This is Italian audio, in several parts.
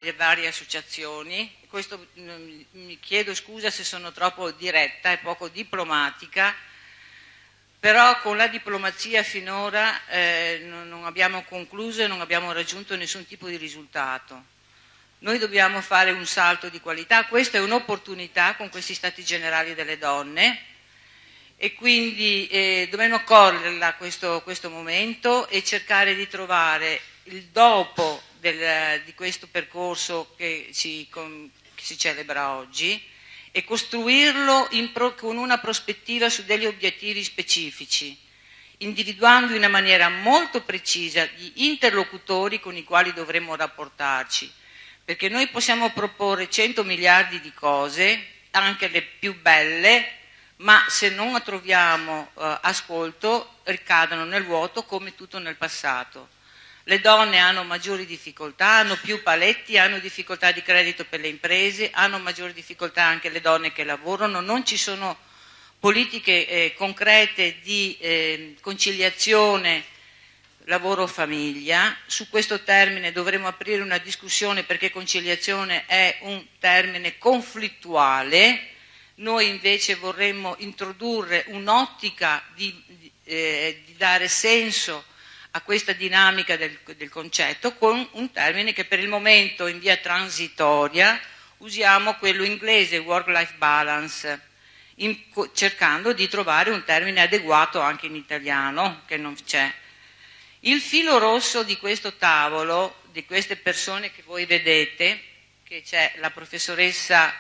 le varie associazioni. Questo mi chiedo scusa se sono troppo diretta e poco diplomatica, però con la diplomazia finora non abbiamo concluso e non abbiamo raggiunto nessun tipo di risultato. Noi dobbiamo fare un salto di qualità, questa è un'opportunità con questi stati generali delle donne e quindi dobbiamo coglierla questo momento e cercare di trovare il dopo di questo percorso che si celebra oggi e costruirlo con una prospettiva su degli obiettivi specifici, individuando in una maniera molto precisa gli interlocutori con i quali dovremmo rapportarci, perché noi possiamo proporre 100 miliardi di cose, anche le più belle, ma se non troviamo ascolto ricadono nel vuoto come tutto nel passato. Le donne hanno maggiori difficoltà, hanno più paletti, hanno difficoltà di credito per le imprese, hanno maggiori difficoltà anche le donne che lavorano, non ci sono politiche concrete di conciliazione lavoro-famiglia. Su questo termine dovremo aprire una discussione perché conciliazione è un termine conflittuale. Noi invece vorremmo introdurre un'ottica di dare senso a questa dinamica del concetto con un termine che per il momento in via transitoria usiamo quello inglese work-life balance, cercando di trovare un termine adeguato anche in italiano che non c'è. Il filo rosso di questo tavolo, di queste persone che voi vedete, che c'è la professoressa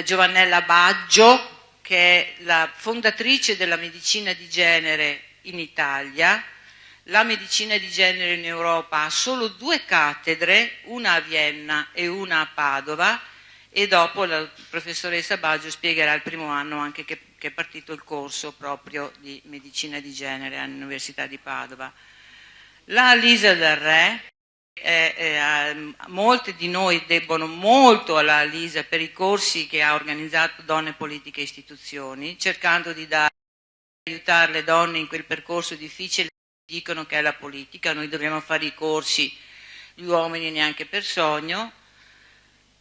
Giovannella Baggio, che è la fondatrice della medicina di genere in Italia. La medicina di genere in Europa ha solo 2 cattedre, una a Vienna e una a Padova, e dopo la professoressa Baggio spiegherà il primo anno anche che è partito il corso proprio di medicina di genere all'Università di Padova. La Lisa Del Re, molte di noi debbono molto alla Lisa per i corsi che ha organizzato Donne, Politiche e Istituzioni, cercando di aiutare le donne in quel percorso difficile. Dicono che è la politica, noi dobbiamo fare i corsi, gli uomini neanche per sogno.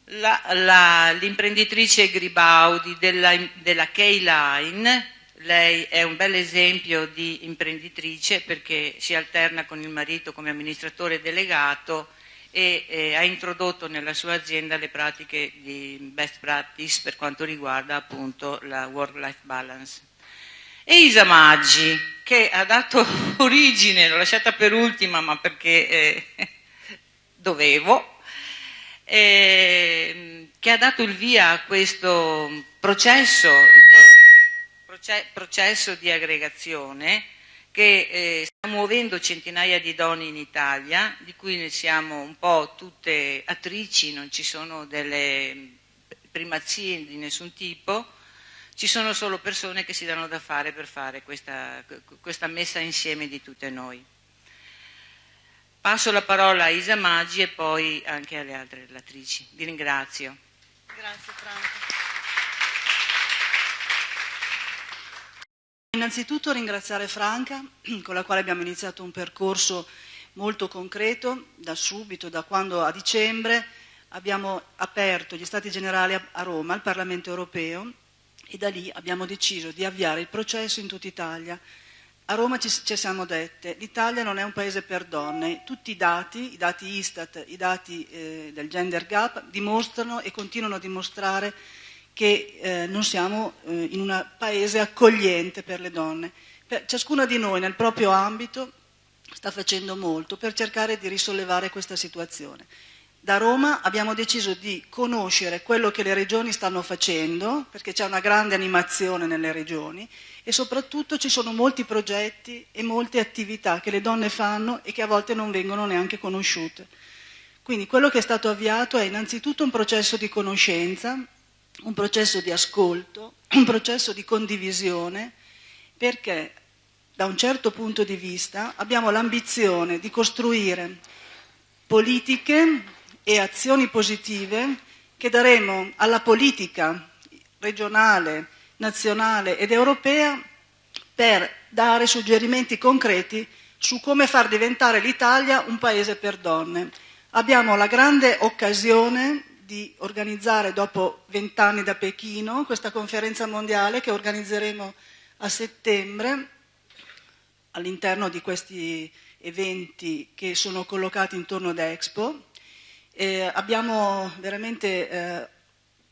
L'imprenditrice Gribaudi della K-Line, lei è un bel esempio di imprenditrice perché si alterna con il marito come amministratore delegato e ha introdotto nella sua azienda le pratiche di best practice per quanto riguarda appunto la work-life balance. E Isa Maggi, che ha dato origine, l'ho lasciata per ultima ma perché dovevo, che ha dato il via a questo processo di aggregazione che sta muovendo centinaia di donne in Italia, di cui ne siamo un po' tutte attrici, non ci sono delle primazie di nessun tipo, ci sono solo persone che si danno da fare per fare questa messa insieme di tutte noi. Passo la parola a Isa Maggi e poi anche alle altre relatrici. Vi ringrazio. Grazie Franca. Innanzitutto ringraziare Franca, con la quale abbiamo iniziato un percorso molto concreto, da subito, da quando a dicembre abbiamo aperto gli Stati Generali a Roma, al Parlamento Europeo, e da lì abbiamo deciso di avviare il processo in tutta Italia. A Roma ci siamo dette, l'Italia non è un paese per donne, tutti i dati Istat, i dati del gender gap dimostrano e continuano a dimostrare che non siamo in un paese accogliente per le donne. Ciascuna di noi nel proprio ambito sta facendo molto per cercare di risollevare questa situazione. Da Roma abbiamo deciso di conoscere quello che le regioni stanno facendo, perché c'è una grande animazione nelle regioni e soprattutto ci sono molti progetti e molte attività che le donne fanno e che a volte non vengono neanche conosciute. Quindi quello che è stato avviato è innanzitutto un processo di conoscenza, un processo di ascolto, un processo di condivisione, perché da un certo punto di vista abbiamo l'ambizione di costruire politiche e azioni positive che daremo alla politica regionale, nazionale ed europea per dare suggerimenti concreti su come far diventare l'Italia un paese per donne. Abbiamo la grande occasione di organizzare dopo 20 anni da Pechino questa conferenza mondiale che organizzeremo a settembre all'interno di questi eventi che sono collocati intorno ad Expo. Abbiamo veramente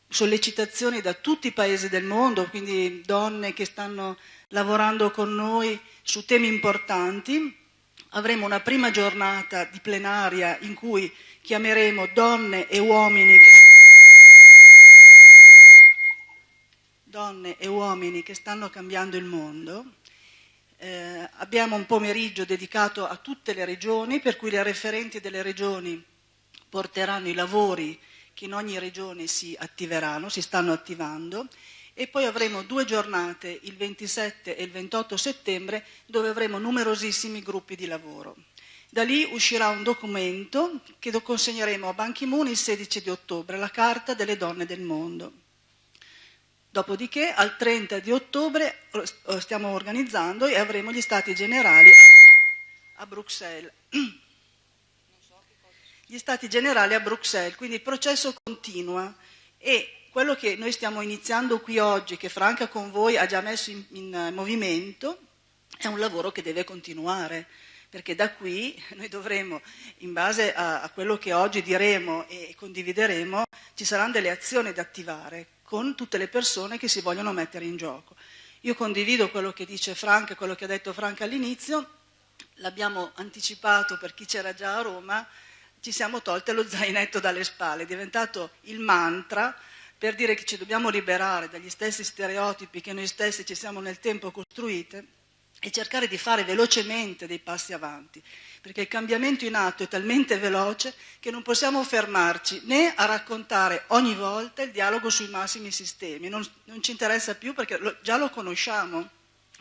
sollecitazioni da tutti i paesi del mondo, quindi donne che stanno lavorando con noi su temi importanti. Avremo una prima giornata di plenaria in cui chiameremo donne e uomini che stanno cambiando il mondo. Abbiamo un pomeriggio dedicato a tutte le regioni, per cui le referenti delle regioni porteranno i lavori che in ogni regione si attiveranno, si stanno attivando, e poi avremo 2 giornate, il 27 e il 28 settembre, dove avremo numerosissimi gruppi di lavoro. Da lì uscirà un documento che lo consegneremo a Ban Ki-moon il 16 di ottobre, la Carta delle donne del mondo. Dopodiché al 30 di ottobre stiamo organizzando e avremo gli Stati Generali a Bruxelles. Gli Stati Generali a Bruxelles, quindi il processo continua e quello che noi stiamo iniziando qui oggi, che Franca con voi ha già messo in movimento, è un lavoro che deve continuare, perché da qui noi dovremo, in base a quello che oggi diremo e condivideremo, ci saranno delle azioni da attivare con tutte le persone che si vogliono mettere in gioco. Io condivido quello che dice Franca, quello che ha detto Franca all'inizio, l'abbiamo anticipato per chi c'era già a Roma, ci siamo tolte lo zainetto dalle spalle, è diventato il mantra per dire che ci dobbiamo liberare dagli stessi stereotipi che noi stessi ci siamo nel tempo costruite e cercare di fare velocemente dei passi avanti, perché il cambiamento in atto è talmente veloce che non possiamo fermarci né a raccontare ogni volta il dialogo sui massimi sistemi, non ci interessa più perché già lo conosciamo,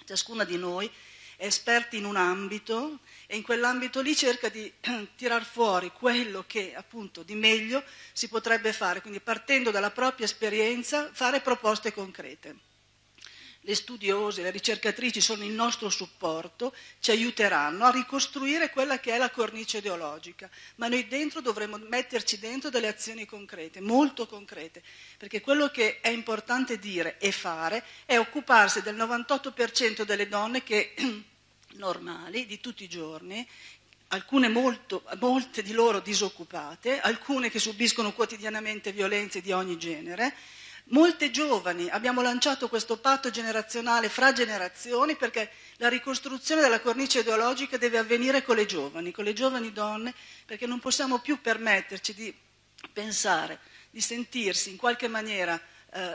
ciascuna di noi è esperta in un ambito e in quell'ambito lì cerca di tirar fuori quello che appunto di meglio si potrebbe fare, quindi partendo dalla propria esperienza fare proposte concrete. Le studiose, le ricercatrici sono il nostro supporto, ci aiuteranno a ricostruire quella che è la cornice ideologica, ma noi dentro dovremo metterci dentro delle azioni concrete, molto concrete, perché quello che è importante dire e fare è occuparsi del 98% delle donne che normali di tutti i giorni, alcune molte di loro disoccupate, alcune che subiscono quotidianamente violenze di ogni genere, molte giovani. Abbiamo lanciato questo patto generazionale fra generazioni perché la ricostruzione della cornice ideologica deve avvenire con le giovani donne, perché non possiamo più permetterci di pensare, di sentirsi in qualche maniera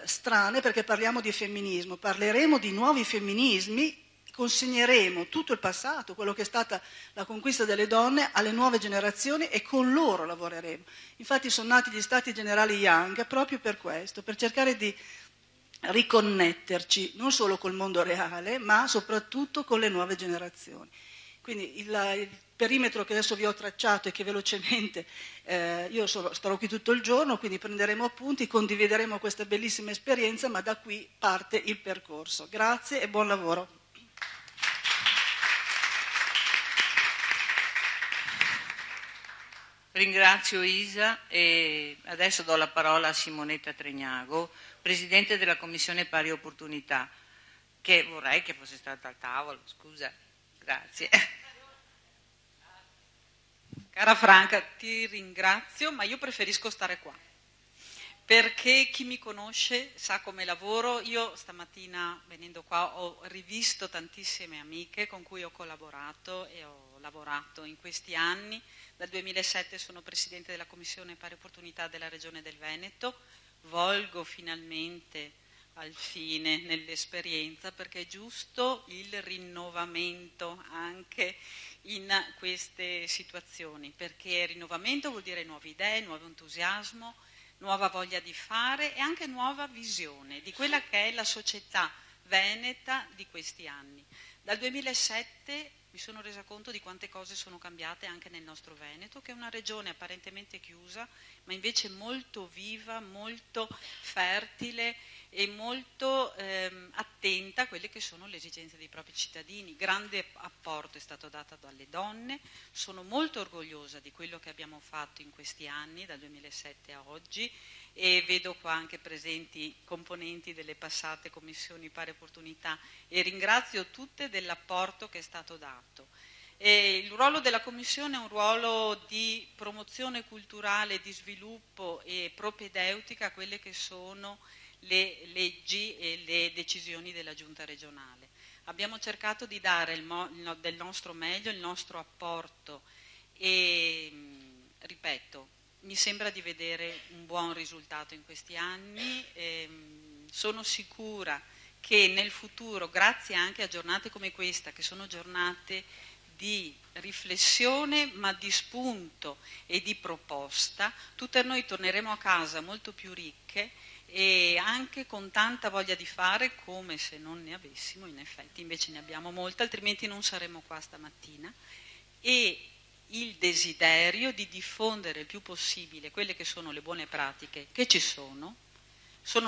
strane perché parliamo di femminismo, parleremo di nuovi femminismi, consegneremo tutto il passato, quello che è stata la conquista delle donne alle nuove generazioni e con loro lavoreremo. Infatti sono nati gli Stati Generali Young proprio per questo, per cercare di riconnetterci non solo col mondo reale ma soprattutto con le nuove generazioni. Quindi il perimetro che adesso vi ho tracciato e che velocemente io starò qui tutto il giorno, quindi prenderemo appunti, condivideremo questa bellissima esperienza, ma da qui parte il percorso. Grazie e buon lavoro. Ringrazio Isa e adesso do la parola a Simonetta Tregnago, Presidente della Commissione Pari Opportunità, che vorrei che fosse stata al tavolo, scusa, grazie. Cara Franca, ti ringrazio, ma io preferisco stare qua, perché chi mi conosce sa come lavoro. Io stamattina venendo qua ho rivisto tantissime amiche con cui ho collaborato e ho lavorato in questi anni. Dal 2007 sono Presidente della Commissione Pari Opportunità della Regione del Veneto, volgo finalmente al fine nell'esperienza perché è giusto il rinnovamento anche in queste situazioni, perché rinnovamento vuol dire nuove idee, nuovo entusiasmo, nuova voglia di fare e anche nuova visione di quella che è la società veneta di questi anni. Dal 2007 mi sono resa conto di quante cose sono cambiate anche nel nostro Veneto, che è una regione apparentemente chiusa, ma invece molto viva, molto fertile e molto attenta a quelle che sono le esigenze dei propri cittadini. Grande apporto è stato dato dalle donne, sono molto orgogliosa di quello che abbiamo fatto in questi anni, dal 2007 a oggi, e vedo qua anche presenti componenti delle passate commissioni pari opportunità e ringrazio tutte dell'apporto che è stato dato. E il ruolo della Commissione è un ruolo di promozione culturale, di sviluppo e propedeutica a quelle che sono le leggi e le decisioni della Giunta regionale. Abbiamo cercato di dare del nostro meglio, il nostro apporto e, ripeto, mi sembra di vedere un buon risultato in questi anni. Sono sicura che nel futuro, grazie anche a giornate come questa, che sono giornate di riflessione ma di spunto e di proposta, tutte noi torneremo a casa molto più ricche e anche con tanta voglia di fare, come se non ne avessimo, in effetti invece ne abbiamo molta, altrimenti non saremmo qua stamattina, e il desiderio di diffondere il più possibile quelle che sono le buone pratiche che ci sono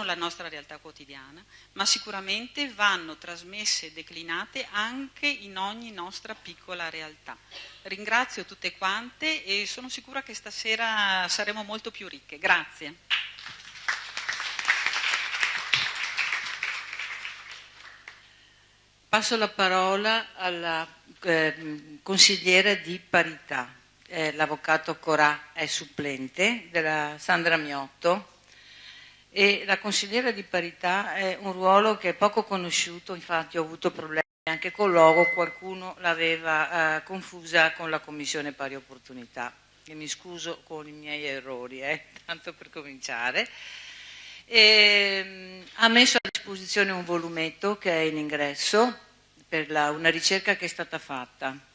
la nostra realtà quotidiana, ma sicuramente vanno trasmesse e declinate anche in ogni nostra piccola realtà. Ringrazio tutte quante e sono sicura che stasera saremo molto più ricche. Grazie. Passo la parola alla consigliera di parità. L'avvocato Corà è supplente della Sandra Miotto. E la consigliera di parità è un ruolo che è poco conosciuto, infatti ho avuto problemi anche con l'Ogo, qualcuno l'aveva confusa con la Commissione Pari Opportunità, e mi scuso con i miei errori, tanto per cominciare. Ha messo a disposizione un volumetto che è in ingresso per una ricerca che è stata fatta.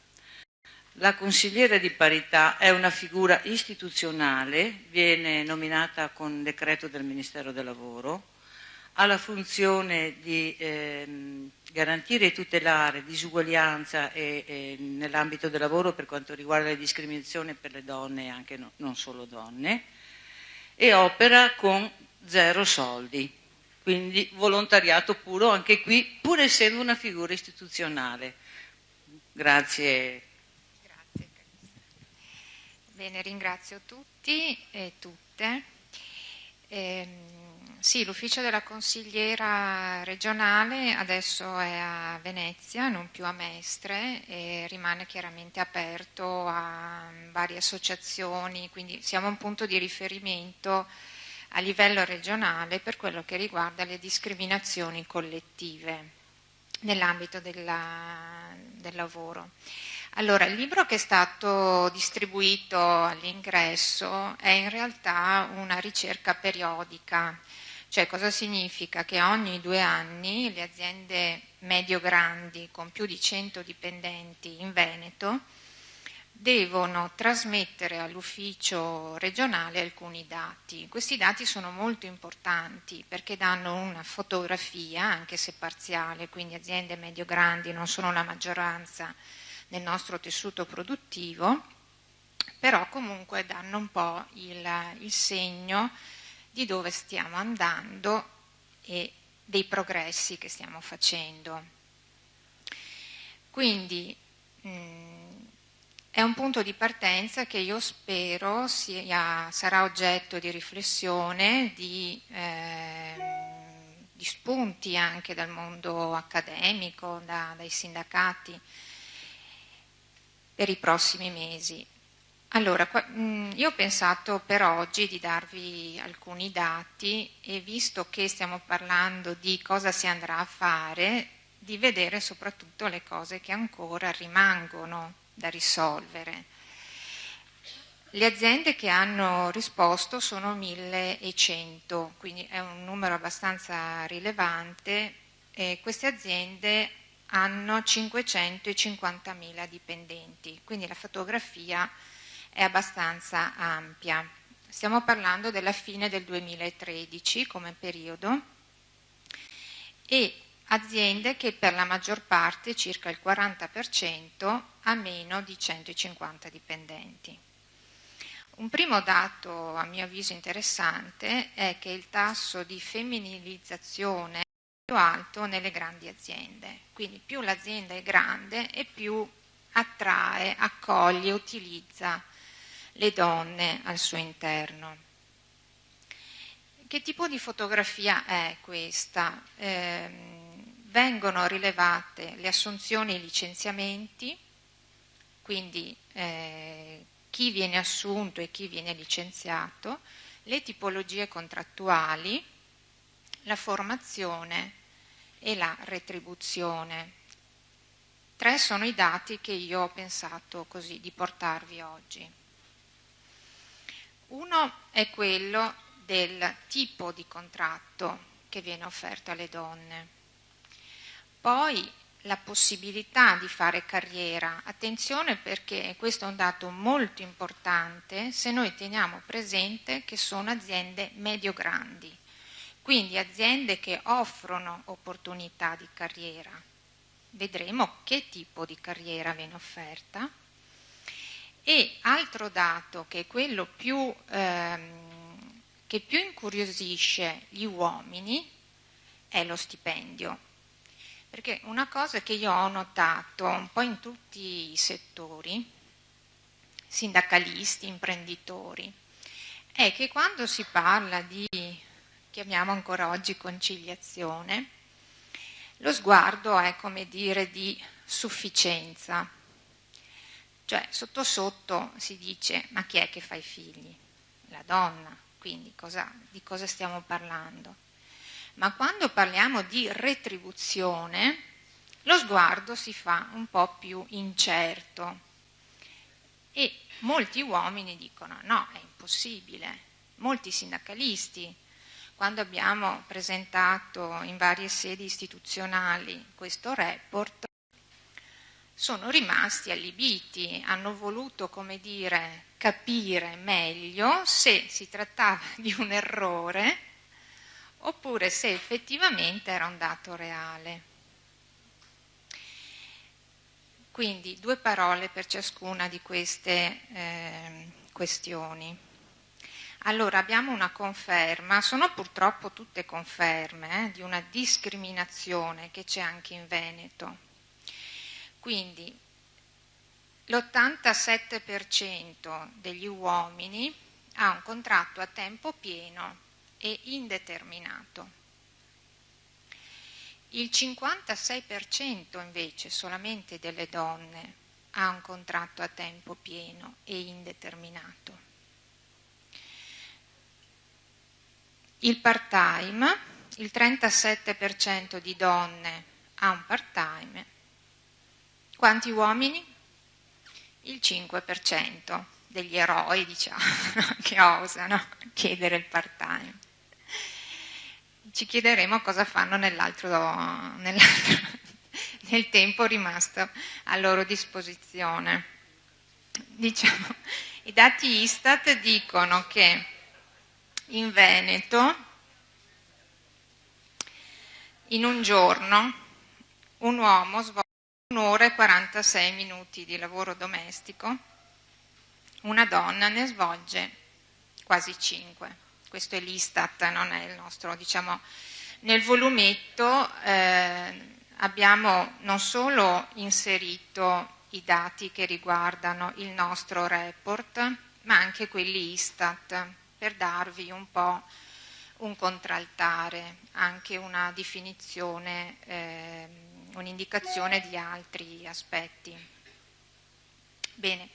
La consigliera di parità è una figura istituzionale, viene nominata con decreto del Ministero del Lavoro, ha la funzione di garantire e tutelare disuguaglianza nell'ambito del lavoro per quanto riguarda la discriminazione per le donne e anche non solo donne, e opera con 0 soldi, quindi volontariato puro anche qui, pur essendo una figura istituzionale. Grazie. Bene, ringrazio tutti e tutte. Sì, l'ufficio della consigliera regionale adesso è a Venezia, non più a Mestre, e rimane chiaramente aperto a varie associazioni, quindi siamo un punto di riferimento a livello regionale per quello che riguarda le discriminazioni collettive nell'ambito del lavoro. Allora, il libro che è stato distribuito all'ingresso è in realtà una ricerca periodica, cioè cosa significa? Che ogni 2 anni le aziende medio-grandi con più di 100 dipendenti in Veneto devono trasmettere all'ufficio regionale alcuni dati. Questi dati sono molto importanti perché danno una fotografia, anche se parziale, quindi aziende medio-grandi non sono la maggioranza nel nostro tessuto produttivo, però comunque danno un po' il segno di dove stiamo andando e dei progressi che stiamo facendo. Quindi è un punto di partenza che io spero sarà oggetto di riflessione, di spunti anche dal mondo accademico, dai sindacati, per i prossimi mesi. Allora, io ho pensato per oggi di darvi alcuni dati e visto che stiamo parlando di cosa si andrà a fare, di vedere soprattutto le cose che ancora rimangono da risolvere. Le aziende che hanno risposto sono 1100, quindi è un numero abbastanza rilevante. Queste aziende hanno 550.000 dipendenti, quindi la fotografia è abbastanza ampia. Stiamo parlando della fine del 2013 come periodo e aziende che per la maggior parte, circa il 40%, ha meno di 150 dipendenti. Un primo dato a mio avviso interessante è che il tasso di femminilizzazione è più alto nelle grandi aziende, quindi più l'azienda è grande e più attrae, accoglie, utilizza le donne al suo interno. Che tipo di fotografia è questa? Vengono rilevate le assunzioni e i licenziamenti, quindi chi viene assunto e chi viene licenziato, le tipologie contrattuali, la formazione e la retribuzione. 3 sono i dati che io ho pensato così di portarvi oggi. Uno è quello del tipo di contratto che viene offerto alle donne. Poi la possibilità di fare carriera. Attenzione, perché questo è un dato molto importante se noi teniamo presente che sono aziende medio-grandi, quindi aziende che offrono opportunità di carriera. Vedremo che tipo di carriera viene offerta. E altro dato, che è quello che più incuriosisce gli uomini, è lo stipendio. Perché una cosa che io ho notato un po' in tutti i settori, sindacalisti, imprenditori, è che quando si parla di, chiamiamo ancora oggi, conciliazione, lo sguardo è, come dire, di sufficienza. Cioè, sotto sotto si dice, ma chi è che fa i figli? La donna, quindi di cosa stiamo parlando? Ma quando parliamo di retribuzione, lo sguardo si fa un po' più incerto e molti uomini dicono no, è impossibile. Molti sindacalisti, quando abbiamo presentato in varie sedi istituzionali questo report, sono rimasti allibiti, hanno voluto, come dire, capire meglio se si trattava di un errore oppure se effettivamente era un dato reale. Quindi 2 parole per ciascuna di queste questioni. Allora, abbiamo una conferma, sono purtroppo tutte conferme, di una discriminazione che c'è anche in Veneto. Quindi l'87% degli uomini ha un contratto a tempo pieno e indeterminato. Il 56% invece solamente delle donne ha un contratto a tempo pieno e indeterminato. Il part-time, il 37% di donne ha un part-time. Quanti uomini? Il 5% degli eroi, diciamo, che osano chiedere il part-time. Ci chiederemo cosa fanno nel tempo rimasto a loro disposizione. Diciamo, i dati Istat dicono che in Veneto in un giorno un uomo svolge 1 ora e 46 minuti di lavoro domestico, una donna ne svolge quasi 5. Questo è l'Istat, non è il nostro, diciamo. Nel volumetto abbiamo non solo inserito i dati che riguardano il nostro report, ma anche quelli Istat, per darvi un po' un contraltare, anche una definizione, un'indicazione di altri aspetti. Bene,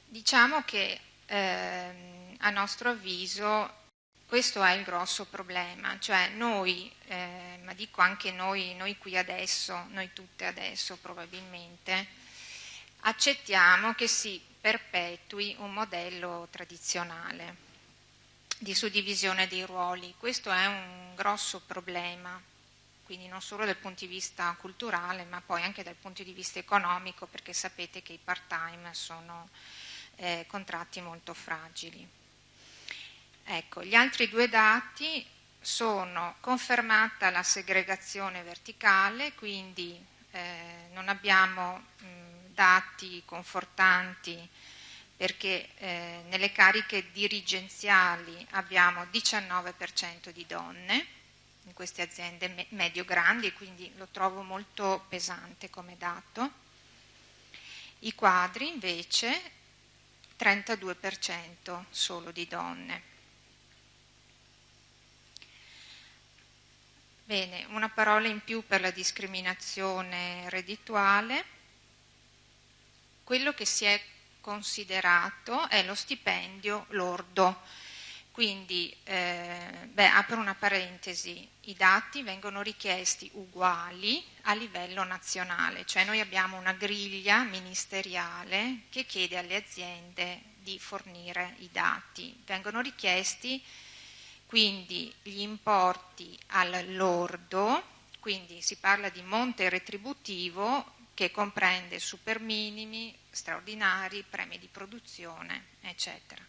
diciamo che a nostro avviso questo è il grosso problema, cioè noi, ma dico anche noi qui adesso, noi tutte adesso probabilmente, accettiamo che si perpetui un modello tradizionale di suddivisione dei ruoli. Questo è un grosso problema, quindi non solo dal punto di vista culturale, ma poi anche dal punto di vista economico, perché sapete che i part-time sono contratti molto fragili. Ecco, gli altri 2 dati sono confermata la segregazione verticale, quindi non abbiamo dati confortanti perché nelle cariche dirigenziali abbiamo 19% di donne in queste aziende medio-grandi, quindi lo trovo molto pesante come dato. I quadri invece 32% solo di donne. Bene, una parola in più per la discriminazione reddituale. Quello che si è considerato è lo stipendio lordo. Quindi, apro una parentesi, i dati vengono richiesti uguali a livello nazionale, cioè noi abbiamo una griglia ministeriale che chiede alle aziende di fornire i dati. Vengono richiesti quindi gli importi al lordo, quindi si parla di monte retributivo che comprende super minimi, straordinari, premi di produzione, eccetera.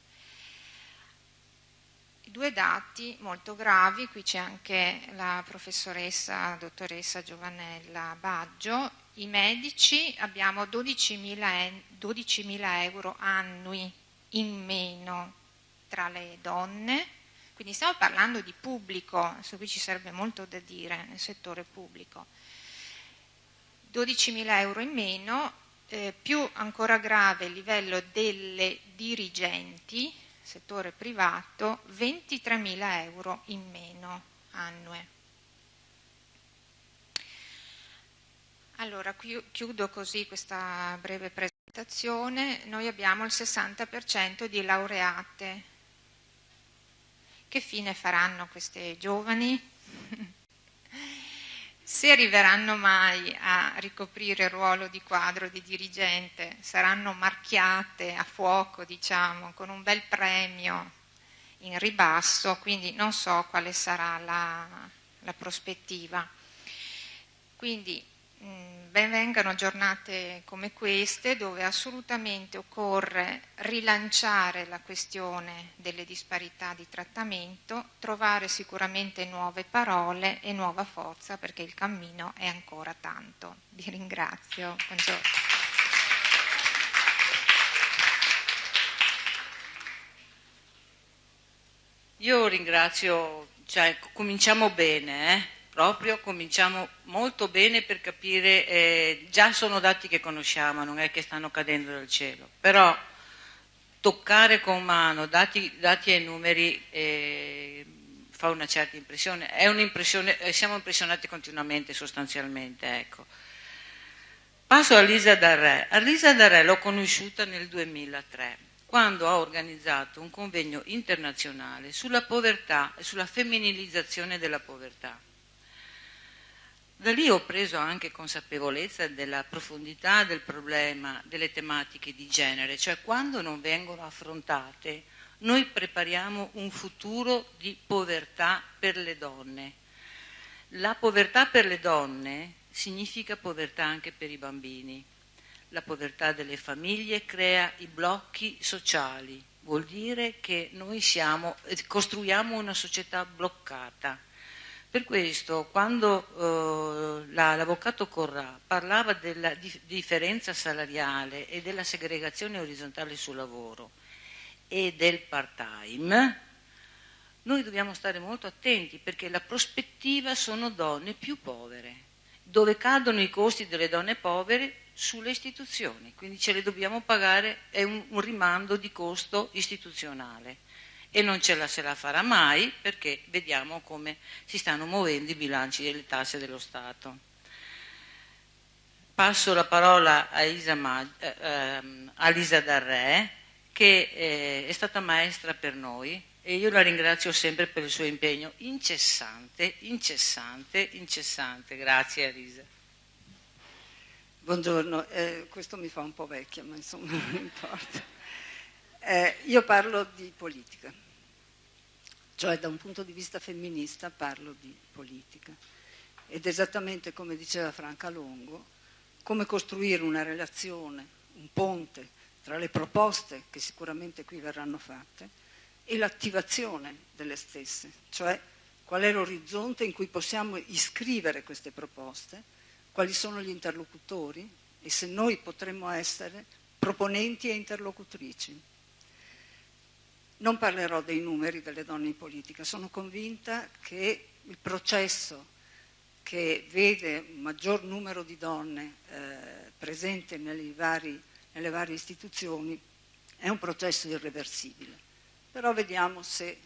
Due dati molto gravi, qui c'è anche la professoressa, dottoressa Giovanella Baggio. I medici abbiamo 12.000 euro annui in meno tra le donne, quindi stiamo parlando di pubblico, su cui ci sarebbe molto da dire nel settore pubblico. 12.000 euro in meno, più ancora grave il livello delle dirigenti, settore privato, 23.000 euro in meno annue. Allora, chiudo così questa breve presentazione. Noi abbiamo il 60% di laureate. Che fine faranno queste giovani? Se arriveranno mai a ricoprire il ruolo di quadro di dirigente, saranno marchiate a fuoco, diciamo, con un bel premio in ribasso, quindi non so quale sarà la prospettiva. Quindi ben vengano giornate come queste, dove assolutamente occorre rilanciare la questione delle disparità di trattamento, trovare sicuramente nuove parole e nuova forza, perché il cammino è ancora tanto. Vi ringrazio. Buongiorno. Io ringrazio, cioè cominciamo bene, proprio cominciamo molto bene per capire, già sono dati che conosciamo, non è che stanno cadendo dal cielo, però toccare con mano dati e numeri fa una certa impressione, è un'impressione, siamo impressionati continuamente sostanzialmente, ecco. Passo a Lisa Darré. A Lisa Darré l'ho conosciuta nel 2003. Quando ha organizzato un convegno internazionale sulla povertà e sulla femminilizzazione della povertà. Da lì ho preso anche consapevolezza della profondità del problema delle tematiche di genere, cioè quando non vengono affrontate noi prepariamo un futuro di povertà per le donne. La povertà per le donne significa povertà anche per i bambini. La povertà delle famiglie crea i blocchi sociali, vuol dire che noi costruiamo una società bloccata. Per questo, quando l'avvocato Corrà parlava della differenza salariale e della segregazione orizzontale sul lavoro e del part-time, noi dobbiamo stare molto attenti, perché la prospettiva sono donne più povere, dove cadono i costi delle donne povere sulle istituzioni, quindi ce le dobbiamo pagare, è un rimando di costo istituzionale. E non se la farà mai, perché vediamo come si stanno muovendo i bilanci delle tasse dello Stato. Passo la parola a Lisa Darré, che è stata maestra per noi, e io la ringrazio sempre per il suo impegno incessante. Grazie Lisa. Buongiorno, questo mi fa un po' vecchia, ma insomma non importa. Io parlo di politica, cioè da un punto di vista femminista parlo di politica, ed esattamente come diceva Franca Longo, come costruire una relazione, un ponte tra le proposte che sicuramente qui verranno fatte e l'attivazione delle stesse, cioè qual è l'orizzonte in cui possiamo iscrivere queste proposte, quali sono gli interlocutori e se noi potremmo essere proponenti e interlocutrici. Non parlerò dei numeri delle donne in politica, sono convinta che il processo che vede un maggior numero di donne presenti nelle varie istituzioni è un processo irreversibile. Però vediamo se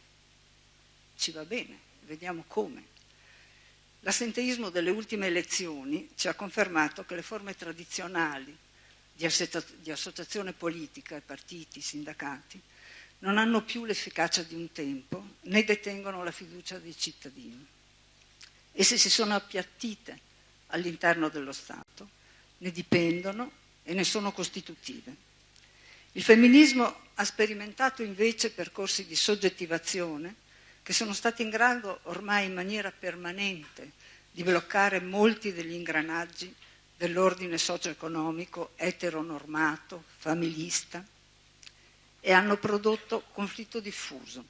ci va bene, vediamo come. L'assenteismo delle ultime elezioni ci ha confermato che le forme tradizionali di associazione politica, partiti, sindacati, non hanno più l'efficacia di un tempo né detengono la fiducia dei cittadini. Esse si sono appiattite all'interno dello Stato, ne dipendono e ne sono costitutive. Il femminismo ha sperimentato invece percorsi di soggettivazione che sono stati in grado ormai in maniera permanente di bloccare molti degli ingranaggi dell'ordine socio-economico eteronormato, familista, e hanno prodotto conflitto diffuso.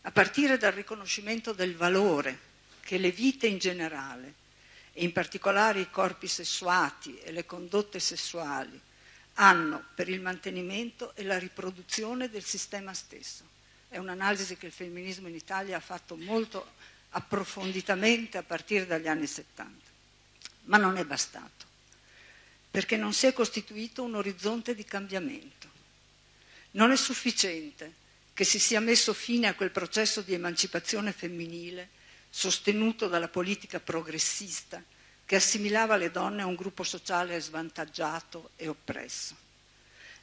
A partire dal riconoscimento del valore che le vite in generale, e in particolare i corpi sessuati e le condotte sessuali, hanno per il mantenimento e la riproduzione del sistema stesso. È un'analisi che il femminismo in Italia ha fatto molto approfonditamente a partire dagli anni 70. Ma non è bastato, perché non si è costituito un orizzonte di cambiamento. Non è sufficiente che si sia messo fine a quel processo di emancipazione femminile sostenuto dalla politica progressista che assimilava le donne a un gruppo sociale svantaggiato e oppresso.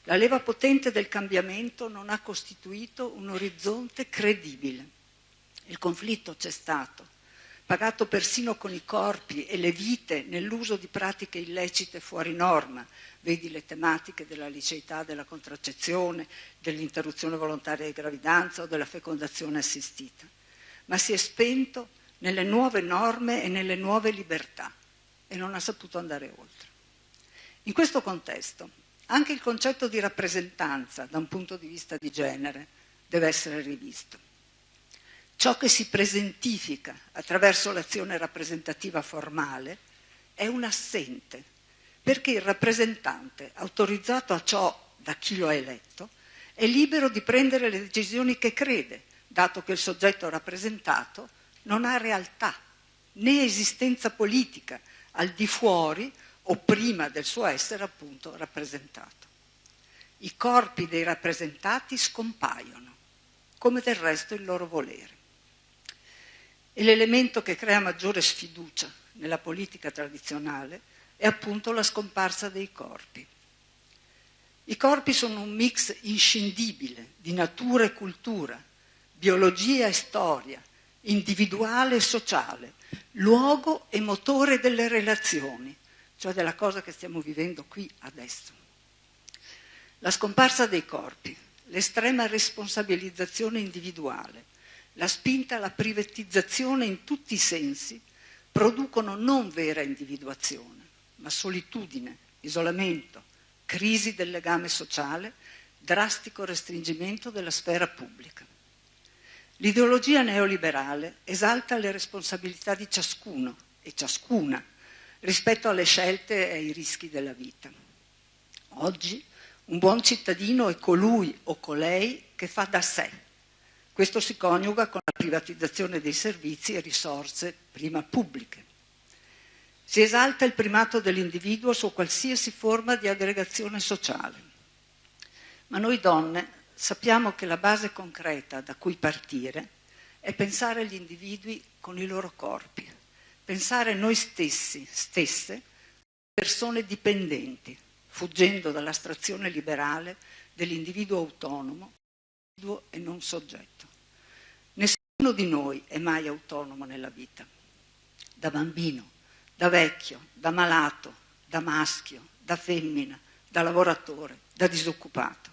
La leva potente del cambiamento non ha costituito un orizzonte credibile. Il conflitto c'è stato, pagato persino con i corpi e le vite nell'uso di pratiche illecite fuori norma, vedi le tematiche della liceità della contraccezione, dell'interruzione volontaria di gravidanza o della fecondazione assistita, ma si è spento nelle nuove norme e nelle nuove libertà e non ha saputo andare oltre. In questo contesto, anche il concetto di rappresentanza da un punto di vista di genere deve essere rivisto. Ciò che si presentifica attraverso l'azione rappresentativa formale è un assente, perché il rappresentante, autorizzato a ciò da chi lo ha eletto, è libero di prendere le decisioni che crede, dato che il soggetto rappresentato non ha realtà né esistenza politica al di fuori o prima del suo essere appunto rappresentato. I corpi dei rappresentati scompaiono, come del resto il loro volere. E l'elemento che crea maggiore sfiducia nella politica tradizionale è appunto la scomparsa dei corpi. I corpi sono un mix inscindibile di natura e cultura, biologia e storia, individuale e sociale, luogo e motore delle relazioni, cioè della cosa che stiamo vivendo qui adesso. La scomparsa dei corpi, l'estrema responsabilizzazione individuale, la spinta alla privatizzazione in tutti i sensi producono non vera individuazione, ma solitudine, isolamento, crisi del legame sociale, drastico restringimento della sfera pubblica. L'ideologia neoliberale esalta le responsabilità di ciascuno e ciascuna rispetto alle scelte e ai rischi della vita. Oggi un buon cittadino è colui o colei che fa da sé. Questo si coniuga con la privatizzazione dei servizi e risorse prima pubbliche. Si esalta il primato dell'individuo su qualsiasi forma di aggregazione sociale. Ma noi donne sappiamo che la base concreta da cui partire è pensare agli individui con i loro corpi, pensare noi stesse, persone dipendenti, fuggendo dall'astrazione liberale dell'individuo autonomo, individuo e non soggetto. Nessuno di noi è mai autonomo nella vita, da bambino, da vecchio, da malato, da maschio, da femmina, da lavoratore, da disoccupato.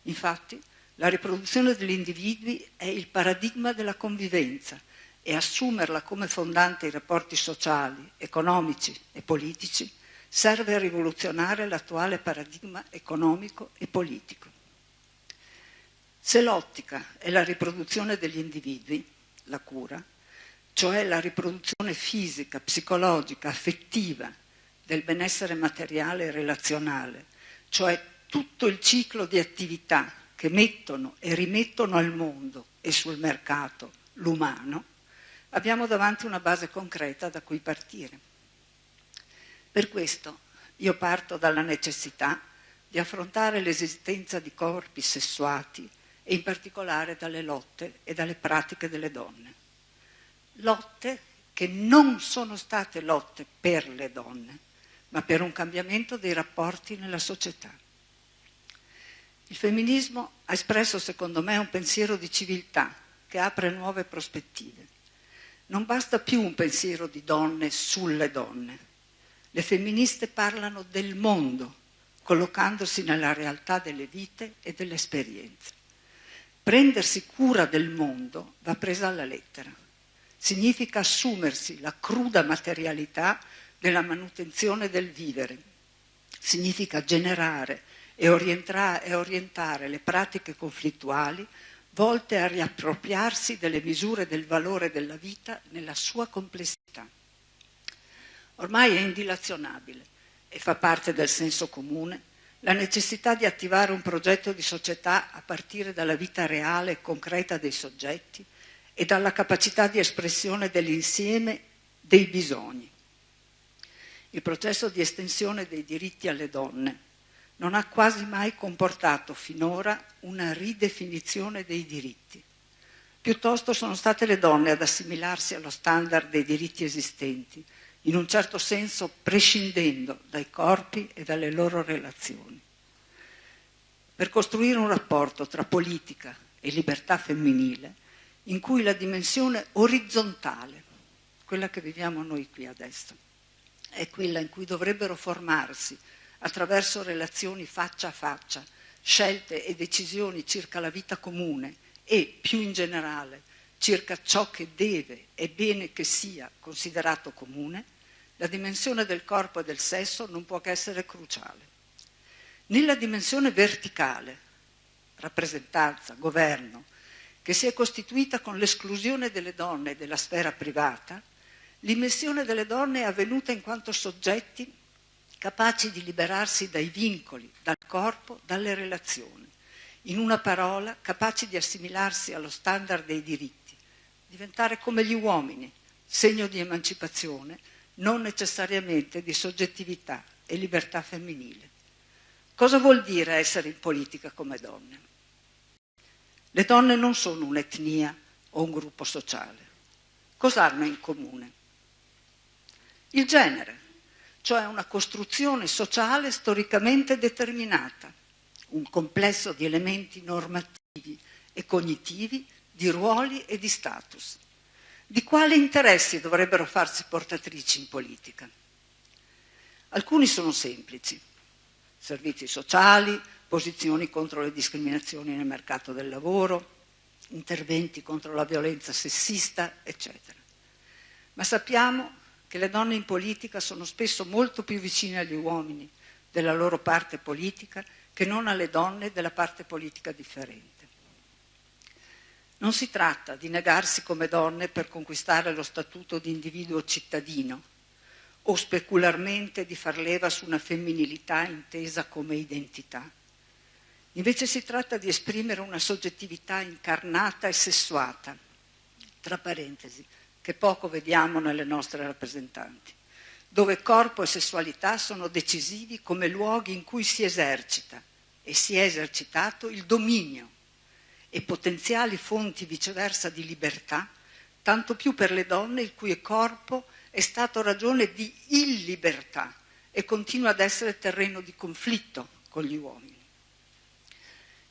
Infatti, la riproduzione degli individui è il paradigma della convivenza e assumerla come fondante i rapporti sociali, economici e politici serve a rivoluzionare l'attuale paradigma economico e politico. Se l'ottica è la riproduzione degli individui, la cura, cioè la riproduzione fisica, psicologica, affettiva del benessere materiale e relazionale, cioè tutto il ciclo di attività che mettono e rimettono al mondo e sul mercato l'umano, abbiamo davanti una base concreta da cui partire. Per questo io parto dalla necessità di affrontare l'esistenza di corpi sessuati e in particolare dalle lotte e dalle pratiche delle donne. Lotte che non sono state lotte per le donne, ma per un cambiamento dei rapporti nella società. Il femminismo ha espresso, secondo me, un pensiero di civiltà che apre nuove prospettive. Non basta più un pensiero di donne sulle donne. Le femministe parlano del mondo, collocandosi nella realtà delle vite e delle esperienze. Prendersi cura del mondo va presa alla lettera. Significa assumersi la cruda materialità della manutenzione del vivere. Significa generare e orientare le pratiche conflittuali volte a riappropriarsi delle misure del valore della vita nella sua complessità. Ormai è indilazionabile e fa parte del senso comune la necessità di attivare un progetto di società a partire dalla vita reale e concreta dei soggetti e dalla capacità di espressione dell'insieme dei bisogni. Il processo di estensione dei diritti alle donne non ha quasi mai comportato finora una ridefinizione dei diritti. Piuttosto sono state le donne ad assimilarsi allo standard dei diritti esistenti, in un certo senso prescindendo dai corpi e dalle loro relazioni. Per costruire un rapporto tra politica e libertà femminile, in cui la dimensione orizzontale, quella che viviamo noi qui adesso, è quella in cui dovrebbero formarsi, attraverso relazioni faccia a faccia, scelte e decisioni circa la vita comune e, più in generale, circa ciò che deve e bene che sia considerato comune, la dimensione del corpo e del sesso non può che essere cruciale. Nella dimensione verticale, rappresentanza, governo, che si è costituita con l'esclusione delle donne della sfera privata, l'immersione delle donne è avvenuta in quanto soggetti capaci di liberarsi dai vincoli, dal corpo, dalle relazioni. In una parola, capaci di assimilarsi allo standard dei diritti, diventare come gli uomini, segno di emancipazione, non necessariamente di soggettività e libertà femminile. Cosa vuol dire essere in politica come donne? Le donne non sono un'etnia o un gruppo sociale. Cosa hanno in comune? Il genere, cioè una costruzione sociale storicamente determinata, un complesso di elementi normativi e cognitivi, di ruoli e di status. Di quali interessi dovrebbero farsi portatrici in politica? Alcuni sono semplici: servizi sociali, posizioni contro le discriminazioni nel mercato del lavoro, interventi contro la violenza sessista, eccetera. Ma sappiamo che le donne in politica sono spesso molto più vicine agli uomini della loro parte politica che non alle donne della parte politica differente. Non si tratta di negarsi come donne per conquistare lo statuto di individuo cittadino o specularmente di far leva su una femminilità intesa come identità. Invece si tratta di esprimere una soggettività incarnata e sessuata, tra parentesi, che poco vediamo nelle nostre rappresentanti, dove corpo e sessualità sono decisivi come luoghi in cui si esercita e si è esercitato il dominio e potenziali fonti viceversa di libertà, tanto più per le donne il cui corpo è stato ragione di illibertà e continua ad essere terreno di conflitto con gli uomini.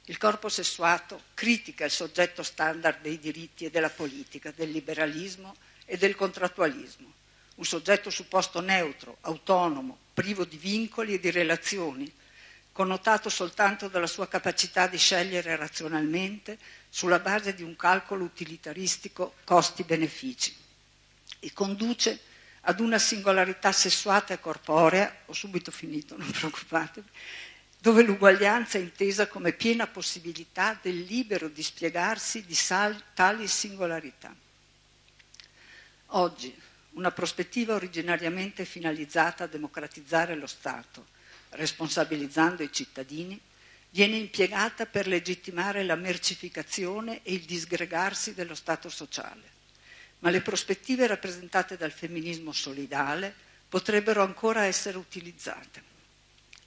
Il corpo sessuato critica il soggetto standard dei diritti e della politica, del liberalismo e del contrattualismo, un soggetto supposto neutro, autonomo, privo di vincoli e di relazioni, connotato soltanto dalla sua capacità di scegliere razionalmente sulla base di un calcolo utilitaristico costi-benefici, e conduce ad una singolarità sessuata e corporea, ho subito finito, non preoccupatevi, dove l'uguaglianza è intesa come piena possibilità del libero dispiegarsi di tali singolarità. Oggi una prospettiva originariamente finalizzata a democratizzare lo Stato, responsabilizzando i cittadini, viene impiegata per legittimare la mercificazione e il disgregarsi dello Stato sociale. Ma le prospettive rappresentate dal femminismo solidale potrebbero ancora essere utilizzate.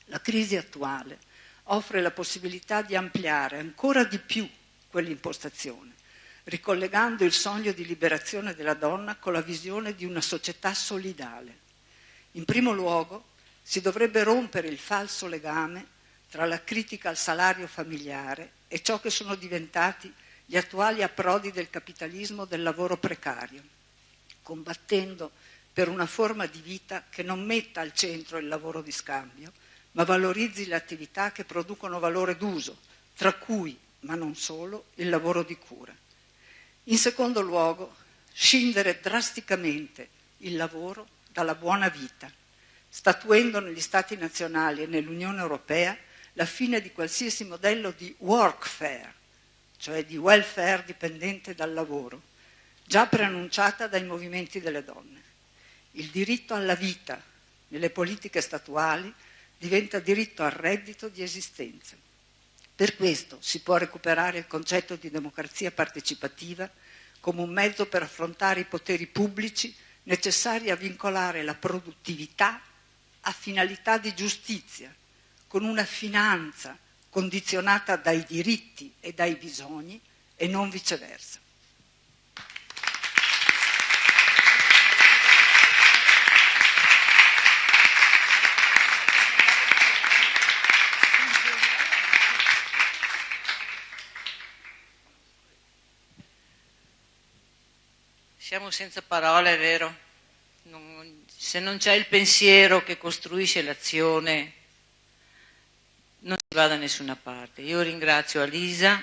La crisi attuale offre la possibilità di ampliare ancora di più quell'impostazione, ricollegando il sogno di liberazione della donna con la visione di una società solidale. In primo luogo, si dovrebbe rompere il falso legame tra la critica al salario familiare e ciò che sono diventati gli attuali approdi del capitalismo del lavoro precario, combattendo per una forma di vita che non metta al centro il lavoro di scambio, ma valorizzi le attività che producono valore d'uso, tra cui, ma non solo, il lavoro di cura. In secondo luogo, scindere drasticamente il lavoro dalla buona vita, statuendo negli Stati nazionali e nell'Unione Europea la fine di qualsiasi modello di workfare, cioè di welfare dipendente dal lavoro, già preannunciata dai movimenti delle donne. Il diritto alla vita nelle politiche statuali diventa diritto al reddito di esistenza. Per questo si può recuperare il concetto di democrazia partecipativa come un mezzo per affrontare i poteri pubblici necessari a vincolare la produttività a finalità di giustizia, con una finanza condizionata dai diritti e dai bisogni e non viceversa. Siamo senza parole, è vero? Se non c'è il pensiero che costruisce l'azione, non si va da nessuna parte. Io ringrazio Alisa,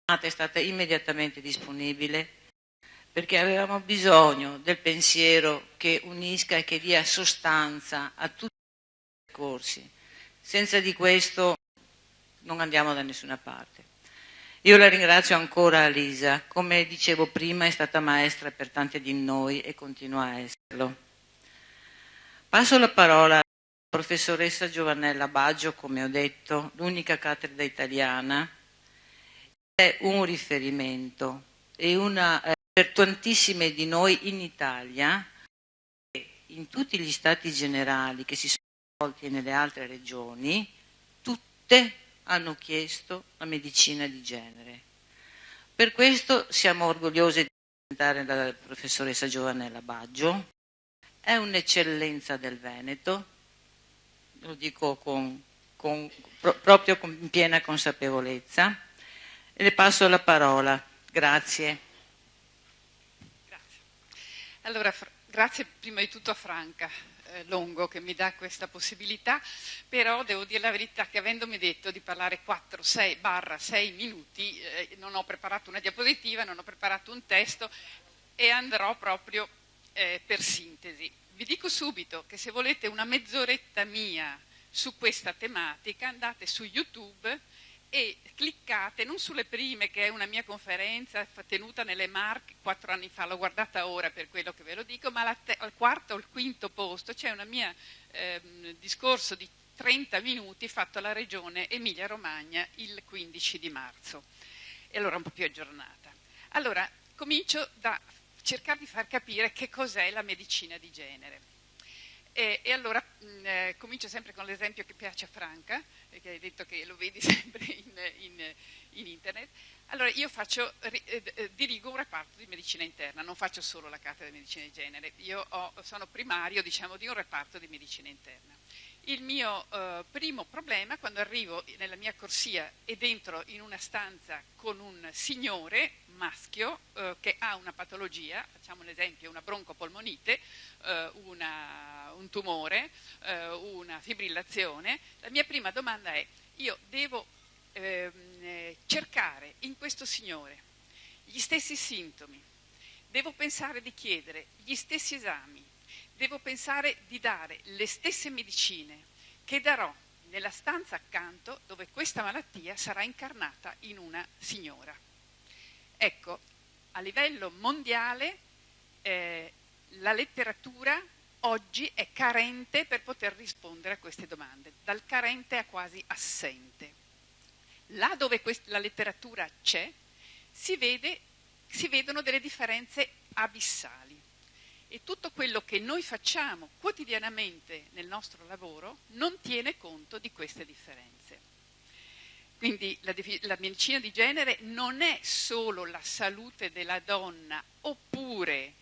è stata immediatamente disponibile perché avevamo bisogno del pensiero che unisca e che dia sostanza a tutti i percorsi. Senza di questo non andiamo da nessuna parte. Io la ringrazio ancora Alisa, come dicevo prima è stata maestra per tante di noi e continua a esserlo. Passo la parola alla professoressa Giovannella Baggio, come ho detto, l'unica cattedra italiana, è un riferimento e per tantissime di noi in Italia e in tutti gli stati generali che si sono svolti nelle altre regioni, tutte hanno chiesto la medicina di genere. Per questo siamo orgogliosi di presentare la professoressa Giovannella Baggio. È un'eccellenza del Veneto, lo dico proprio con piena consapevolezza, e le passo la parola. Grazie. Grazie. Allora, grazie prima di tutto a Franca Longo che mi dà questa possibilità, però devo dire la verità che avendomi detto di parlare 4-6 minuti, non ho preparato una diapositiva, non ho preparato un testo e andrò proprio per sintesi. Vi dico subito che se volete una mezz'oretta mia su questa tematica andate su YouTube e cliccate non sulle prime, che è una mia conferenza tenuta nelle Marche 4 anni fa, l'ho guardata ora per quello che ve lo dico, ma al quarto o al quinto posto c'è una mia discorso di 30 minuti fatto alla regione Emilia-Romagna il 15 di marzo, e allora un po' più aggiornata. Allora, comincio da cercare di far capire che cos'è la medicina di genere. E allora comincio sempre con l'esempio che piace a Franca, che hai detto che lo vedi sempre in internet. Allora io dirigo un reparto di medicina interna, non faccio solo la cattedra di medicina di genere, io sono primario, diciamo, di un reparto di medicina interna. Il mio primo problema quando arrivo nella mia corsia ed entro in una stanza con un signore maschio che ha una patologia, facciamo un esempio, una broncopolmonite, un tumore, una fibrillazione, la mia prima domanda è: io devo cercare in questo signore gli stessi sintomi, devo pensare di chiedere gli stessi esami, devo pensare di dare le stesse medicine che darò nella stanza accanto dove questa malattia sarà incarnata in una signora. Ecco, a livello mondiale la letteratura oggi è carente per poter rispondere a queste domande, dal carente a quasi assente. Là dove la letteratura c'è, si vedono delle differenze abissali e tutto quello che noi facciamo quotidianamente nel nostro lavoro non tiene conto di queste differenze. Quindi la medicina di genere non è solo la salute della donna oppure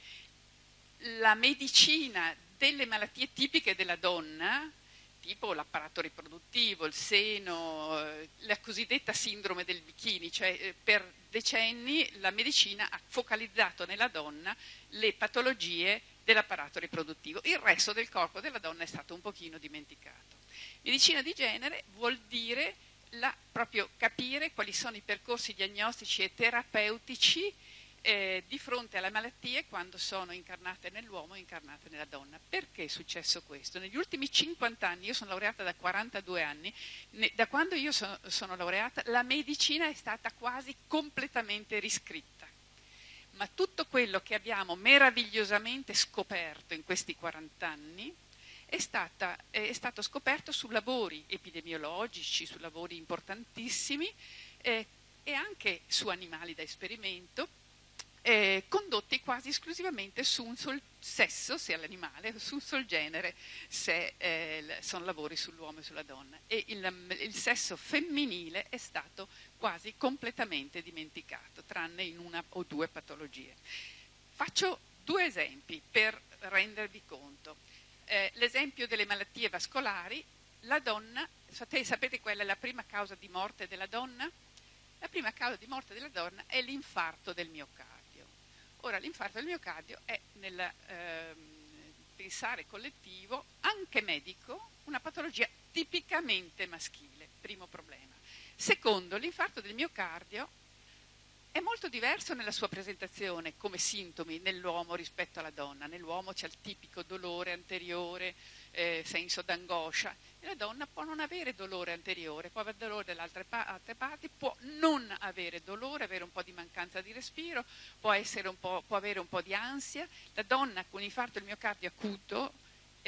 la medicina delle malattie tipiche della donna, tipo l'apparato riproduttivo, il seno, la cosiddetta sindrome del bikini, cioè per decenni la medicina ha focalizzato nella donna le patologie dell'apparato riproduttivo. Il resto del corpo della donna è stato un pochino dimenticato. Medicina di genere vuol dire proprio capire quali sono i percorsi diagnostici e terapeutici di fronte alle malattie quando sono incarnate nell'uomo e incarnate nella donna. Perché è successo questo? Negli ultimi 50 anni, io sono laureata da 42 anni, da quando io sono laureata la medicina è stata quasi completamente riscritta. Ma tutto quello che abbiamo meravigliosamente scoperto in questi 40 anni è stato scoperto su lavori epidemiologici, su lavori importantissimi e anche su animali da esperimento, condotti quasi esclusivamente su un sol sesso, se è l'animale, su un sol genere, se sono lavori sull'uomo e sulla donna. E il sesso femminile è stato quasi completamente dimenticato, tranne in una o due patologie. Faccio due esempi per rendervi conto. L'esempio delle malattie vascolari, la donna, sapete qual è la prima causa di morte della donna? La prima causa di morte della donna è l'infarto del miocardio. Ora, l'infarto del miocardio è nel pensare collettivo, anche medico, una patologia tipicamente maschile, primo problema. Secondo, l'infarto del miocardio è molto diverso nella sua presentazione come sintomi nell'uomo rispetto alla donna. Nell'uomo c'è il tipico dolore anteriore, senso d'angoscia. La donna può non avere dolore anteriore, può avere dolore dalle altre parti, può non avere dolore, avere un po' di mancanza di respiro, può avere un po' di ansia. La donna con infarto del miocardio acuto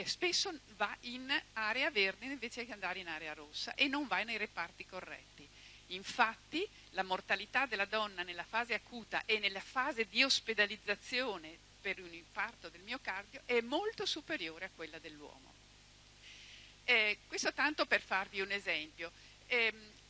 spesso va in area verde invece che andare in area rossa e non va nei reparti corretti. Infatti la mortalità della donna nella fase acuta e nella fase di ospedalizzazione per un infarto del miocardio è molto superiore a quella dell'uomo. Questo tanto per farvi un esempio.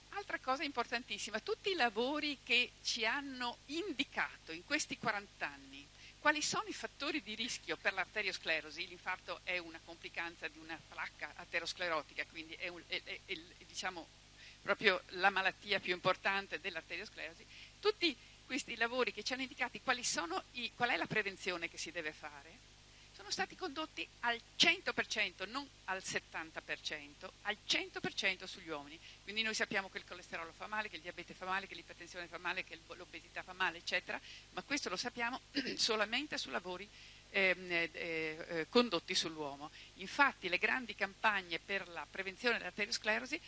Altra cosa importantissima, tutti i lavori che ci hanno indicato in questi 40 anni quali sono i fattori di rischio per l'arteriosclerosi. L'infarto è una complicanza di una placca aterosclerotica, quindi è diciamo proprio la malattia più importante dell'arteriosclerosi. Tutti questi lavori che ci hanno indicati qual è la prevenzione che si deve fare sono stati condotti al 100%, non al 70%, al 100% sugli uomini. Quindi noi sappiamo che il colesterolo fa male, che il diabete fa male, che l'ipertensione fa male, che l'obesità fa male, eccetera, ma questo lo sappiamo solamente su lavori condotti sull'uomo. Infatti le grandi campagne per la prevenzione dell'arteriosclerosi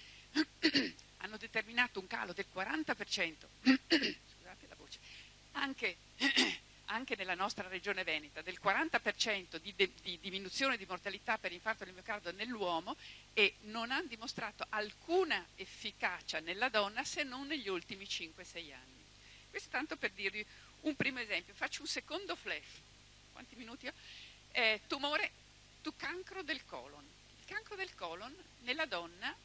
hanno determinato un calo del 40%, scusate la voce, anche nella nostra regione Veneta, del 40% di diminuzione di mortalità per infarto del miocardio nell'uomo e non hanno dimostrato alcuna efficacia nella donna se non negli ultimi 5-6 anni. Questo tanto per dirvi un primo esempio. Faccio un secondo flash. Quanti minuti ho? Cancro del colon. Il cancro del colon nella donna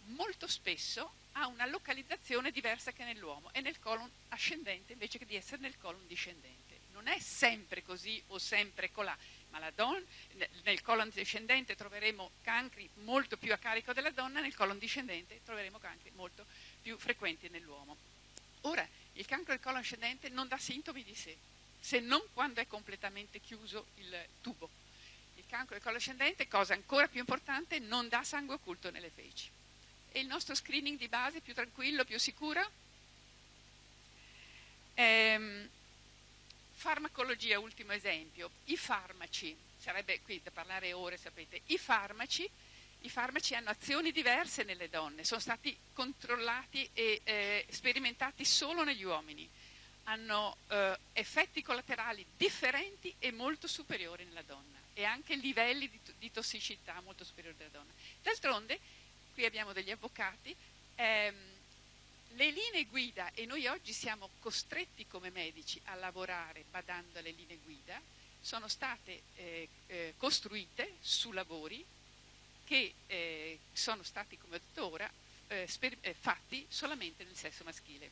molto spesso ha una localizzazione diversa che nell'uomo, è nel colon ascendente invece che di essere nel colon discendente. Non è sempre così o sempre colà, ma nel colon discendente troveremo cancri molto più a carico della donna, nel colon discendente troveremo cancri molto più frequenti nell'uomo. Ora, il cancro del colon ascendente non dà sintomi di sé, se non quando è completamente chiuso il tubo. Il cancro del colon ascendente, cosa ancora più importante, non dà sangue occulto nelle feci. E il nostro screening di base più tranquillo, più sicuro? Farmacologia, ultimo esempio. I farmaci, sarebbe qui da parlare ore, sapete, i farmaci hanno azioni diverse nelle donne, sono stati controllati e sperimentati solo negli uomini, hanno effetti collaterali differenti e molto superiori nella donna. e anche livelli di tossicità molto superiori della donna. D'altronde, qui abbiamo degli avvocati, le linee guida, e noi oggi siamo costretti come medici a lavorare badando alle linee guida, sono state costruite su lavori che sono stati, come ho detto ora, fatti solamente nel sesso maschile.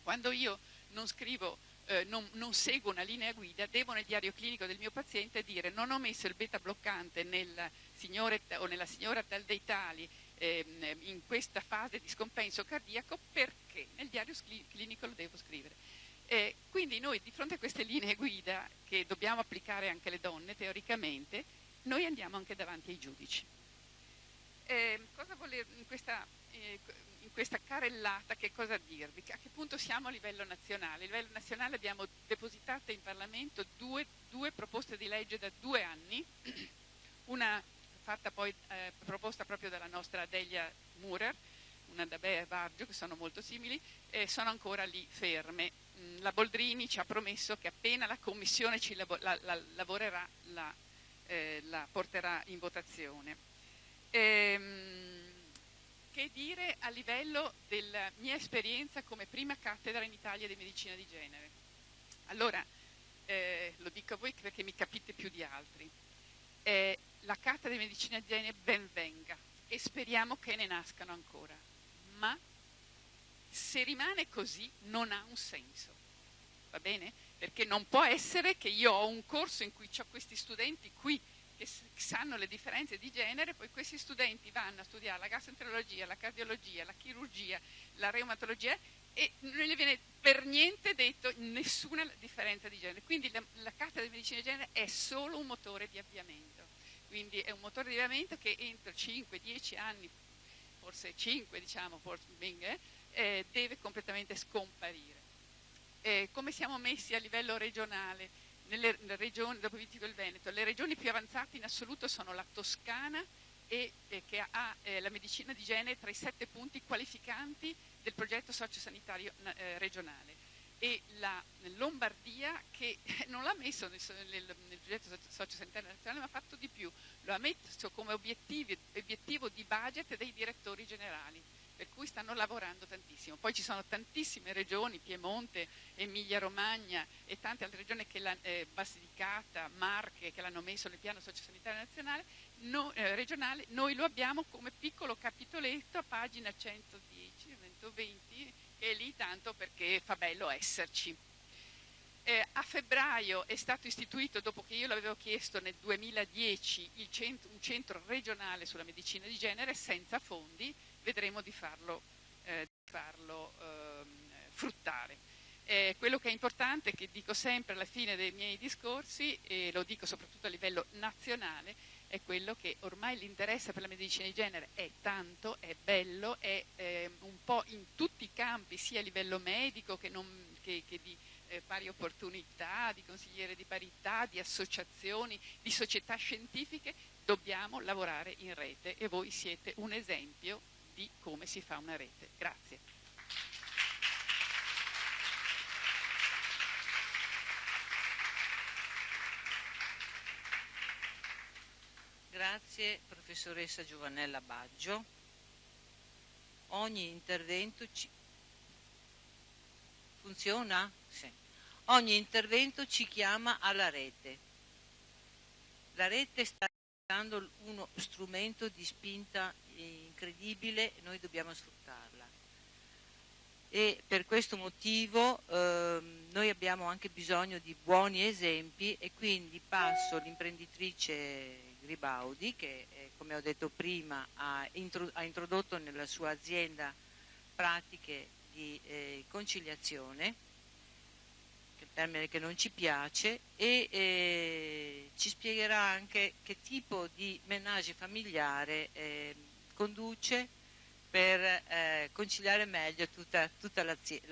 Quando io non scrivo, non seguo una linea guida, devo nel diario clinico del mio paziente dire: non ho messo il beta bloccante nel signore o nella signora tal dei tali in questa fase di scompenso cardiaco, perché nel diario clinico lo devo scrivere. Quindi noi, di fronte a queste linee guida che dobbiamo applicare anche alle donne teoricamente, noi andiamo anche davanti ai giudici. Cosa voler in questa carrellata, che cosa dirvi? A che punto siamo a livello nazionale? A livello nazionale abbiamo depositate in Parlamento due proposte di legge da 2 anni, una fatta poi proposta proprio dalla nostra Delia Murer, una da Bea e Vargio, che sono molto simili, sono ancora lì ferme. La Boldrini ci ha promesso che appena la Commissione ci lavorerà la porterà in votazione. Che dire a livello della mia esperienza come prima cattedra in Italia di medicina di genere? Allora, lo dico a voi perché mi capite più di altri. La cattedra di medicina di genere ben venga e speriamo che ne nascano ancora, ma se rimane così non ha un senso, va bene? Perché non può essere che io ho un corso in cui ho questi studenti qui che sanno le differenze di genere, poi questi studenti vanno a studiare la gastroenterologia, la cardiologia, la chirurgia, la reumatologia e non gli viene per niente detto nessuna differenza di genere. Quindi la cattedra di medicina di genere è solo un motore di avviamento, quindi è un motore di avviamento che entro 5-10 anni, forse 5 diciamo, forse deve completamente scomparire. Come siamo messi a livello regionale? Nelle regioni, dopo vi dico il Veneto, le regioni più avanzate in assoluto sono la Toscana che ha la medicina di genere tra i 7 punti qualificanti del progetto sociosanitario regionale, e la Lombardia che non l'ha messo nel progetto sociosanitario nazionale, ma ha fatto di più, lo ha messo come obiettivo di budget dei direttori generali, per cui stanno lavorando tantissimo. Poi ci sono tantissime regioni, Piemonte, Emilia Romagna e tante altre regioni, Basilicata, Marche, che l'hanno messo nel piano sociosanitario nazionale, regionale. Noi lo abbiamo come piccolo capitoletto a pagina 110, 120, che è lì tanto perché fa bello esserci. A febbraio è stato istituito, dopo che io l'avevo chiesto nel 2010, un centro regionale sulla medicina di genere senza fondi. Vedremo di farlo fruttare. Quello che è importante, che dico sempre alla fine dei miei discorsi, e lo dico soprattutto a livello nazionale, è quello che ormai l'interesse per la medicina di genere è tanto, è bello, è un po' in tutti i campi, sia a livello medico che di pari opportunità, di consigliere di parità, di associazioni, di società scientifiche. Dobbiamo lavorare in rete e voi siete un esempio di come si fa una rete. Grazie. Grazie professoressa Giovanella Baggio. Ogni intervento funziona? Sì. Ogni intervento ci chiama alla rete. La rete sta dando uno strumento di spinta incredibile, noi dobbiamo sfruttarla. E per questo motivo noi abbiamo anche bisogno di buoni esempi, e quindi passo l'imprenditrice Gribaudi, che come ho detto prima ha introdotto nella sua azienda pratiche di conciliazione, che è un termine che non ci piace, e ci spiegherà anche che tipo di menage familiare conduce per conciliare meglio tutta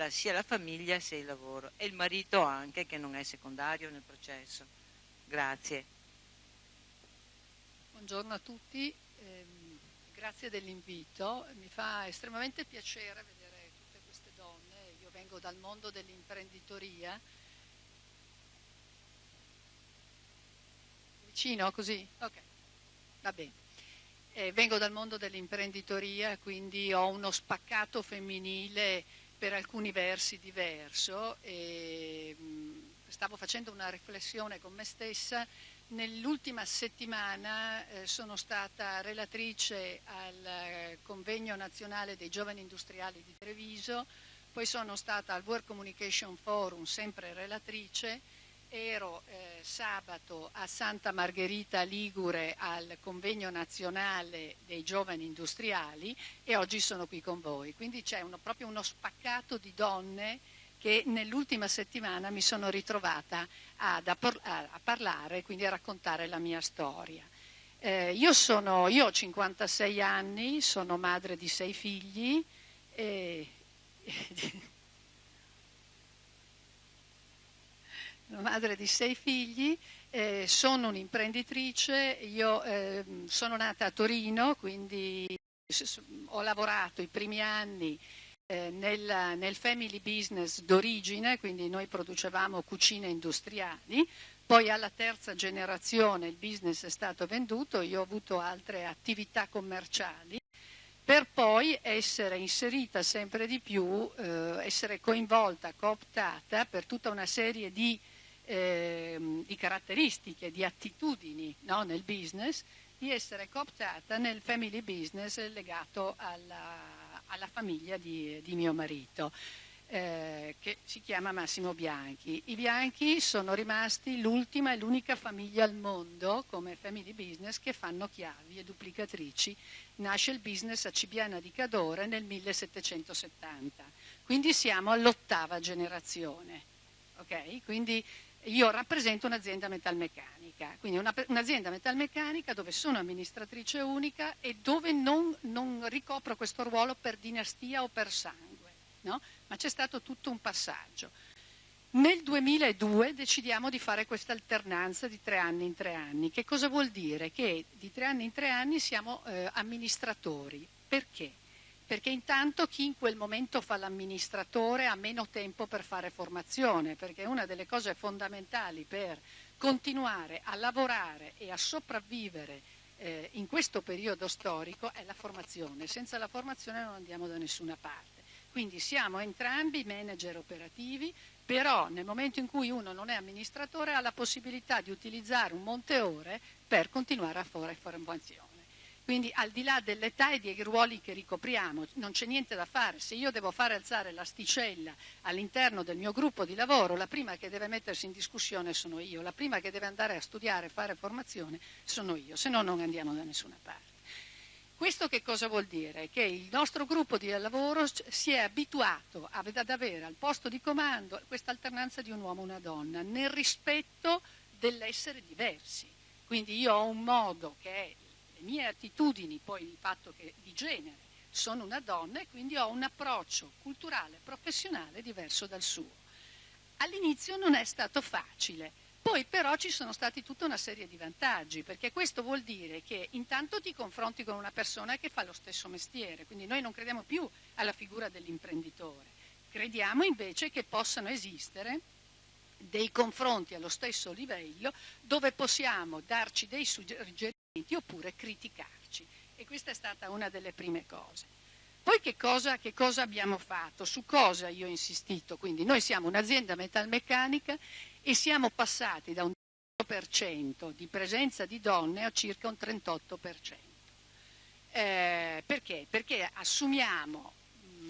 sia la famiglia sia il lavoro, e il marito anche, che non è secondario nel processo. Grazie. Buongiorno a tutti, grazie dell'invito. Mi fa estremamente piacere vedere tutte queste donne. Io vengo dal mondo dell'imprenditoria. vicino così? Ok, va bene. Vengo dal mondo dell'imprenditoria, quindi ho uno spaccato femminile per alcuni versi diverso e stavo facendo una riflessione con me stessa. Nell'ultima settimana sono stata relatrice al convegno nazionale dei giovani industriali di Treviso, poi sono stata al World Communication Forum sempre relatrice, ero sabato a Santa Margherita Ligure al convegno nazionale dei giovani industriali e oggi sono qui con voi, quindi c'è proprio uno spaccato di donne che nell'ultima settimana mi sono ritrovata a parlare, quindi a raccontare la mia storia. Io ho 56 anni, sono madre di 6 figli madre di 6 figli, sono un'imprenditrice, io sono nata a Torino, quindi ho lavorato i primi anni nel family business d'origine, quindi noi producevamo cucine industriali, poi alla terza generazione il business è stato venduto, io ho avuto altre attività commerciali, per poi essere inserita sempre di più, essere coinvolta, cooptata per tutta una serie di caratteristiche, di attitudini, no, nel business, di essere cooptata nel family business legato alla famiglia di mio marito, che si chiama Massimo Bianchi. I Bianchi sono rimasti l'ultima e l'unica famiglia al mondo come family business che fanno chiavi e duplicatrici. Nasce il business a Cibiana di Cadore nel 1770, quindi siamo all'8ª generazione. Okay? Quindi io rappresento un'azienda metalmeccanica, quindi un'azienda metalmeccanica dove sono amministratrice unica e dove non ricopro questo ruolo per dinastia o per sangue, no? Ma c'è stato tutto un passaggio. Nel 2002 decidiamo di fare questa alternanza di 3 anni in 3 anni. Che cosa vuol dire? Che di 3 anni in 3 anni siamo amministratori. Perché? Perché intanto chi in quel momento fa l'amministratore ha meno tempo per fare formazione, perché una delle cose fondamentali per continuare a lavorare e a sopravvivere in questo periodo storico è la formazione. Senza la formazione non andiamo da nessuna parte. Quindi siamo entrambi manager operativi, però nel momento in cui uno non è amministratore ha la possibilità di utilizzare un monte ore per continuare a fare formazione. Quindi al di là dell'età e dei ruoli che ricopriamo, non c'è niente da fare. Se io devo fare alzare l'asticella all'interno del mio gruppo di lavoro, la prima che deve mettersi in discussione sono io, la prima che deve andare a studiare e fare formazione sono io, se no non andiamo da nessuna parte. Questo che cosa vuol dire? Che il nostro gruppo di lavoro si è abituato ad avere al posto di comando questa alternanza di un uomo e una donna, nel rispetto dell'essere diversi. Quindi io ho un modo che è le mie attitudini, poi il fatto che di genere sono una donna e quindi ho un approccio culturale, professionale diverso dal suo. All'inizio non è stato facile, poi però ci sono stati tutta una serie di vantaggi, perché questo vuol dire che intanto ti confronti con una persona che fa lo stesso mestiere, quindi noi non crediamo più alla figura dell'imprenditore, crediamo invece che possano esistere dei confronti allo stesso livello dove possiamo darci dei suggerimenti oppure criticarci, e questa è stata una delle prime cose. Poi che cosa abbiamo fatto? Su cosa io ho insistito? Quindi noi siamo un'azienda metalmeccanica e siamo passati da un 10% di presenza di donne a circa un 38%. Perché? Perché assumiamo,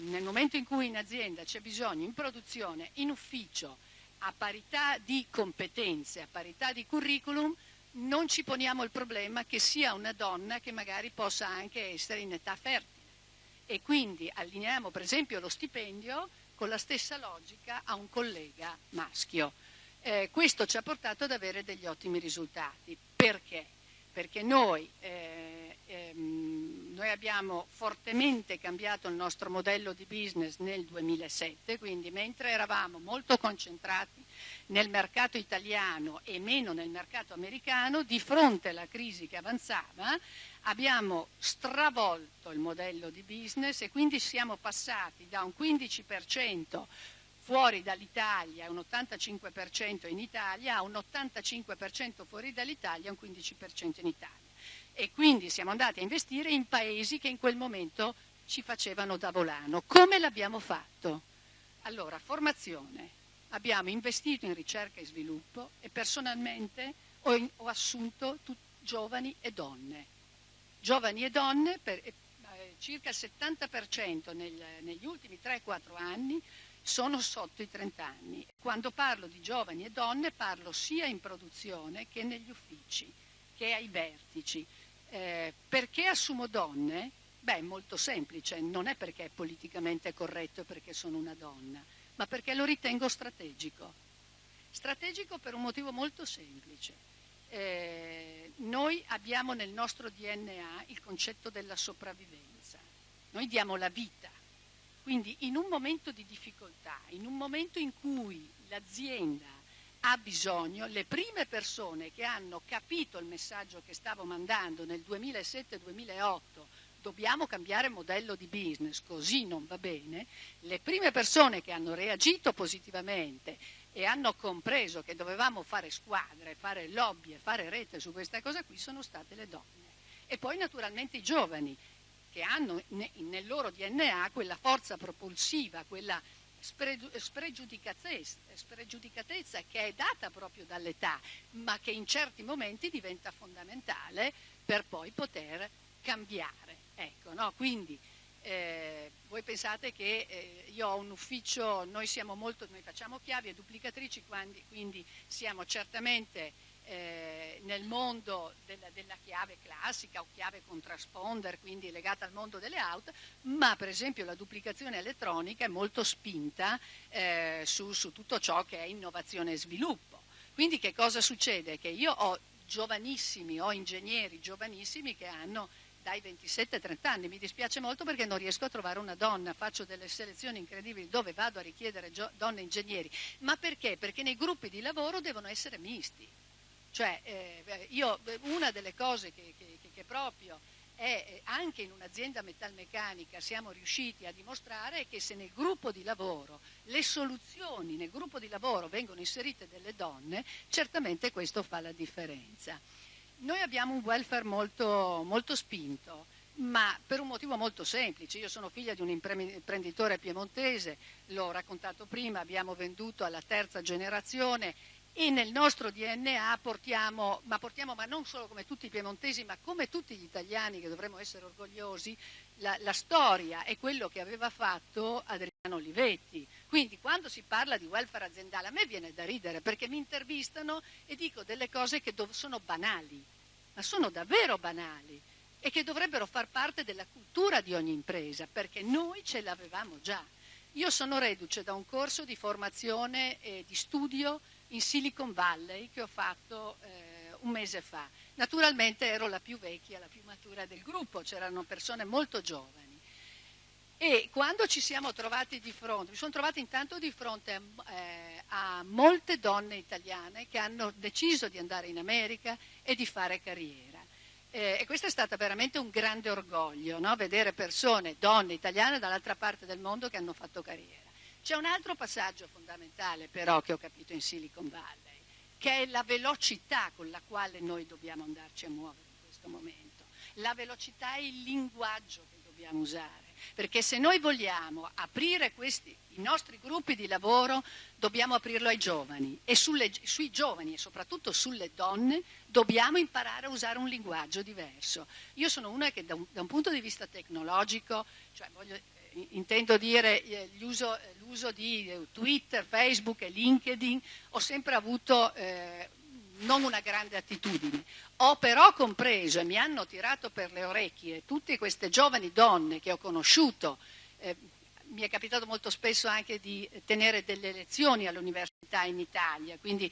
nel momento in cui in azienda c'è bisogno, in produzione, in ufficio, a parità di competenze, a parità di curriculum, non ci poniamo il problema che sia una donna che magari possa anche essere in età fertile. E quindi allineiamo per esempio lo stipendio con la stessa logica a un collega maschio. Questo ci ha portato ad avere degli ottimi risultati. Perché? Perché noi abbiamo fortemente cambiato il nostro modello di business nel 2007, quindi mentre eravamo molto concentrati nel mercato italiano e meno nel mercato americano, di fronte alla crisi che avanzava abbiamo stravolto il modello di business e quindi siamo passati da un 15% fuori dall'Italia, un 85% in Italia, ha un 85% fuori dall'Italia, un 15% in Italia. E quindi siamo andati a investire in paesi che in quel momento ci facevano da volano. Come l'abbiamo fatto? Allora, formazione. Abbiamo investito in ricerca e sviluppo e personalmente ho assunto giovani e donne. Giovani e donne, circa il 70% negli ultimi 3-4 anni sono sotto i 30 anni. Quando parlo di giovani e donne parlo sia in produzione che negli uffici, che ai vertici. Perché assumo donne? Beh, è molto semplice, non è perché è politicamente corretto e perché sono una donna, ma perché lo ritengo strategico. Strategico per un motivo molto semplice. Noi abbiamo nel nostro DNA il concetto della sopravvivenza. Noi diamo la vita. Quindi in un momento di difficoltà, in un momento in cui l'azienda ha bisogno, le prime persone che hanno capito il messaggio che stavo mandando nel 2007-2008, dobbiamo cambiare modello di business, così non va bene, le prime persone che hanno reagito positivamente e hanno compreso che dovevamo fare squadre, fare lobby e fare rete su questa cosa qui sono state le donne. E poi naturalmente i giovani, che hanno nel loro DNA quella forza propulsiva, quella spregiudicatezza che è data proprio dall'età, ma che in certi momenti diventa fondamentale per poi poter cambiare. Ecco, no? Quindi voi pensate che io ho un ufficio, noi facciamo chiavi e duplicatrici, quindi siamo certamente nel mondo della chiave classica o chiave con transponder, quindi legata al mondo delle auto, ma per esempio la duplicazione elettronica è molto spinta su tutto ciò che è innovazione e sviluppo. Quindi che cosa succede? Che io ho ingegneri giovanissimi che hanno dai 27 ai 30 anni, mi dispiace molto perché non riesco a trovare una donna, faccio delle selezioni incredibili dove vado a richiedere donne ingegneri, ma perché? Perché nei gruppi di lavoro devono essere misti. Cioè una delle cose che proprio è anche in un'azienda metalmeccanica siamo riusciti a dimostrare è che se nel gruppo di lavoro le soluzioni nel gruppo di lavoro vengono inserite delle donne, certamente questo fa la differenza. Noi abbiamo un welfare molto, molto spinto, ma per un motivo molto semplice. Io sono figlia di un imprenditore piemontese, l'ho raccontato prima, abbiamo venduto alla terza generazione e nel nostro DNA portiamo, ma non solo come tutti i piemontesi, ma come tutti gli italiani che dovremmo essere orgogliosi, la storia e quello che aveva fatto Adriano Olivetti. Quindi quando si parla di welfare aziendale a me viene da ridere perché mi intervistano e dico delle cose che sono banali, ma sono davvero banali e che dovrebbero far parte della cultura di ogni impresa perché noi ce l'avevamo già. Io sono reduce da un corso di formazione e di studio in Silicon Valley che ho fatto un mese fa. Naturalmente ero la più vecchia, la più matura del gruppo, c'erano persone molto giovani. E quando ci siamo trovati di fronte, mi sono trovata intanto di fronte a molte donne italiane che hanno deciso di andare in America e di fare carriera. E questo è stato veramente un grande orgoglio, no? Vedere persone, donne italiane dall'altra parte del mondo che hanno fatto carriera. C'è un altro passaggio fondamentale però che ho capito in Silicon Valley, che è la velocità con la quale noi dobbiamo andarci a muovere in questo momento. La velocità è il linguaggio che dobbiamo usare, perché se noi vogliamo aprire i nostri gruppi di lavoro dobbiamo aprirlo ai giovani e sui giovani e soprattutto sulle donne dobbiamo imparare a usare un linguaggio diverso. Io sono una che da un punto di vista tecnologico, cioè intendo dire l'uso di Twitter, Facebook e LinkedIn, ho sempre avuto non una grande attitudine. Ho però compreso e mi hanno tirato per le orecchie tutte queste giovani donne che ho conosciuto. Mi è capitato molto spesso anche di tenere delle lezioni all'università in Italia, quindi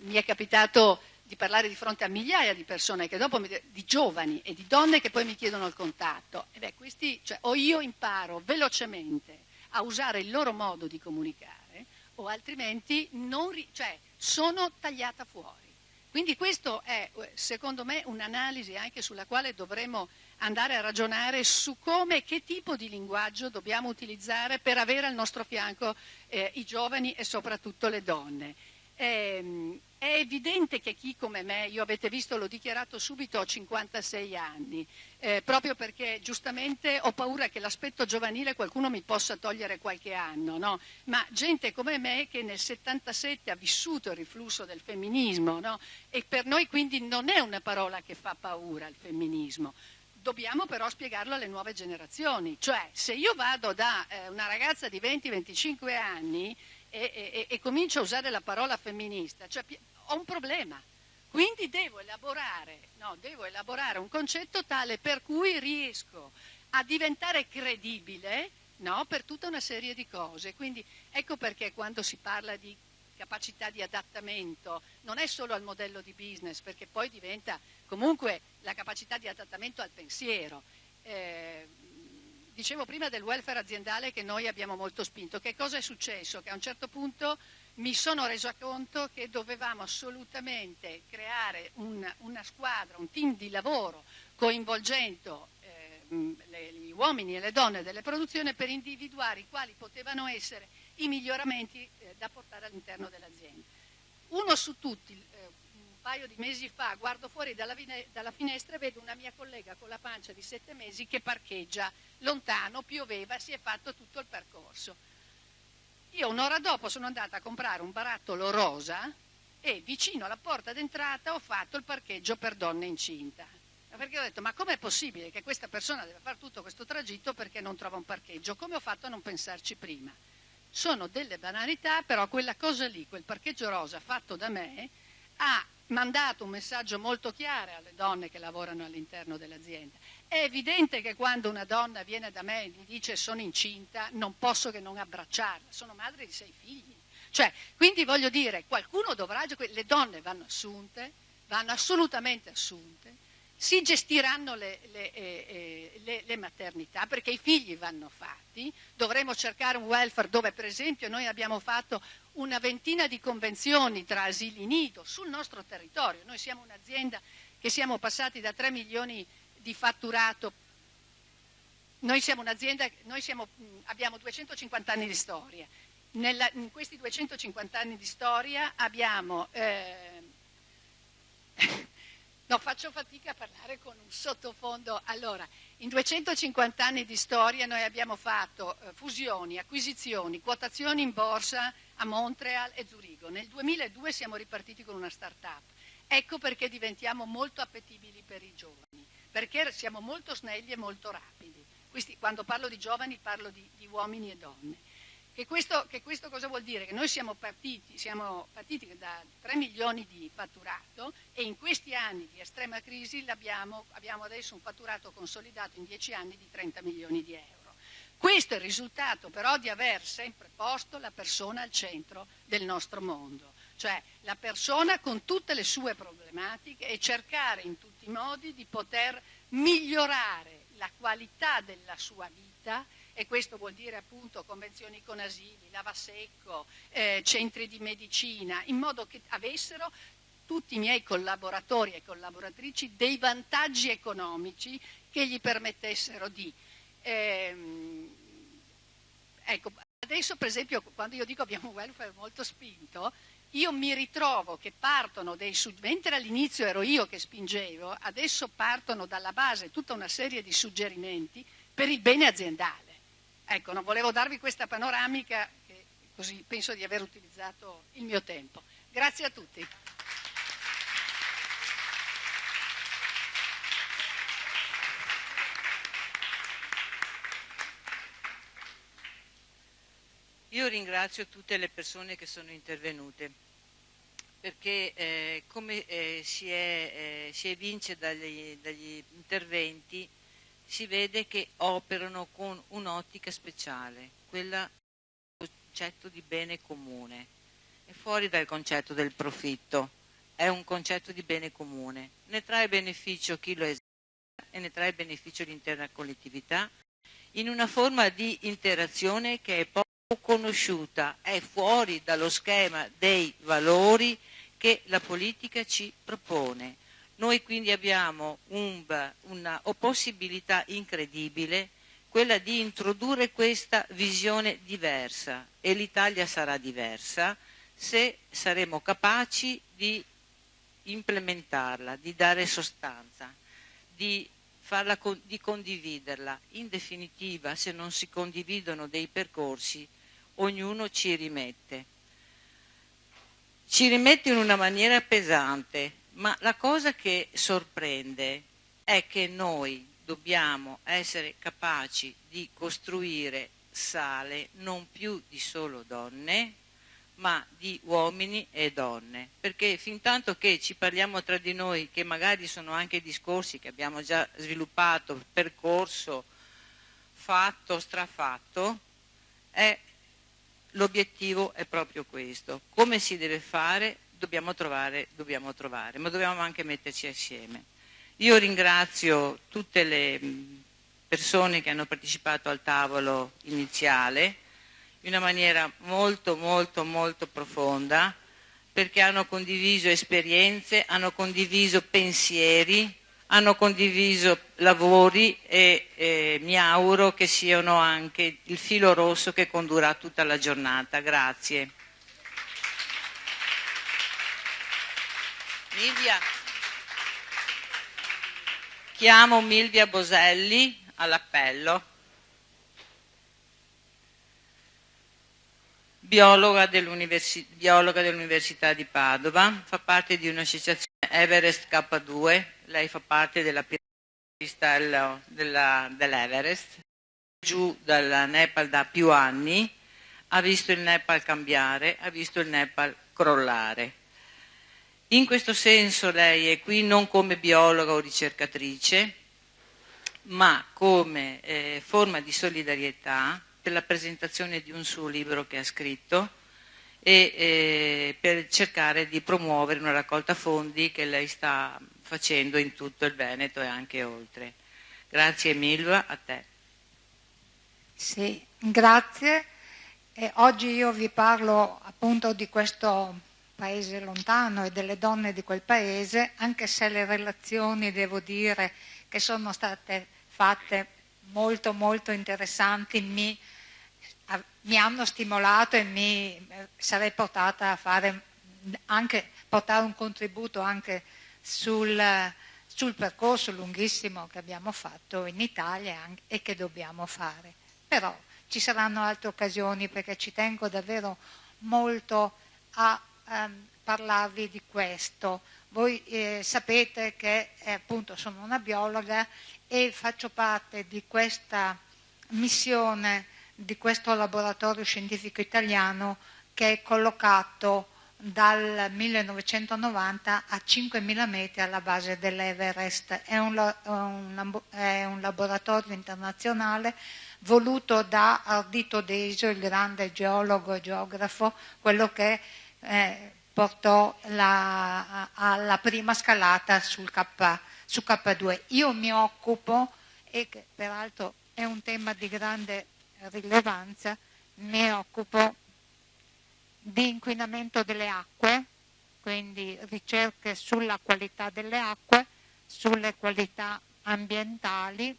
mi è capitato di parlare di fronte a migliaia di persone che dopo di giovani e di donne che poi mi chiedono il contatto. O io imparo velocemente a usare il loro modo di comunicare o altrimenti sono tagliata fuori. Quindi questo è, secondo me, un'analisi anche sulla quale dovremmo andare a ragionare su come e che tipo di linguaggio dobbiamo utilizzare per avere al nostro fianco i giovani e soprattutto le donne. È evidente che chi come me, io avete visto, l'ho dichiarato subito, ho 56 anni, proprio perché giustamente ho paura che l'aspetto giovanile qualcuno mi possa togliere qualche anno, no? Ma gente come me che nel 77 ha vissuto il riflusso del femminismo, no? E per noi quindi non è una parola che fa paura il femminismo. Dobbiamo però spiegarlo alle nuove generazioni, cioè se io vado da una ragazza di 20-25 anni e comincio a usare la parola femminista, cioè ho un problema, quindi devo elaborare un concetto tale per cui riesco a diventare credibile, no, per tutta una serie di cose. Quindi ecco perché quando si parla di capacità di adattamento non è solo al modello di business, perché poi diventa comunque la capacità di adattamento al pensiero. Dicevo prima del welfare aziendale che noi abbiamo molto spinto. Che cosa è successo? Che a un certo punto mi sono resa conto che dovevamo assolutamente creare una squadra, un team di lavoro coinvolgendo gli uomini e le donne delle produzioni per individuare quali potevano essere i miglioramenti da portare all'interno dell'azienda. Uno su tutti, un paio di mesi fa, guardo fuori dalla finestra e vedo una mia collega con la pancia di 7 mesi che parcheggia lontano, pioveva, si è fatto tutto il percorso. Io un'ora dopo sono andata a comprare un barattolo rosa e vicino alla porta d'entrata ho fatto il parcheggio per donne incinta. Perché ho detto, ma com'è possibile che questa persona deve fare tutto questo tragitto perché non trova un parcheggio? Come ho fatto a non pensarci prima? Sono delle banalità, però quella cosa lì, quel parcheggio rosa fatto da me, ha mandato un messaggio molto chiaro alle donne che lavorano all'interno dell'azienda. È evidente che quando una donna viene da me e mi dice sono incinta, non posso che non abbracciarla, sono madre di 6 figli. Cioè, quindi voglio dire, qualcuno dovrà, le donne vanno assunte, vanno assolutamente assunte, si gestiranno le maternità perché i figli vanno fatti, dovremo cercare un welfare dove per esempio noi abbiamo fatto una ventina di convenzioni tra asili nido sul nostro territorio. Noi siamo un'azienda che siamo passati da 3 milioni di fatturato, abbiamo 250 anni di storia. In questi 250 anni di storia abbiamo... No, faccio fatica a parlare con un sottofondo. Allora, in 250 anni di storia noi abbiamo fatto fusioni, acquisizioni, quotazioni in borsa a Montreal e Zurigo. Nel 2002 siamo ripartiti con una start-up. Ecco perché diventiamo molto appetibili per i giovani, perché siamo molto snelli e molto rapidi. Quando parlo di giovani parlo di uomini e donne. Che questo cosa vuol dire? Che noi siamo partiti da 3 milioni di fatturato e in questi anni di estrema crisi abbiamo adesso un fatturato consolidato in 10 anni di 30 milioni di euro. Questo è il risultato però di aver sempre posto la persona al centro del nostro mondo, cioè la persona con tutte le sue problematiche e cercare in tutti i modi di poter migliorare la qualità della sua vita. E questo vuol dire appunto convenzioni con asili, lavasecco, centri di medicina, in modo che avessero tutti i miei collaboratori e collaboratrici dei vantaggi economici che gli permettessero di... ecco, adesso per esempio quando io dico abbiamo un welfare molto spinto, io mi ritrovo che partono mentre all'inizio ero io che spingevo, adesso partono dalla base tutta una serie di suggerimenti per il bene aziendale. Ecco, non volevo darvi questa panoramica, che così penso di aver utilizzato il mio tempo. Grazie a tutti. Io ringrazio tutte le persone che sono intervenute, perché come si evince dagli interventi, si vede che operano con un'ottica speciale, quella del concetto di bene comune, è fuori dal concetto del profitto, è un concetto di bene comune, ne trae beneficio chi lo esercita e ne trae beneficio l'intera collettività, in una forma di interazione che è poco conosciuta, è fuori dallo schema dei valori che la politica ci propone. Noi quindi abbiamo una possibilità incredibile, quella di introdurre questa visione diversa, e l'Italia sarà diversa se saremo capaci di implementarla, di dare sostanza, di condividerla. In definitiva, se non si condividono dei percorsi, ognuno ci rimette in una maniera pesante, ma la cosa che sorprende è che noi dobbiamo essere capaci di costruire sale non più di solo donne, ma di uomini e donne, perché fin tanto che ci parliamo tra di noi, che magari sono anche discorsi che abbiamo già sviluppato, percorso, fatto, strafatto, l'obiettivo è proprio questo. Come si deve fare? Dobbiamo trovare, ma dobbiamo anche metterci assieme. Io ringrazio tutte le persone che hanno partecipato al tavolo iniziale in una maniera molto molto molto profonda, perché hanno condiviso esperienze, hanno condiviso pensieri, hanno condiviso lavori e mi auguro che siano anche il filo rosso che condurrà tutta la giornata. Grazie. Milvia. Chiamo Milvia Boselli all'appello, biologa dell'Università di Padova, fa parte di un'associazione Everest K2, lei fa parte della pista dell'Everest, giù dal Nepal da più anni, ha visto il Nepal cambiare, ha visto il Nepal crollare. In questo senso lei è qui non come biologa o ricercatrice, ma come forma di solidarietà per la presentazione di un suo libro che ha scritto e per cercare di promuovere una raccolta fondi che lei sta facendo in tutto il Veneto e anche oltre. Grazie Milva, a te. Sì, grazie. Oggi io vi parlo appunto di questo paese lontano e delle donne di quel paese, anche se le relazioni, devo dire, che sono state fatte molto molto interessanti, mi hanno stimolato e mi sarei portata a portare un contributo anche sul percorso lunghissimo che abbiamo fatto in Italia e che dobbiamo fare. Però ci saranno altre occasioni, perché ci tengo davvero molto a parlarvi di questo. Voi sapete che appunto sono una biologa e faccio parte di questa missione, di questo laboratorio scientifico italiano che è collocato dal 1990 a 5.000 metri alla base dell'Everest. È un laboratorio internazionale voluto da Ardito Desio, il grande geologo e geografo, quello che portò alla prima scalata su K2. Io mi occupo, e che peraltro è un tema di grande rilevanza, mi occupo di inquinamento delle acque, quindi ricerche sulla qualità delle acque, sulle qualità ambientali,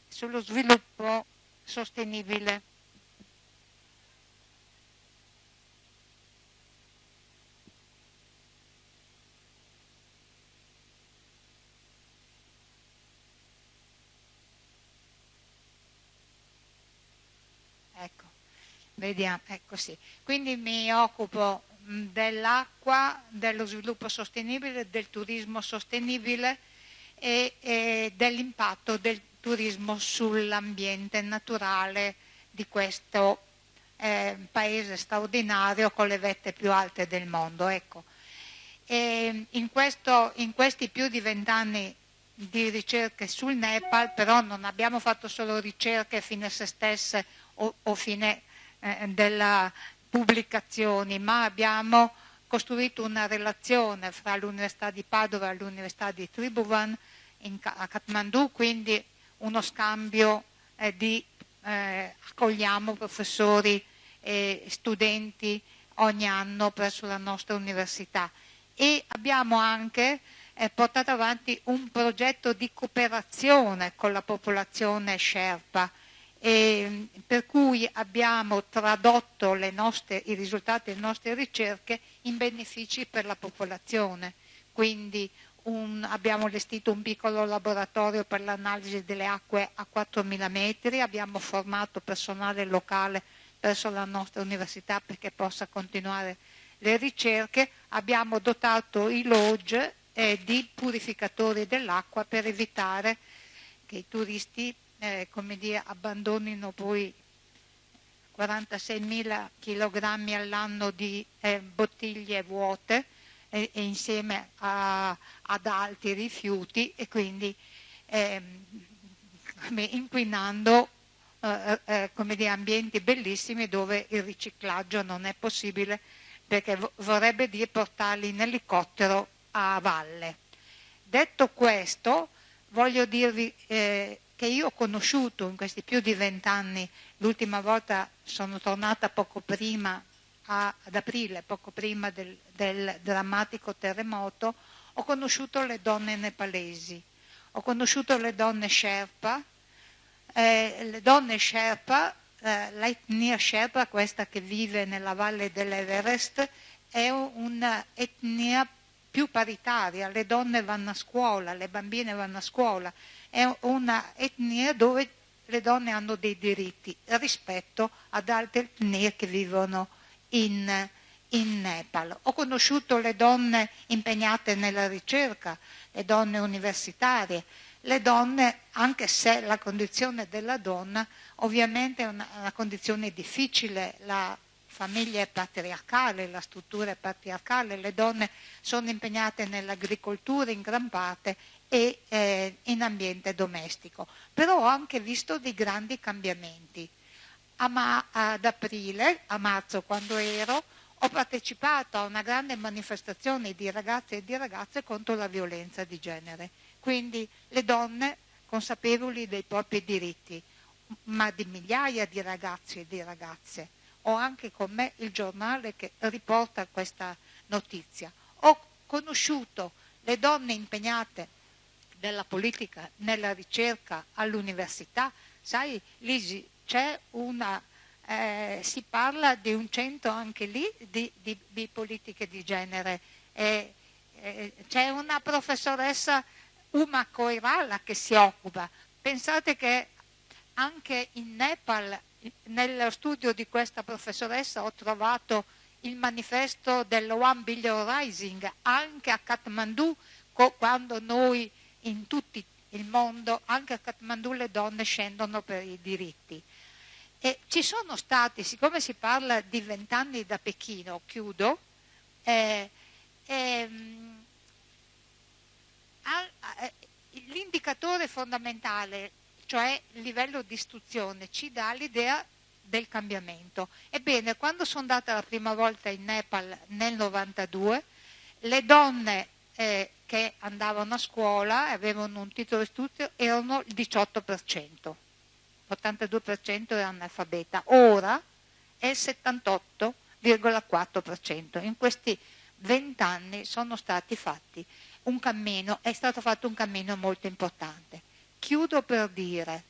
sullo sviluppo sostenibile. Ecco, vediamo, ecco sì. Quindi mi occupo dell'acqua, dello sviluppo sostenibile, del turismo sostenibile e dell'impatto del turismo sull'ambiente naturale di questo paese straordinario con le vette più alte del mondo. Ecco. E in questi più di 20 anni di ricerche sul Nepal, però non abbiamo fatto solo ricerche fine a se stesse o fine della pubblicazioni, ma abbiamo costruito una relazione fra l'Università di Padova e l'Università di Tribhuvan a Kathmandu, quindi uno scambio accogliamo professori e studenti ogni anno presso la nostra università. E abbiamo anche portato avanti un progetto di cooperazione con la popolazione Sherpa, per cui abbiamo tradotto i risultati delle nostre ricerche in benefici per la popolazione. Quindi abbiamo allestito un piccolo laboratorio per l'analisi delle acque a 4.000 metri, abbiamo formato personale locale presso la nostra università perché possa continuare le ricerche, abbiamo dotato i lodge di purificatori dell'acqua per evitare che i turisti abbandonino poi 46.000 chilogrammi all'anno di bottiglie vuote insieme ad altri rifiuti e quindi inquinando ambienti bellissimi dove il riciclaggio non è possibile perché vorrebbe dire portarli in elicottero a valle. Detto questo, voglio dirvi che io ho conosciuto in questi più di 20 anni, l'ultima volta sono tornata poco prima, ad aprile, poco prima del drammatico terremoto, ho conosciuto le donne nepalesi, ho conosciuto le donne Sherpa. Le donne Sherpa, l'etnia Sherpa, questa che vive nella valle dell'Everest, è un'etnia più paritaria, le donne vanno a scuola, le bambine vanno a scuola, è una etnia dove le donne hanno dei diritti rispetto ad altre etnie che vivono in Nepal. Ho conosciuto le donne impegnate nella ricerca, le donne universitarie, le donne, anche se la condizione della donna ovviamente è una condizione difficile, la famiglia è patriarcale, la struttura è patriarcale, le donne sono impegnate nell'agricoltura in gran parte e in ambiente domestico. Però ho anche visto dei grandi cambiamenti. Ad aprile, a marzo quando ero, ho partecipato a una grande manifestazione di ragazzi e di ragazze contro la violenza di genere. Quindi le donne consapevoli dei propri diritti, ma di migliaia di ragazzi e di ragazze. Ho anche con me il giornale che riporta questa notizia. Ho conosciuto le donne impegnate nella politica, nella ricerca, all'università. Sai, Lisi, c'è si parla di un centro anche lì di politiche di genere. C'è una professoressa Uma Koirala che si occupa. Pensate che anche in Nepal, nello studio di questa professoressa, ho trovato il manifesto del One Billion Rising, anche a Kathmandu, quando noi in tutto il mondo, anche a Kathmandu le donne scendono per i diritti. E ci sono stati, siccome si parla di 20 anni da Pechino, chiudo, l'indicatore fondamentale, cioè il livello di istruzione, ci dà l'idea del cambiamento. Ebbene, quando sono andata la prima volta in Nepal nel 92, le donne che andavano a scuola e avevano un titolo di studio erano il 18%, l'82% era analfabeta, ora è il 78,4%. In questi 20 anni è stato fatto un cammino molto importante. Chiudo per dire,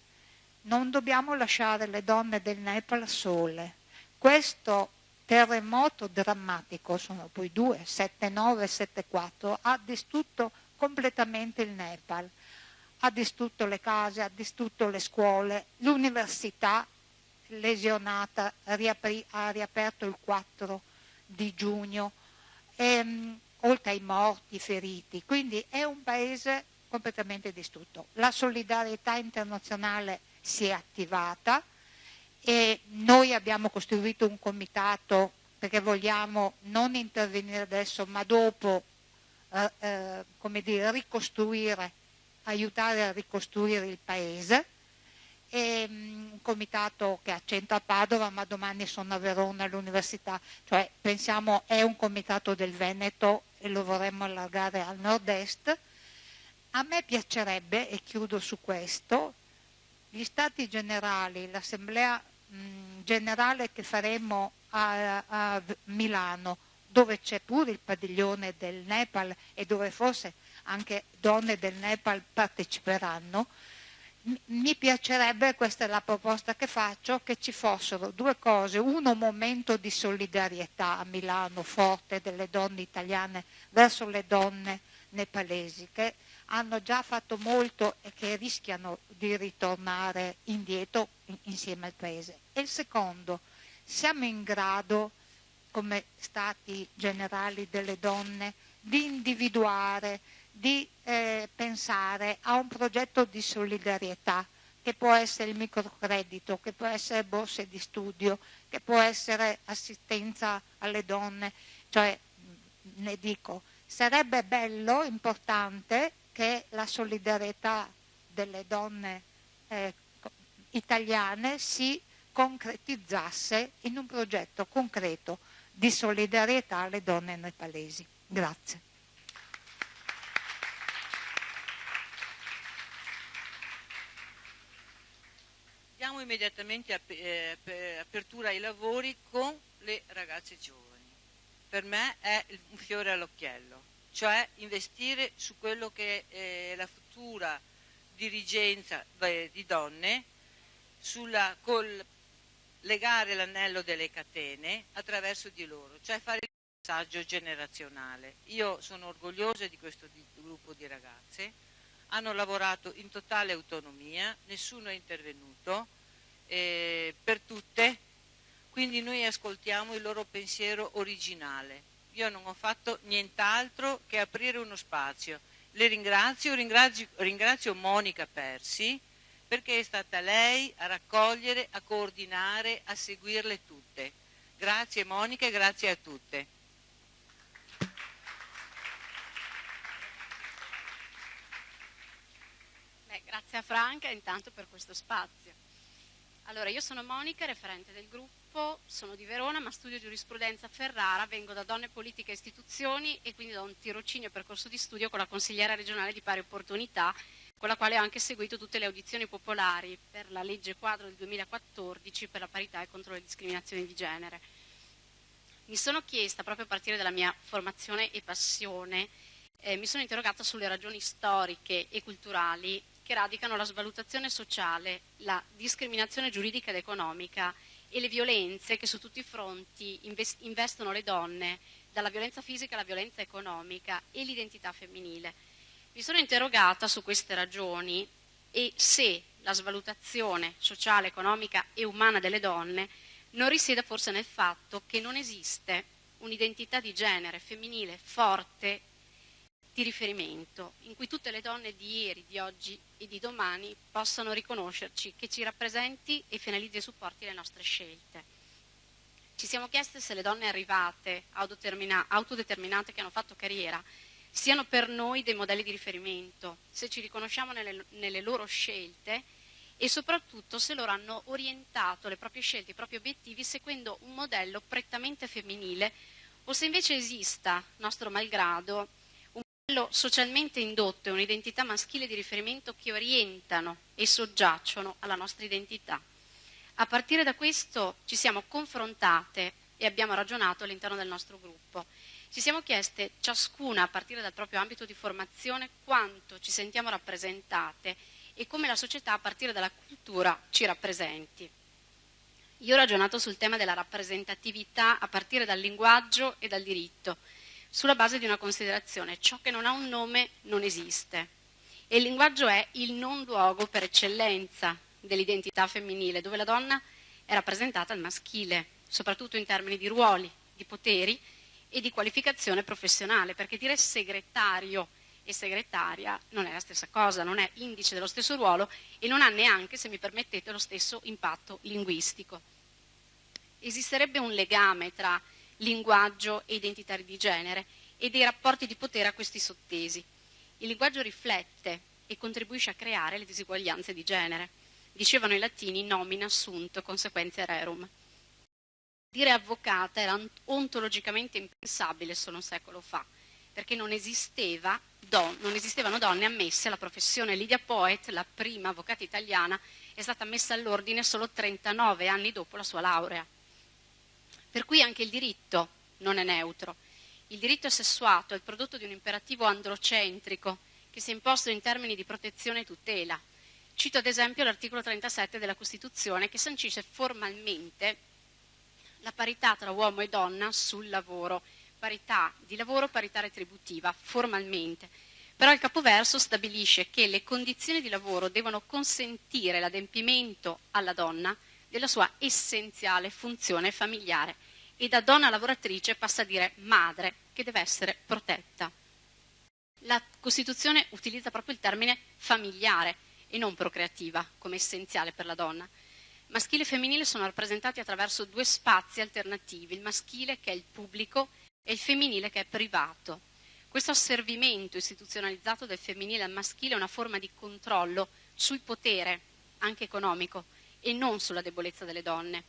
non dobbiamo lasciare le donne del Nepal sole. Questo terremoto drammatico, sono poi 2, 7,9 e 7,4, ha distrutto completamente il Nepal, ha distrutto le case, ha distrutto le scuole, l'università lesionata ha riaperto il 4 di giugno, oltre ai morti, feriti, quindi è un paese completamente distrutto. La solidarietà internazionale si è attivata e noi abbiamo costituito un comitato perché vogliamo non intervenire adesso ma dopo ricostruire, aiutare a ricostruire il paese. È un comitato che ha centro a Padova ma domani sono a Verona all'università, cioè pensiamo è un comitato del Veneto e lo vorremmo allargare al nord-est. A me piacerebbe, e chiudo su questo, gli stati generali, l'assemblea generale che faremo a Milano, dove c'è pure il padiglione del Nepal e dove forse anche donne del Nepal parteciperanno, mi piacerebbe, questa è la proposta che faccio, che ci fossero due cose: uno, un momento di solidarietà a Milano forte delle donne italiane verso le donne nepalesi che hanno già fatto molto e che rischiano di ritornare indietro insieme al paese. E il secondo, siamo in grado, come stati generali delle donne, di individuare, di pensare a un progetto di solidarietà che può essere il microcredito, che può essere borse di studio, che può essere assistenza alle donne. Cioè, ne dico, sarebbe bello, importante che la solidarietà delle donne italiane si concretizzasse in un progetto concreto di solidarietà alle donne nepalesi. Grazie. Diamo immediatamente apertura ai lavori con le ragazze giovani. Per me è un fiore all'occhiello, cioè investire su quello che è la futura dirigenza di donne, legare l'anello delle catene attraverso di loro, cioè fare il passaggio generazionale. Io sono orgogliosa di questo gruppo di ragazze, hanno lavorato in totale autonomia, nessuno è intervenuto per tutte, quindi noi ascoltiamo il loro pensiero originale. Io non ho fatto nient'altro che aprire uno spazio. Le ringrazio Monica Persi, perché è stata lei a raccogliere, a coordinare, a seguirle tutte. Grazie Monica e grazie a tutte. Grazie a Franca intanto per questo spazio. Allora, io sono Monica, referente del gruppo, sono di Verona ma studio giurisprudenza a Ferrara, vengo da Donne Politiche e Istituzioni e quindi da un tirocinio percorso di studio con la consigliera regionale di pari opportunità, con la quale ho anche seguito tutte le audizioni popolari per la legge quadro del 2014 per la parità e contro le discriminazioni di genere. Mi sono chiesta, proprio a partire dalla mia formazione e passione, mi sono interrogata sulle ragioni storiche e culturali che radicano la svalutazione sociale, la discriminazione giuridica ed economica e le violenze che su tutti i fronti investono le donne, dalla violenza fisica alla violenza economica e l'identità femminile. Mi sono interrogata su queste ragioni e se la svalutazione sociale, economica e umana delle donne non risieda forse nel fatto che non esiste un'identità di genere femminile forte di riferimento, in cui tutte le donne di ieri, di oggi e di domani possano riconoscerci, che ci rappresenti e finalizzi e supporti le nostre scelte. Ci siamo chieste se le donne arrivate, autodeterminate, che hanno fatto carriera, siano per noi dei modelli di riferimento, se ci riconosciamo nelle loro scelte e soprattutto se loro hanno orientato le proprie scelte, i propri obiettivi seguendo un modello prettamente femminile o se invece esista, nostro malgrado, socialmente indotto e un'identità maschile di riferimento che orientano e soggiacciono alla nostra identità. A partire da questo ci siamo confrontate e abbiamo ragionato all'interno del nostro gruppo. Ci siamo chieste ciascuna a partire dal proprio ambito di formazione quanto ci sentiamo rappresentate e come la società a partire dalla cultura ci rappresenti. Io ho ragionato sul tema della rappresentatività a partire dal linguaggio e dal diritto, sulla base di una considerazione: ciò che non ha un nome non esiste. E il linguaggio è il non luogo per eccellenza dell'identità femminile, dove la donna è rappresentata al maschile, soprattutto in termini di ruoli, di poteri e di qualificazione professionale, perché dire segretario e segretaria non è la stessa cosa, non è indice dello stesso ruolo e non ha neanche, se mi permettete, lo stesso impatto linguistico. Esisterebbe un legame tra linguaggio e identità di genere e dei rapporti di potere a questi sottesi. Il linguaggio riflette e contribuisce a creare le disuguaglianze di genere. Dicevano i latini nomina sunt consequentia rerum. Dire avvocata era ontologicamente impensabile solo un secolo fa, perché non esistevano donne ammesse alla professione. Lydia Poet, la prima avvocata italiana, è stata messa all'ordine solo 39 anni dopo la sua laurea. Per cui anche il diritto non è neutro. Il diritto è sessuato, è il prodotto di un imperativo androcentrico che si è imposto in termini di protezione e tutela. Cito ad esempio l'articolo 37 della Costituzione che sancisce formalmente la parità tra uomo e donna sul lavoro, parità di lavoro, parità retributiva, formalmente. Però il capoverso stabilisce che le condizioni di lavoro devono consentire l'adempimento alla donna della sua essenziale funzione familiare e da donna lavoratrice passa a dire madre, che deve essere protetta. La Costituzione utilizza proprio il termine familiare e non procreativa come essenziale per la donna. Maschile e femminile sono rappresentati attraverso due spazi alternativi, il maschile che è il pubblico e il femminile che è privato. Questo asservimento istituzionalizzato del femminile al maschile è una forma di controllo sul potere, anche economico, e non sulla debolezza delle donne.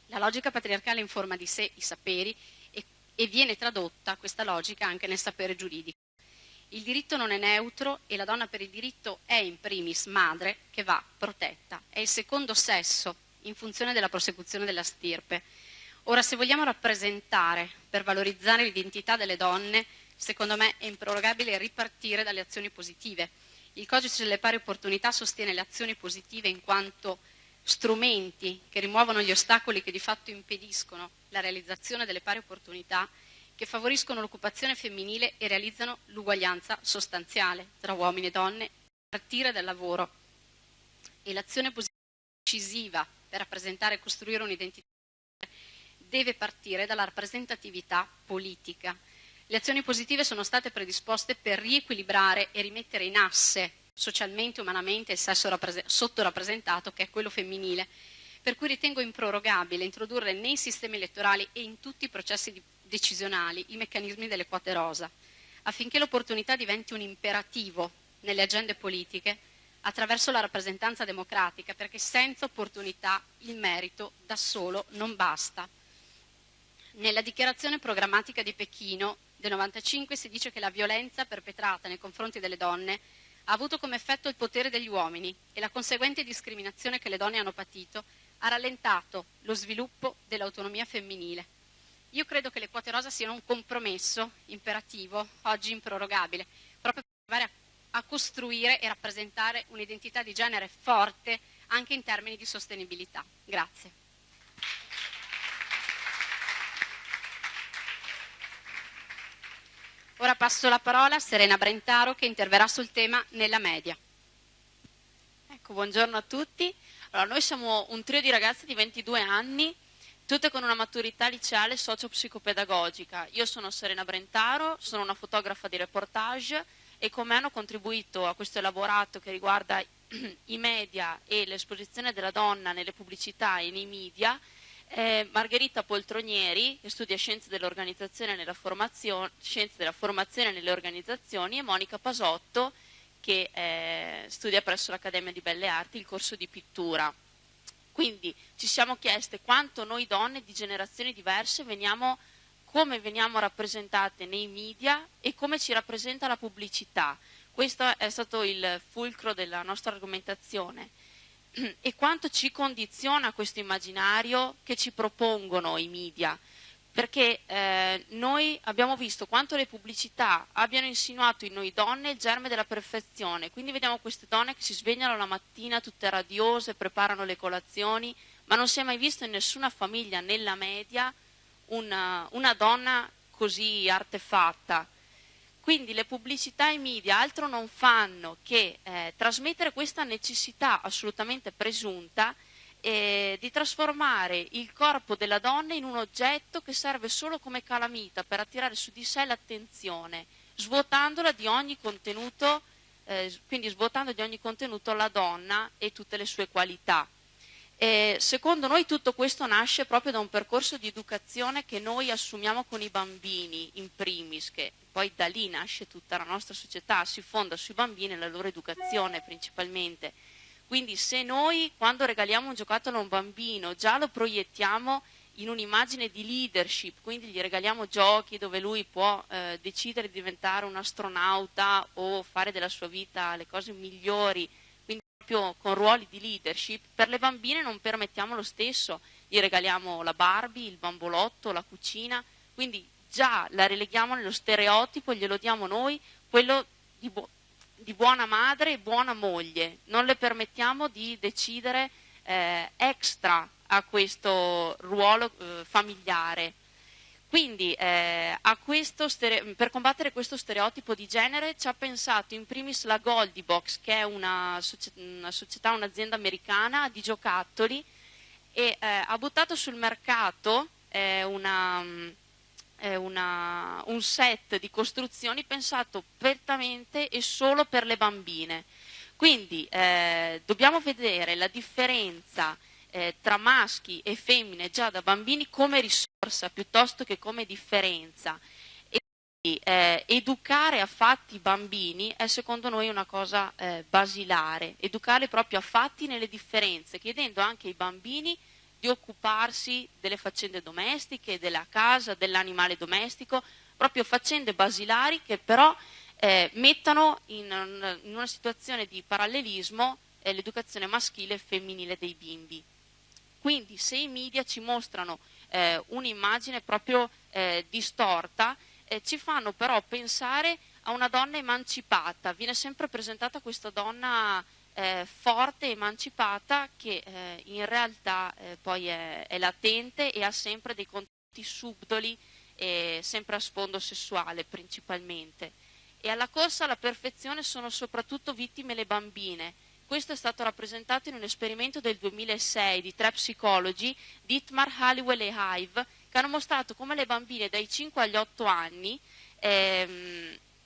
La logica patriarcale informa di sé i saperi e viene tradotta questa logica anche nel sapere giuridico. Il diritto non è neutro e la donna per il diritto è in primis madre che va protetta. È il secondo sesso in funzione della prosecuzione della stirpe. Ora, se vogliamo rappresentare per valorizzare l'identità delle donne, secondo me è improrogabile ripartire dalle azioni positive. Il codice delle pari opportunità sostiene le azioni positive in quanto strumenti che rimuovono gli ostacoli che di fatto impediscono la realizzazione delle pari opportunità, che favoriscono l'occupazione femminile e realizzano l'uguaglianza sostanziale tra uomini e donne, a partire dal lavoro. E l'azione positiva decisiva per rappresentare e costruire un'identità deve partire dalla rappresentatività politica. Le azioni positive sono state predisposte per riequilibrare e rimettere in asse socialmente e umanamente il sesso sottorappresentato, che è quello femminile, per cui ritengo improrogabile introdurre nei sistemi elettorali e in tutti i processi decisionali i meccanismi delle quote rosa, affinché l'opportunità diventi un imperativo nelle agende politiche attraverso la rappresentanza democratica, perché senza opportunità il merito da solo non basta. Nella dichiarazione programmatica di Pechino del 95 si dice che la violenza perpetrata nei confronti delle donne ha avuto come effetto il potere degli uomini e la conseguente discriminazione che le donne hanno patito ha rallentato lo sviluppo dell'autonomia femminile. Io credo che le quote rosa siano un compromesso imperativo, oggi improrogabile, proprio per arrivare a costruire e rappresentare un'identità di genere forte anche in termini di sostenibilità. Grazie. Ora passo la parola a Serena Brentaro che interverrà sul tema nella media. Ecco, buongiorno a tutti. Allora, noi siamo un trio di ragazze di 22 anni, tutte con una maturità liceale socio-psicopedagogica. Io sono Serena Brentaro, sono una fotografa di reportage e con me hanno contribuito a questo elaborato che riguarda i media e l'esposizione della donna nelle pubblicità e nei media, Margherita Poltronieri, che studia scienze dell'organizzazione e nella formazione, scienze della formazione nelle organizzazioni, e Monica Pasotto, che studia presso l'Accademia di Belle Arti il corso di pittura. Quindi ci siamo chieste quanto noi donne di generazioni diverse come veniamo rappresentate nei media e come ci rappresenta la pubblicità. Questo è stato il fulcro della nostra argomentazione. E quanto ci condiziona questo immaginario che ci propongono i media, perché noi abbiamo visto quanto le pubblicità abbiano insinuato in noi donne il germe della perfezione, quindi vediamo queste donne che si svegliano la mattina tutte radiose, preparano le colazioni, ma non si è mai visto in nessuna famiglia nella media una donna così artefatta. Quindi le pubblicità e i media altro non fanno che trasmettere questa necessità assolutamente presunta di trasformare il corpo della donna in un oggetto che serve solo come calamita per attirare su di sé l'attenzione, svuotandola di ogni contenuto, quindi svuotando di ogni contenuto la donna e tutte le sue qualità. Secondo noi tutto questo nasce proprio da un percorso di educazione che noi assumiamo con i bambini in primis, che poi da lì nasce tutta la nostra società, si fonda sui bambini e la loro educazione principalmente. Quindi se noi quando regaliamo un giocattolo a un bambino già lo proiettiamo in un'immagine di leadership, quindi gli regaliamo giochi dove lui può decidere di diventare un astronauta o fare della sua vita le cose migliori, quindi proprio con ruoli di leadership, per le bambine non permettiamo lo stesso. gli regaliamo la Barbie, il bambolotto, la cucina, quindi già la releghiamo nello stereotipo, glielo diamo noi, quello di buona madre e buona moglie, non le permettiamo di decidere extra a questo ruolo familiare. Quindi per combattere questo stereotipo di genere ci ha pensato in primis la Goldie-Box, che è una società, un'azienda americana di giocattoli, e ha buttato sul mercato un set di costruzioni pensato prettamente e solo per le bambine. Quindi dobbiamo vedere la differenza tra maschi e femmine già da bambini come risorsa piuttosto che come differenza. E quindi, educare a fatti i bambini è secondo noi una cosa basilare, educare proprio a fatti nelle differenze, chiedendo anche ai bambini di occuparsi delle faccende domestiche, della casa, dell'animale domestico, proprio faccende basilari che però mettano in una situazione di parallelismo l'educazione maschile e femminile dei bimbi. Quindi se i media ci mostrano un'immagine proprio distorta, ci fanno però pensare a una donna emancipata, viene sempre presentata questa donna forte, emancipata, che in realtà poi è latente e ha sempre dei contenuti subdoli, sempre a sfondo sessuale principalmente. E alla corsa alla perfezione sono soprattutto vittime le bambine. Questo è stato rappresentato in un esperimento del 2006 di 3 psicologi, Dietmar, Halliwell e Hive, che hanno mostrato come le bambine dai 5 agli 8 anni,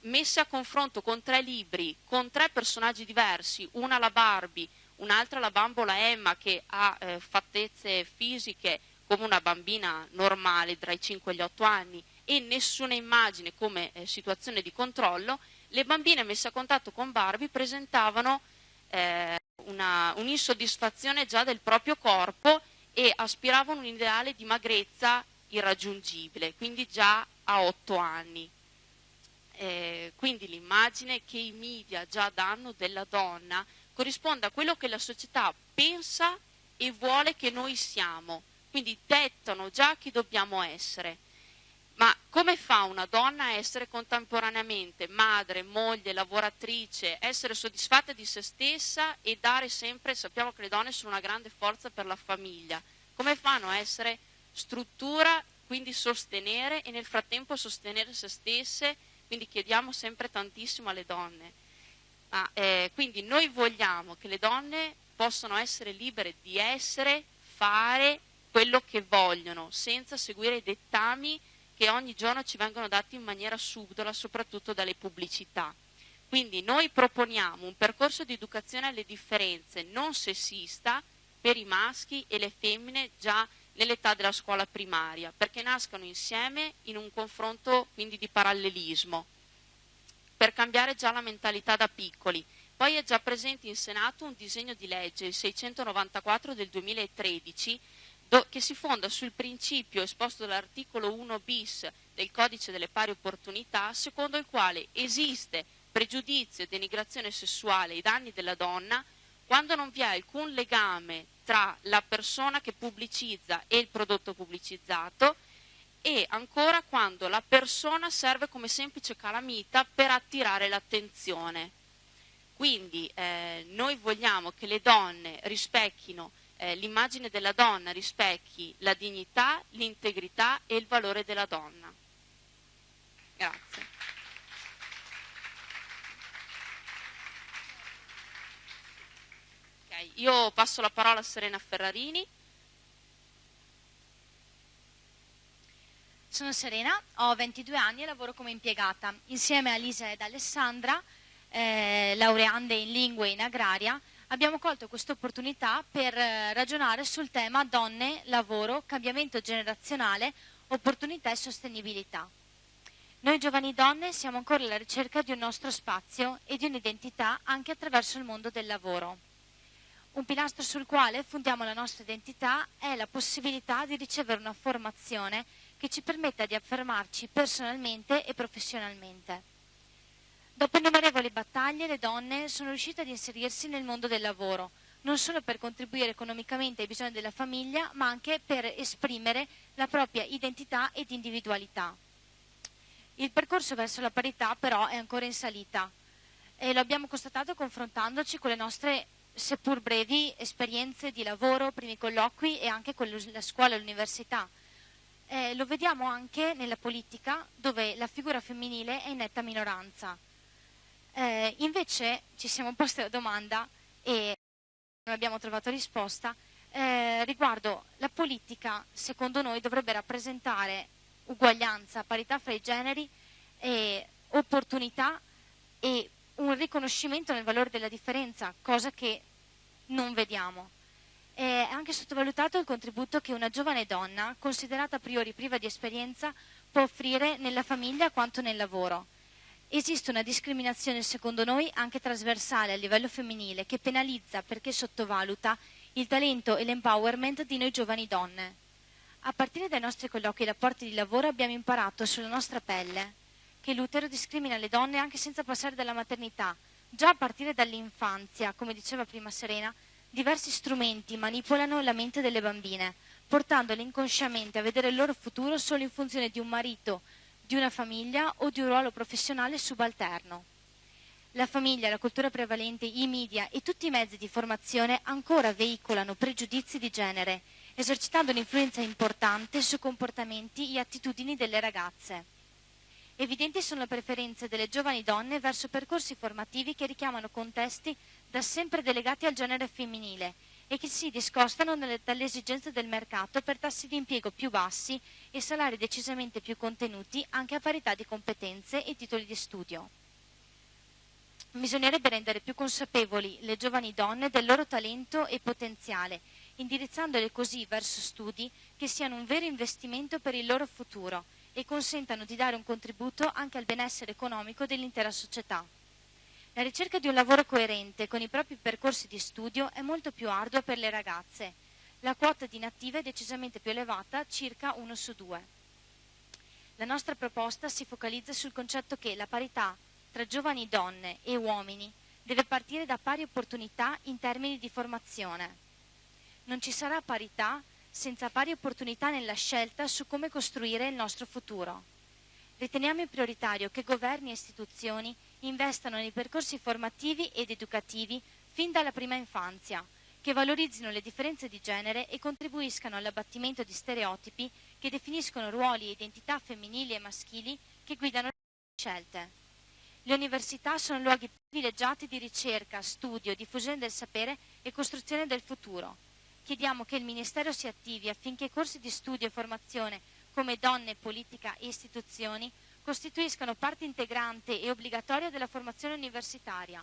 messe a confronto con 3 libri, con 3 personaggi diversi, una la Barbie, un'altra la bambola Emma che ha fattezze fisiche come una bambina normale tra i 5 e gli 8 anni e nessuna immagine come situazione di controllo, le bambine messe a contatto con Barbie presentavano un'insoddisfazione già del proprio corpo e aspiravano un ideale di magrezza irraggiungibile, quindi già a 8 anni. Quindi l'immagine che i media già danno della donna corrisponde a quello che la società pensa e vuole che noi siamo, quindi dettano già chi dobbiamo essere. Ma come fa una donna a essere contemporaneamente madre, moglie, lavoratrice, essere soddisfatta di se stessa e dare sempre, sappiamo che le donne sono una grande forza per la famiglia, come fanno a essere struttura, quindi sostenere e nel frattempo sostenere se stesse, quindi chiediamo sempre tantissimo alle donne. Quindi noi vogliamo che le donne possano essere libere di essere, fare quello che vogliono, senza seguire i dettami che ogni giorno ci vengono dati in maniera subdola, soprattutto dalle pubblicità. Quindi noi proponiamo un percorso di educazione alle differenze non sessista per i maschi e le femmine già nell'età della scuola primaria, perché nascano insieme in un confronto quindi di parallelismo, per cambiare già la mentalità da piccoli. Poi è già presente in Senato un disegno di legge, il 694 del 2013, che si fonda sul principio esposto dall'articolo 1 bis del Codice delle Pari Opportunità, secondo il quale esiste pregiudizio e denigrazione sessuale ai danni della donna quando non vi è alcun legame tra la persona che pubblicizza e il prodotto pubblicizzato, e ancora quando la persona serve come semplice calamita per attirare l'attenzione. Quindi noi vogliamo che le donne rispecchino, l'immagine della donna rispecchi la dignità, l'integrità e il valore della donna. Grazie. Okay, io passo la parola a Serena Ferrarini. Sono Serena, ho 22 anni e lavoro come impiegata. Insieme a Lisa ed Alessandra, laureande in lingue e in agraria, abbiamo colto questa opportunità per ragionare sul tema donne, lavoro, cambiamento generazionale, opportunità e sostenibilità. Noi giovani donne siamo ancora alla ricerca di un nostro spazio e di un'identità anche attraverso il mondo del lavoro. Un pilastro sul quale fondiamo la nostra identità è la possibilità di ricevere una formazione che ci permetta di affermarci personalmente e professionalmente. Dopo innumerevoli battaglie, le donne sono riuscite ad inserirsi nel mondo del lavoro, non solo per contribuire economicamente ai bisogni della famiglia, ma anche per esprimere la propria identità ed individualità. Il percorso verso la parità però è ancora in salita e lo abbiamo constatato confrontandoci con le nostre seppur brevi esperienze di lavoro, primi colloqui e anche con la scuola e l'università. Lo vediamo anche nella politica, dove la figura femminile è in netta minoranza. Invece ci siamo posti la domanda e non abbiamo trovato risposta riguardo la politica, secondo noi dovrebbe rappresentare uguaglianza, parità fra i generi, opportunità e un riconoscimento nel valore della differenza, cosa che non vediamo. È anche sottovalutato il contributo che una giovane donna, considerata a priori priva di esperienza, può offrire nella famiglia quanto nel lavoro. Esiste una discriminazione, secondo noi, anche trasversale a livello femminile, che penalizza perché sottovaluta il talento e l'empowerment di noi giovani donne. A partire dai nostri colloqui e rapporti di lavoro abbiamo imparato sulla nostra pelle che l'utero discrimina le donne anche senza passare dalla maternità. Già a partire dall'infanzia, come diceva prima Serena, diversi strumenti manipolano la mente delle bambine, portandole inconsciamente a vedere il loro futuro solo in funzione di un marito, di una famiglia o di un ruolo professionale subalterno. La famiglia, la cultura prevalente, i media e tutti i mezzi di formazione ancora veicolano pregiudizi di genere, esercitando un'influenza importante su comportamenti e attitudini delle ragazze. Evidenti sono le preferenze delle giovani donne verso percorsi formativi che richiamano contesti da sempre delegati al genere femminile e che si discostano dalle esigenze del mercato per tassi di impiego più bassi e salari decisamente più contenuti anche a parità di competenze e titoli di studio. Bisognerebbe rendere più consapevoli le giovani donne del loro talento e potenziale, indirizzandole così verso studi che siano un vero investimento per il loro futuro e consentano di dare un contributo anche al benessere economico dell'intera società. La ricerca di un lavoro coerente con i propri percorsi di studio è molto più ardua per le ragazze. La quota di inattive è decisamente più elevata, circa 1 su 2. La nostra proposta si focalizza sul concetto che la parità tra giovani donne e uomini deve partire da pari opportunità in termini di formazione. Non ci sarà parità senza pari opportunità nella scelta su come costruire il nostro futuro. Riteniamo prioritario che governi e istituzioni investano nei percorsi formativi ed educativi fin dalla prima infanzia, che valorizzino le differenze di genere e contribuiscano all'abbattimento di stereotipi che definiscono ruoli e identità femminili e maschili che guidano le scelte. Le università sono luoghi privilegiati di ricerca, studio, diffusione del sapere e costruzione del futuro. Chiediamo che il Ministero si attivi affinché corsi di studio e formazione come donne, politica e istituzioni costituiscano parte integrante e obbligatoria della formazione universitaria,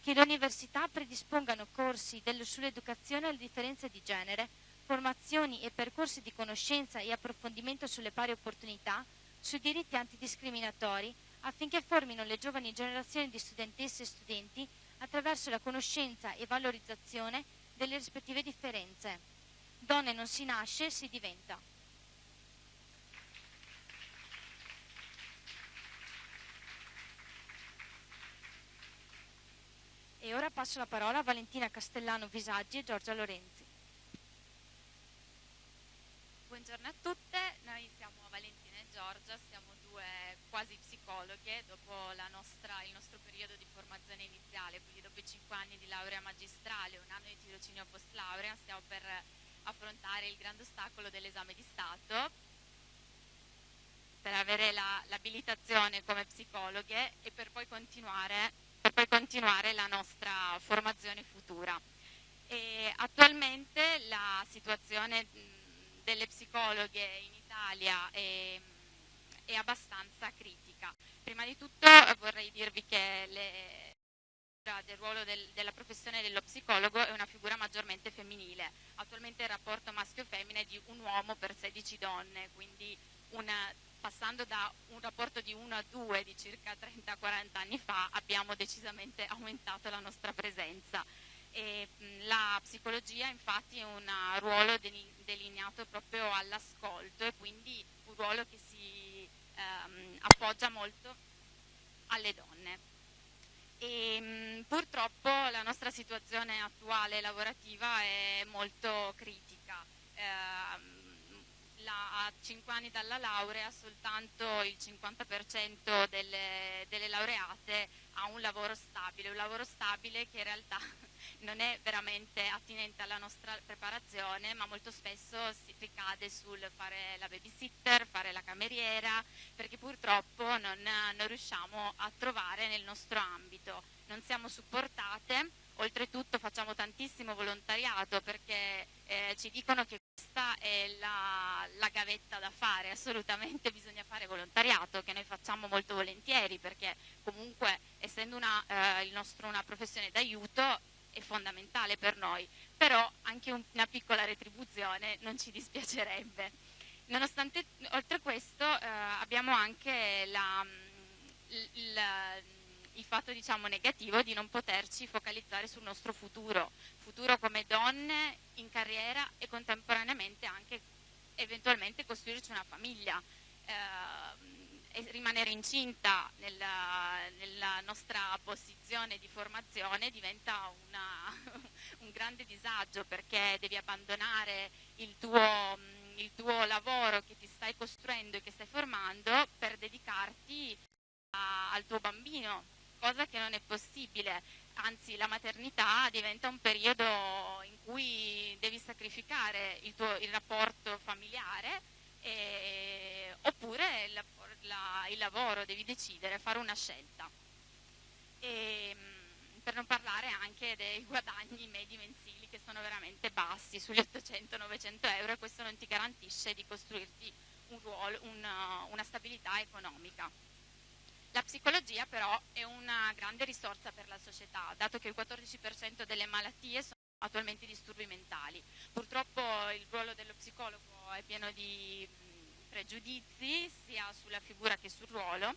che le università predispongano corsi sull'educazione alle differenze di genere, formazioni e percorsi di conoscenza e approfondimento sulle pari opportunità, sui diritti antidiscriminatori, affinché formino le giovani generazioni di studentesse e studenti attraverso la conoscenza e valorizzazione delle rispettive differenze. Donne non si nasce, si diventa. E ora passo la parola a Valentina Castellano Visaggi e Giorgia Lorenzi. Buongiorno a tutte, noi siamo Valentina e Giorgia, siamo due quasi psicologhe dopo il nostro periodo di formazione iniziale, quindi dopo i 5 anni di laurea magistrale, 1 anno di tirocinio post laurea, stiamo per affrontare il grande ostacolo dell'esame di Stato per avere l'abilitazione come psicologhe e per poi continuare la nostra formazione futura. E attualmente la situazione delle psicologhe in Italia è abbastanza critica. Prima di tutto vorrei dirvi che del ruolo della professione dello psicologo è una figura maggiormente femminile. Attualmente il rapporto maschio-femmina è di un uomo per 16 donne, quindi passando da un rapporto di 1 a 2 di circa 30-40 anni fa abbiamo decisamente aumentato la nostra presenza. E la psicologia infatti è un ruolo delineato proprio all'ascolto e quindi un ruolo che si appoggia molto alle donne. E purtroppo la nostra situazione attuale lavorativa è molto critica. A 5 anni dalla laurea soltanto il 50% delle laureate ha un lavoro stabile che in realtà non è veramente attinente alla nostra preparazione, ma molto spesso si ricade sul fare la babysitter, fare la cameriera, perché purtroppo non riusciamo a trovare nel nostro ambito, non siamo supportate. Oltretutto facciamo tantissimo volontariato perché ci dicono che questa è la gavetta da fare, assolutamente bisogna fare volontariato, che noi facciamo molto volentieri perché comunque essendo una professione d'aiuto è fondamentale per noi, però anche una piccola retribuzione non ci dispiacerebbe. Nonostante, oltre questo abbiamo anche il fatto negativo di non poterci focalizzare sul nostro futuro come donne in carriera e contemporaneamente anche eventualmente costruirci una famiglia. E rimanere incinta nella nostra posizione di formazione diventa un grande disagio perché devi abbandonare il tuo lavoro che ti stai costruendo e che stai formando per dedicarti al tuo bambino, cosa che non è possibile, anzi la maternità diventa un periodo in cui devi sacrificare il rapporto familiare oppure il lavoro, devi decidere, fare una scelta. Per non parlare anche dei guadagni medi mensili che sono veramente bassi, sugli 800-900 euro, e questo non ti garantisce di costruirti un ruolo, una stabilità economica. La psicologia però è una grande risorsa per la società, dato che il 14% delle malattie sono attualmente disturbi mentali. Purtroppo il ruolo dello psicologo è pieno di pregiudizi, sia sulla figura che sul ruolo,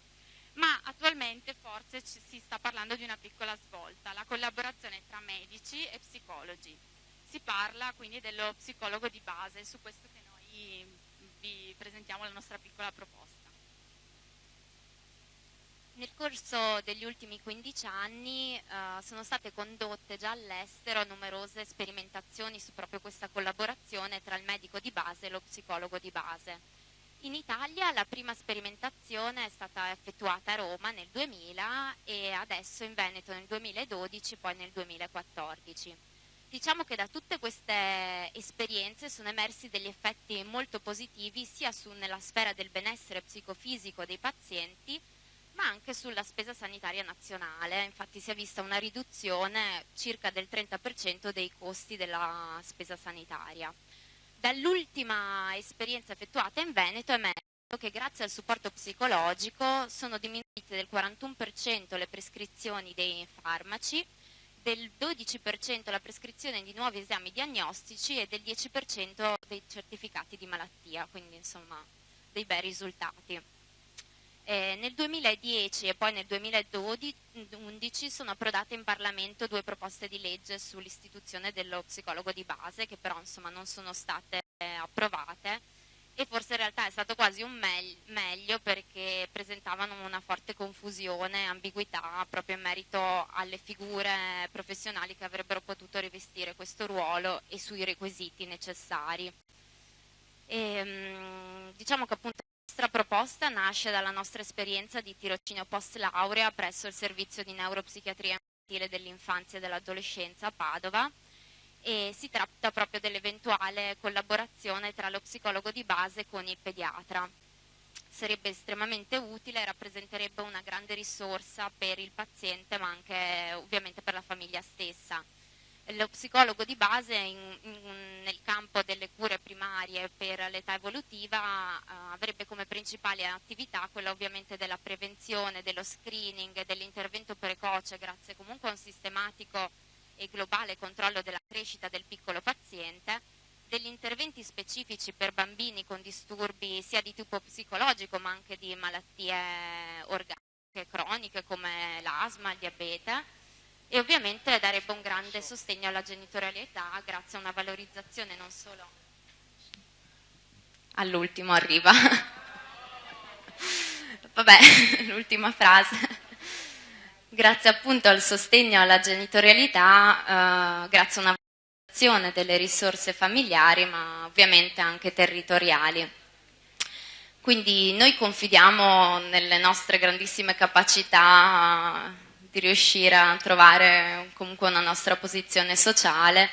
ma attualmente forse si sta parlando di una piccola svolta, la collaborazione tra medici e psicologi. Si parla quindi dello psicologo di base, è su questo che noi vi presentiamo la nostra piccola proposta. Nel corso degli ultimi 15 anni sono state condotte già all'estero numerose sperimentazioni su proprio questa collaborazione tra il medico di base e lo psicologo di base. In Italia la prima sperimentazione è stata effettuata a Roma nel 2000 e adesso in Veneto nel 2012, poi nel 2014. Diciamo che da tutte queste esperienze sono emersi degli effetti molto positivi sia nella sfera del benessere psicofisico dei pazienti, ma anche sulla spesa sanitaria nazionale. Infatti si è vista una riduzione circa del 30% dei costi della spesa sanitaria. Dall'ultima esperienza effettuata in Veneto è emerso che grazie al supporto psicologico sono diminuite del 41% le prescrizioni dei farmaci, del 12% la prescrizione di nuovi esami diagnostici e del 10% dei certificati di malattia, quindi insomma dei bei risultati. Nel 2010 e poi nel 2011 sono approdate in Parlamento 2 proposte di legge sull'istituzione dello psicologo di base che però insomma non sono state approvate e forse in realtà è stato quasi un meglio perché presentavano una forte confusione, ambiguità proprio in merito alle figure professionali che avrebbero potuto rivestire questo ruolo e sui requisiti necessari. Diciamo che appunto la nostra proposta nasce dalla nostra esperienza di tirocinio post laurea presso il servizio di neuropsichiatria infantile dell'infanzia e dell'adolescenza a Padova e si tratta proprio dell'eventuale collaborazione tra lo psicologo di base con il pediatra. Sarebbe estremamente utile e rappresenterebbe una grande risorsa per il paziente ma anche ovviamente per la famiglia stessa. Lo psicologo di base nel campo delle cure primarie per l'età evolutiva avrebbe come principale attività quella ovviamente della prevenzione, dello screening, dell'intervento precoce grazie comunque a un sistematico e globale controllo della crescita del piccolo paziente, degli interventi specifici per bambini con disturbi sia di tipo psicologico ma anche di malattie organiche croniche come l'asma, il diabete. E ovviamente darebbe un grande sostegno alla genitorialità grazie a una valorizzazione non solo all'ultimo arriva vabbè l'ultima frase grazie appunto al sostegno alla genitorialità, grazie a una valutazione delle risorse familiari, ma ovviamente anche territoriali. Quindi noi confidiamo nelle nostre grandissime capacità di riuscire a trovare comunque una nostra posizione sociale,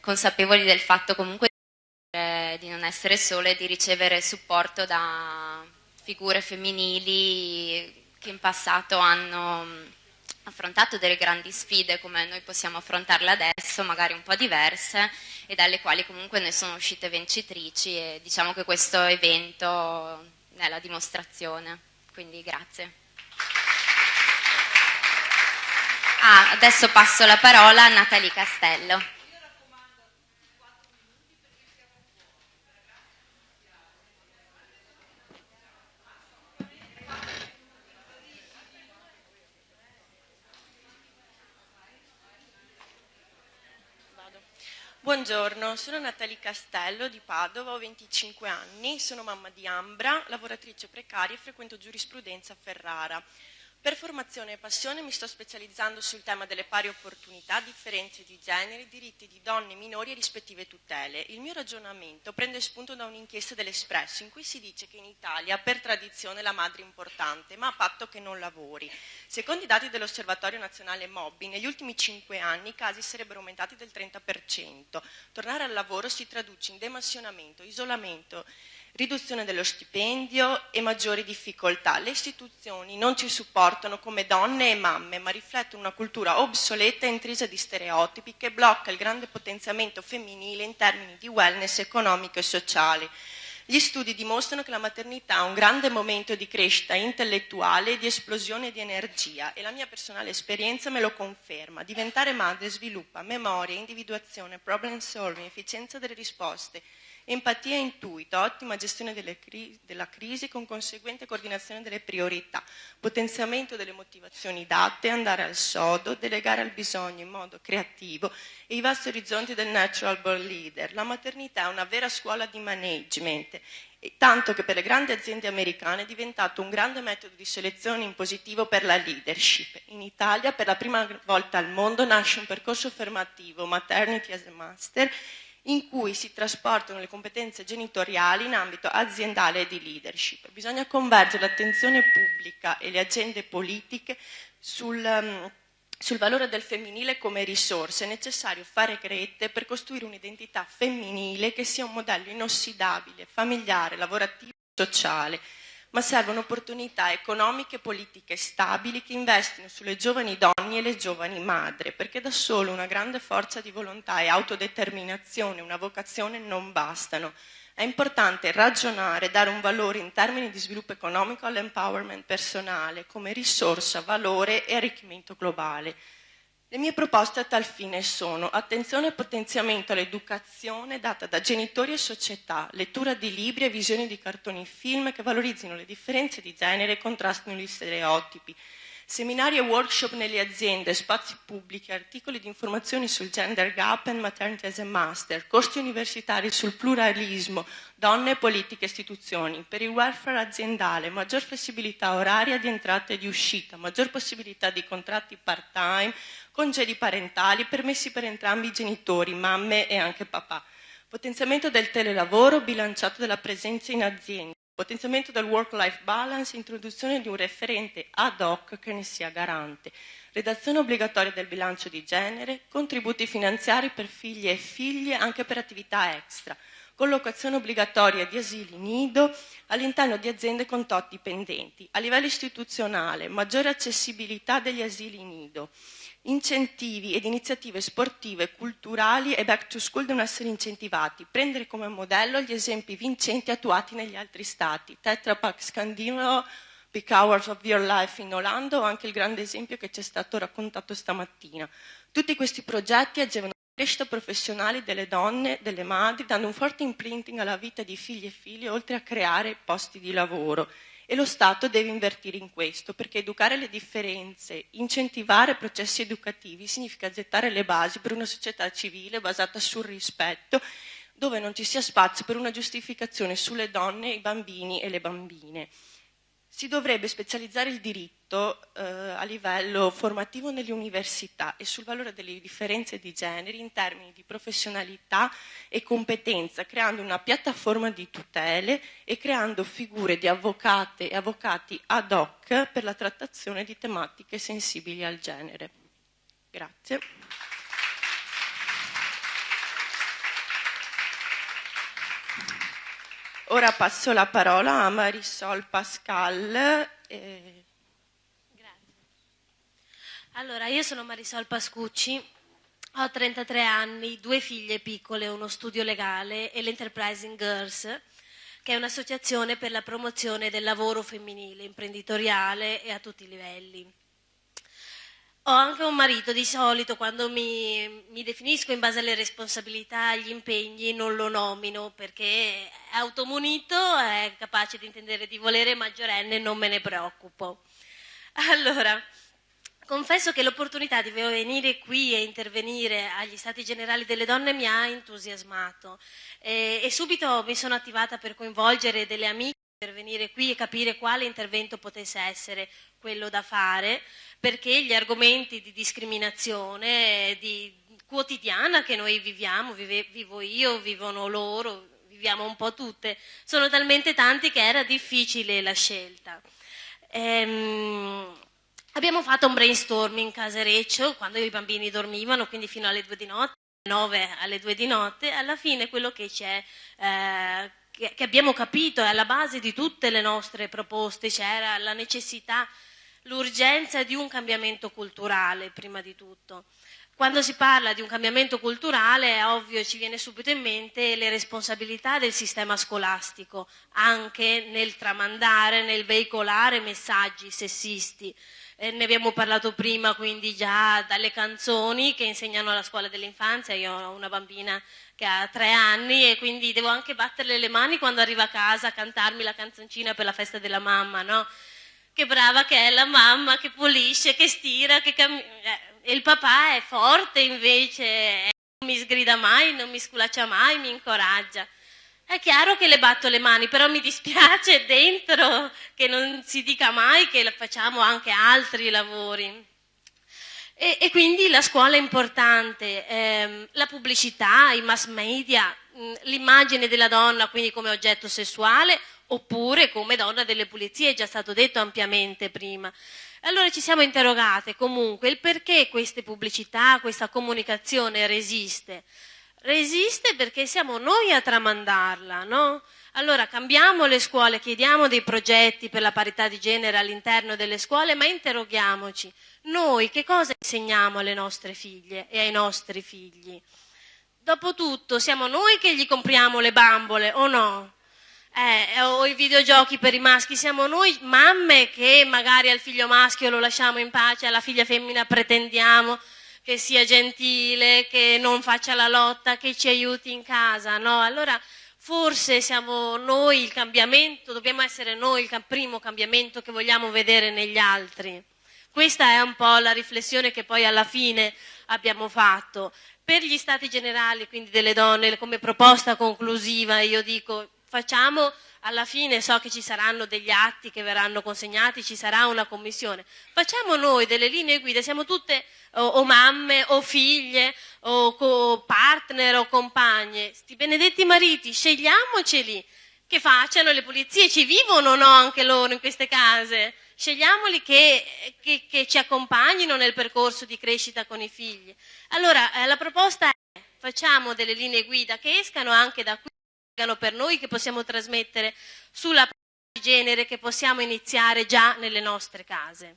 consapevoli del fatto comunque di non essere sole e di ricevere supporto da figure femminili che in passato hanno affrontato delle grandi sfide come noi possiamo affrontarle adesso, magari un po' diverse, e dalle quali comunque ne sono uscite vincitrici, e diciamo che questo evento è la dimostrazione. Quindi grazie. Adesso passo la parola a Natalie Castello. Buongiorno, sono Natalie Castello di Padova, ho 25 anni, sono mamma di Ambra, lavoratrice precaria e frequento giurisprudenza a Ferrara. Per formazione e passione mi sto specializzando sul tema delle pari opportunità, differenze di genere, diritti di donne, minori e rispettive tutele. Il mio ragionamento prende spunto da un'inchiesta dell'Espresso in cui si dice che in Italia per tradizione la madre è importante, ma a patto che non lavori. Secondo i dati dell'Osservatorio Nazionale Mobbi, negli ultimi 5 anni i casi sarebbero aumentati del 30%. Tornare al lavoro si traduce in demansionamento, isolamento, riduzione dello stipendio e maggiori difficoltà. Le istituzioni non ci supportano come donne e mamme, ma riflettono una cultura obsoleta e intrisa di stereotipi che blocca il grande potenziamento femminile in termini di wellness economico e sociale. Gli studi dimostrano che la maternità è un grande momento di crescita intellettuale e di esplosione di energia, e la mia personale esperienza me lo conferma. Diventare madre sviluppa memoria, individuazione, problem solving, efficienza delle risposte, empatia e intuito, ottima gestione della crisi con conseguente coordinazione delle priorità, potenziamento delle motivazioni date, andare al sodo, delegare al bisogno in modo creativo e i vasti orizzonti del natural born leader. La maternità è una vera scuola di management, tanto che per le grandi aziende americane è diventato un grande metodo di selezione impositivo per la leadership. In Italia per la prima volta al mondo nasce un percorso formativo, Maternity as a Master, in cui si trasportano le competenze genitoriali in ambito aziendale e di leadership. Bisogna convergere l'attenzione pubblica e le agende politiche sul valore del femminile come risorsa. È necessario fare rete per costruire un'identità femminile che sia un modello inossidabile, familiare, lavorativo e sociale. Ma servono opportunità economiche e politiche stabili che investono sulle giovani donne e le giovani madri, perché da solo una grande forza di volontà e autodeterminazione, una vocazione non bastano. È importante ragionare, dare un valore in termini di sviluppo economico all'empowerment personale come risorsa, valore e arricchimento globale. Le mie proposte a tal fine sono: attenzione e potenziamento all'educazione data da genitori e società, lettura di libri e visioni di cartoni e film che valorizzino le differenze di genere e contrastino gli stereotipi, seminari e workshop nelle aziende, spazi pubblici, articoli di informazioni sul gender gap and maternity as a master, corsi universitari sul pluralismo, donne, politiche e istituzioni, per il welfare aziendale, maggior flessibilità oraria di entrata e di uscita, maggior possibilità di contratti part-time, congedi parentali, permessi per entrambi i genitori, mamme e anche papà, potenziamento del telelavoro bilanciato della presenza in azienda, potenziamento del work-life balance, introduzione di un referente ad hoc che ne sia garante, redazione obbligatoria del bilancio di genere, contributi finanziari per figli e figlie anche per attività extra, collocazione obbligatoria di asili nido all'interno di aziende con tot dipendenti. A livello istituzionale, maggiore accessibilità degli asili nido, incentivi ed iniziative sportive e culturali e back to school devono essere incentivati, prendere come modello gli esempi vincenti attuati negli altri stati, Tetra Pak scandinavo, Peak Hours of Your Life in Olanda o anche il grande esempio che ci è stato raccontato stamattina. Tutti questi progetti agevolano la crescita professionale delle donne, delle madri, dando un forte imprinting alla vita di figli e figlie, oltre a creare posti di lavoro. E lo Stato deve invertire in questo, perché educare le differenze, incentivare processi educativi significa gettare le basi per una società civile basata sul rispetto, dove non ci sia spazio per una giustificazione sulle donne, i bambini e le bambine. Si dovrebbe specializzare il diritto a livello formativo nelle università e sul valore delle differenze di generi in termini di professionalità e competenza, creando una piattaforma di tutele e creando figure di avvocate e avvocati ad hoc per la trattazione di tematiche sensibili al genere. Grazie. Ora passo la parola a Marisol Pascal. Grazie. Allora, io sono Marisol Pascucci, ho 33 anni, 2 figlie piccole, uno studio legale e l'Enterprising Girls, che è un'associazione per la promozione del lavoro femminile, imprenditoriale e a tutti i livelli. Ho anche un marito, di solito quando mi definisco in base alle responsabilità, agli impegni, non lo nomino perché è automunito, è capace di intendere di volere, maggiorenne, non me ne preoccupo. Allora, confesso che l'opportunità di venire qui e intervenire agli Stati Generali delle Donne mi ha entusiasmato e subito mi sono attivata per coinvolgere delle amiche per venire qui e capire quale intervento potesse essere quello da fare, perché gli argomenti di discriminazione quotidiana che noi viviamo, vivo io, vivono loro, viviamo un po' tutte, sono talmente tanti che era difficile la scelta. Abbiamo fatto un brainstorming casereccio quando i bambini dormivano, quindi fino alle 2 di notte, 9 alle 2 di notte. Alla fine quello che c'è, che abbiamo capito è alla base di tutte le nostre proposte, c'era la necessità, l'urgenza di un cambiamento culturale prima di tutto. Quando si parla di un cambiamento culturale è ovvio, ci viene subito in mente le responsabilità del sistema scolastico, anche nel tramandare, nel veicolare messaggi sessisti. Ne abbiamo parlato prima, quindi già dalle canzoni che insegnano alla scuola dell'infanzia. Io ho una bambina che ha 3 anni e quindi devo anche batterle le mani quando arriva a casa a cantarmi la canzoncina per la festa della mamma, no? Che brava che è la mamma, che pulisce, che stira, che e il papà è forte invece, non mi sgrida mai, non mi sculaccia mai, mi incoraggia. È chiaro che le batto le mani, però mi dispiace dentro che non si dica mai che facciamo anche altri lavori. E quindi la scuola è importante, la pubblicità, i mass media, l'immagine della donna quindi come oggetto sessuale oppure come donna delle pulizie, è già stato detto ampiamente prima. Allora ci siamo interrogate comunque il perché queste pubblicità, questa comunicazione resiste. Resiste perché siamo noi a tramandarla, no? Allora cambiamo le scuole, chiediamo dei progetti per la parità di genere all'interno delle scuole, ma interroghiamoci, noi che cosa insegniamo alle nostre figlie e ai nostri figli? Dopotutto siamo noi che gli compriamo le bambole o no? O i videogiochi per i maschi, siamo noi mamme che magari al figlio maschio lo lasciamo in pace, alla figlia femmina pretendiamo che sia gentile, che non faccia la lotta, che ci aiuti in casa, no? Allora forse siamo noi il cambiamento, dobbiamo essere noi il primo cambiamento che vogliamo vedere negli altri. Questa è un po' la riflessione che poi alla fine abbiamo fatto. Per gli Stati Generali, quindi delle donne, come proposta conclusiva, io dico facciamo alla fine, so che ci saranno degli atti che verranno consegnati, ci sarà una commissione, facciamo noi delle linee guida, siamo tutte o mamme o figlie o partner o compagne, sti benedetti mariti, scegliamoceli, che facciano le pulizie, ci vivono o no anche loro in queste case, scegliamoli che ci accompagnino nel percorso di crescita con i figli. Allora la proposta è facciamo delle linee guida che escano anche da qui, per noi, che possiamo trasmettere sulla parità di genere, che possiamo iniziare già nelle nostre case.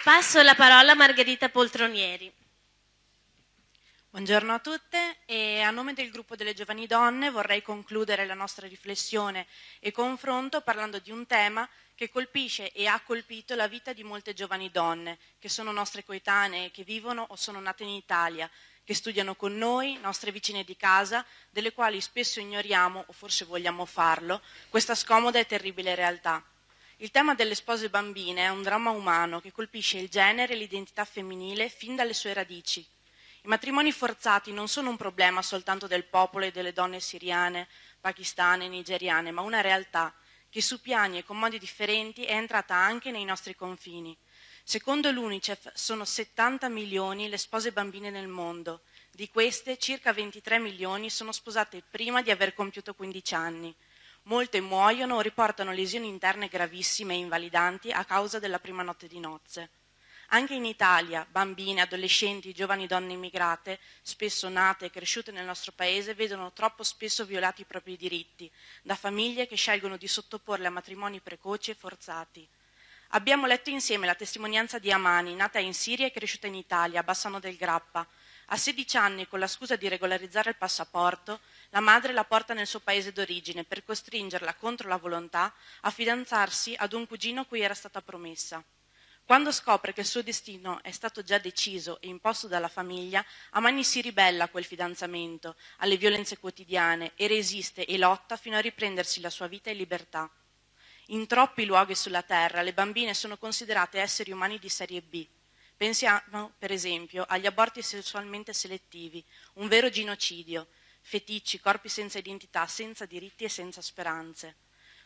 Passo la parola a Margherita Poltronieri. Buongiorno a tutte e a nome del gruppo delle Giovani Donne vorrei concludere la nostra riflessione e confronto parlando di un tema che colpisce e ha colpito la vita di molte giovani donne che sono nostre coetanee, che vivono o sono nate in Italia, che studiano con noi, nostre vicine di casa, delle quali spesso ignoriamo, o forse vogliamo farlo, questa scomoda e terribile realtà. Il tema delle spose bambine è un dramma umano che colpisce il genere e l'identità femminile fin dalle sue radici. I matrimoni forzati non sono un problema soltanto del popolo e delle donne siriane, pakistane, nigeriane, ma una realtà che su piani e con modi differenti è entrata anche nei nostri confini. Secondo l'UNICEF sono 70 milioni le spose bambine nel mondo. Di queste, circa 23 milioni sono sposate prima di aver compiuto 15 anni. Molte muoiono o riportano lesioni interne gravissime e invalidanti a causa della prima notte di nozze. Anche in Italia, bambine, adolescenti, giovani donne immigrate, spesso nate e cresciute nel nostro paese, vedono troppo spesso violati i propri diritti, da famiglie che scelgono di sottoporle a matrimoni precoci e forzati. Abbiamo letto insieme la testimonianza di Amani, nata in Siria e cresciuta in Italia, a Bassano del Grappa. A 16 anni, con la scusa di regolarizzare il passaporto, la madre la porta nel suo paese d'origine per costringerla, contro la volontà, a fidanzarsi ad un cugino cui era stata promessa. Quando scopre che il suo destino è stato già deciso e imposto dalla famiglia, Amani si ribella a quel fidanzamento, alle violenze quotidiane e resiste e lotta fino a riprendersi la sua vita e libertà. In troppi luoghi sulla Terra le bambine sono considerate esseri umani di serie B. Pensiamo, per esempio, agli aborti sessualmente selettivi, un vero genocidio, feticci, corpi senza identità, senza diritti e senza speranze.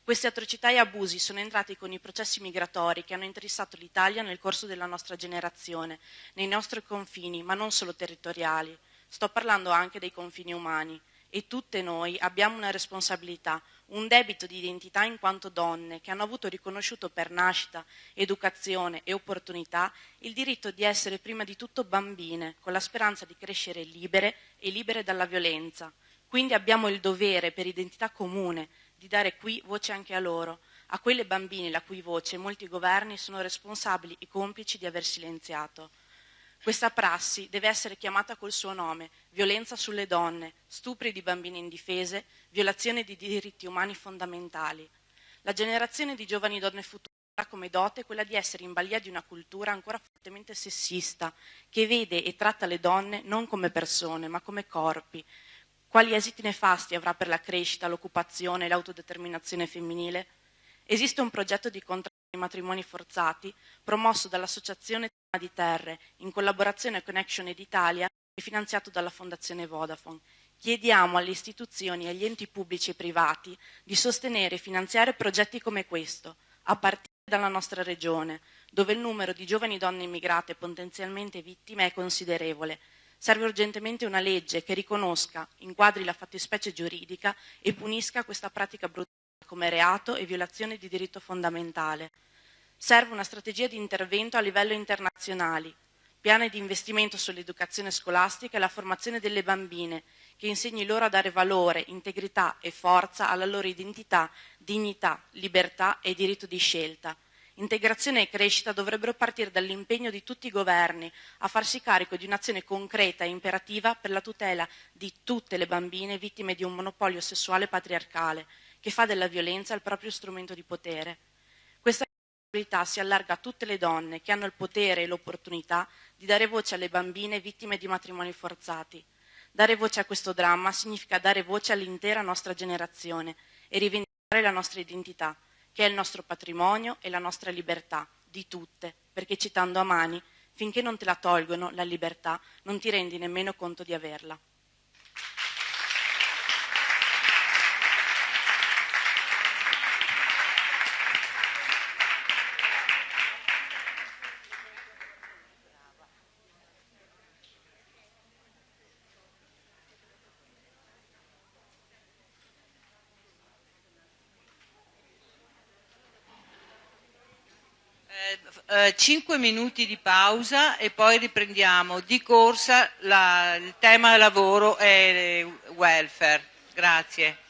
Queste atrocità e abusi sono entrati con i processi migratori che hanno interessato l'Italia nel corso della nostra generazione, nei nostri confini, ma non solo territoriali. Sto parlando anche dei confini umani. E tutte noi abbiamo una responsabilità, un debito di identità in quanto donne che hanno avuto riconosciuto per nascita, educazione e opportunità il diritto di essere prima di tutto bambine, con la speranza di crescere libere e libere dalla violenza. Quindi abbiamo il dovere, per identità comune, di dare qui voce anche a loro, a quelle bambine la cui voce molti governi sono responsabili e complici di aver silenziato. Questa prassi deve essere chiamata col suo nome: violenza sulle donne, stupri di bambine indifese, violazione di diritti umani fondamentali. La generazione di giovani donne future ha come dote quella di essere in balia di una cultura ancora fortemente sessista, che vede e tratta le donne non come persone, ma come corpi. Quali esiti nefasti avrà per la crescita, l'occupazione e l'autodeterminazione femminile? Esiste un progetto di contrasto ai matrimoni forzati promosso dall'Associazione Tema di Terre in collaborazione con Action Aid Italia e finanziato dalla Fondazione Vodafone. Chiediamo alle istituzioni e agli enti pubblici e privati di sostenere e finanziare progetti come questo, a partire dalla nostra regione, dove il numero di giovani donne immigrate potenzialmente vittime è considerevole. Serve urgentemente una legge che riconosca, inquadri la fattispecie giuridica e punisca questa pratica brutale come reato e violazione di diritto fondamentale. Serve una strategia di intervento a livello internazionale, piani di investimento sull'educazione scolastica e la formazione delle bambine, che insegni loro a dare valore, integrità e forza alla loro identità, dignità, libertà e diritto di scelta. Integrazione e crescita dovrebbero partire dall'impegno di tutti i governi a farsi carico di un'azione concreta e imperativa per la tutela di tutte le bambine vittime di un monopolio sessuale patriarcale, che fa della violenza il proprio strumento di potere. Questa responsabilità si allarga a tutte le donne che hanno il potere e l'opportunità di dare voce alle bambine vittime di matrimoni forzati. Dare voce a questo dramma significa dare voce all'intera nostra generazione e rivendicare la nostra identità, che è il nostro patrimonio e la nostra libertà, di tutte, perché citando Amani, finché non te la tolgono la libertà, non ti rendi nemmeno conto di averla. Cinque minuti di pausa e poi riprendiamo di corsa il tema lavoro e welfare. Grazie.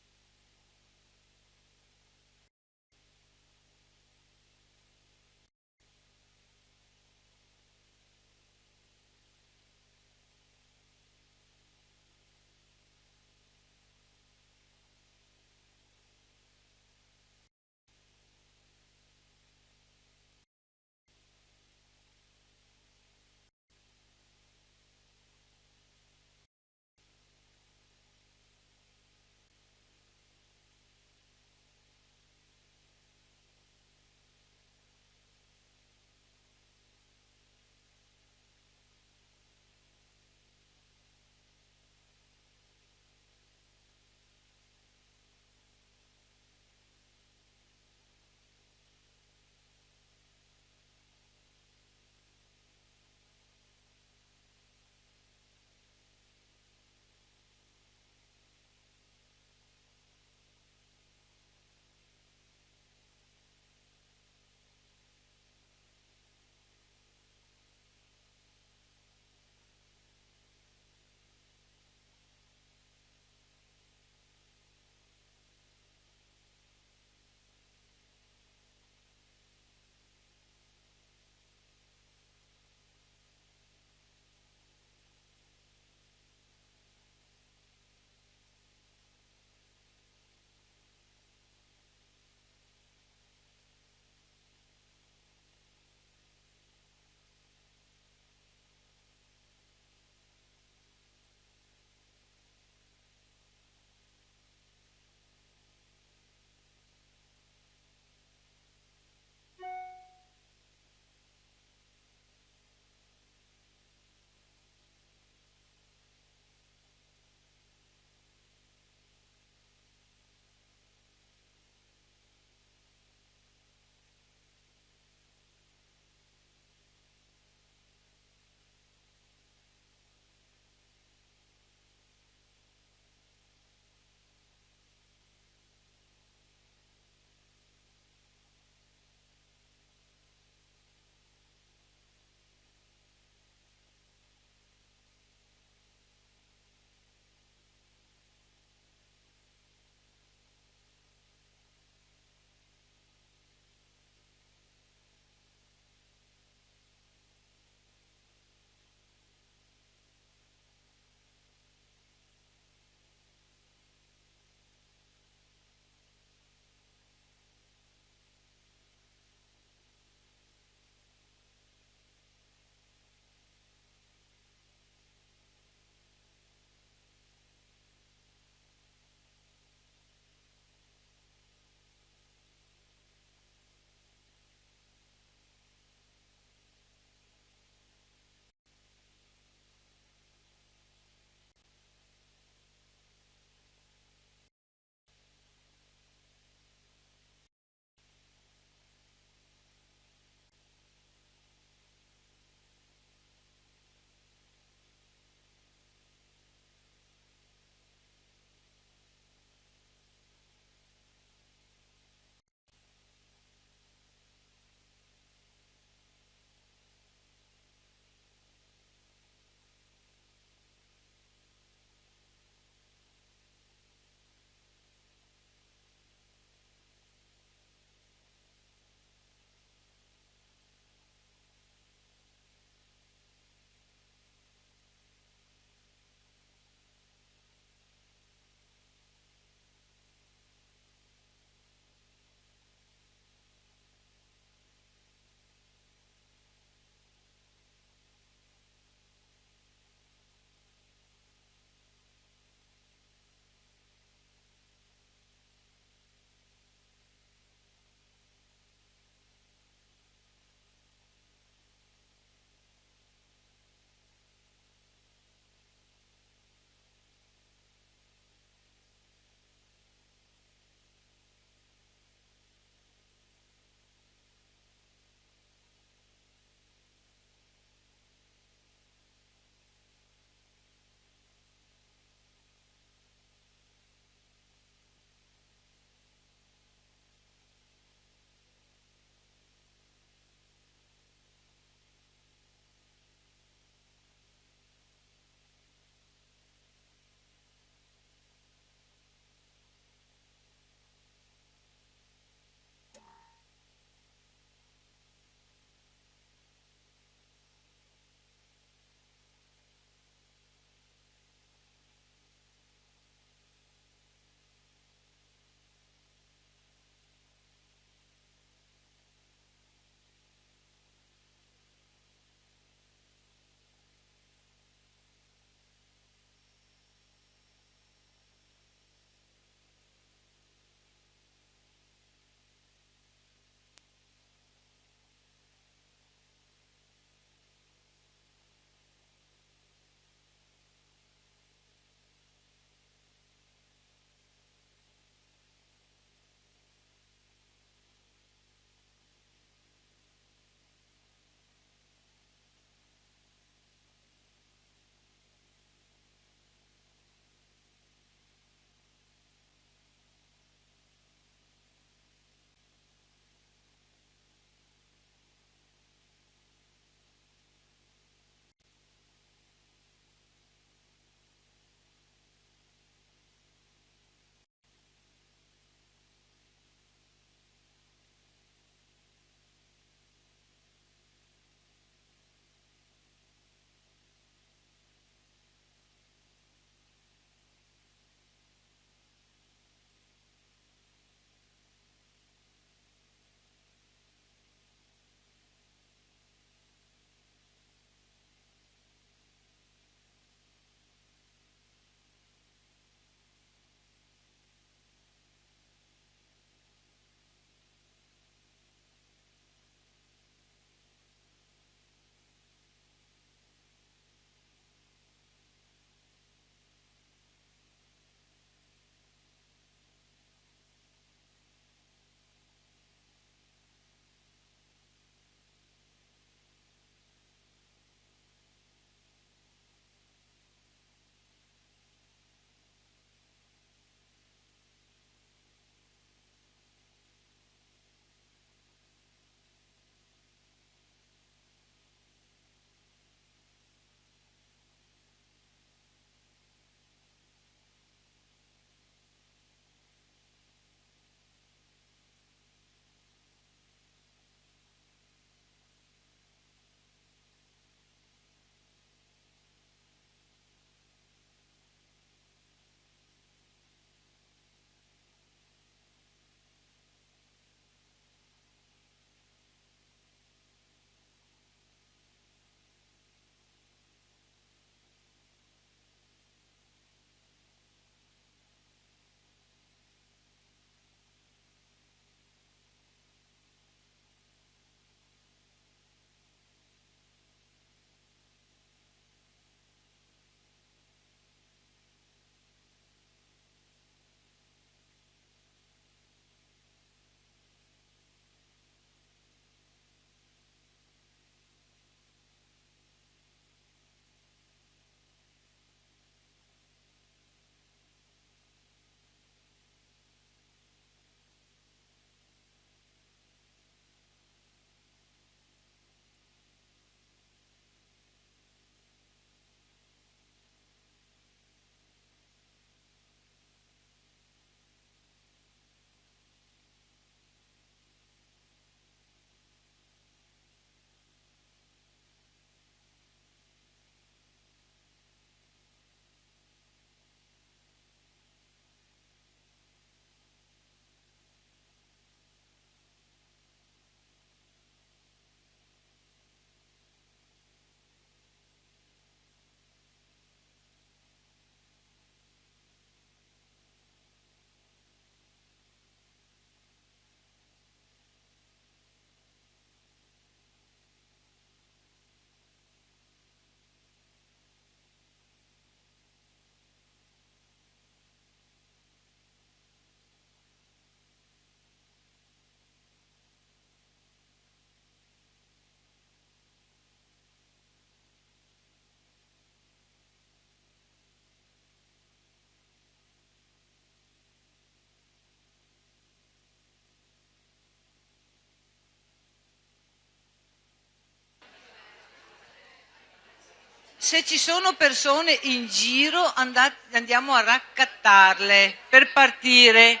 Se ci sono persone in giro andiamo a raccattarle per partire.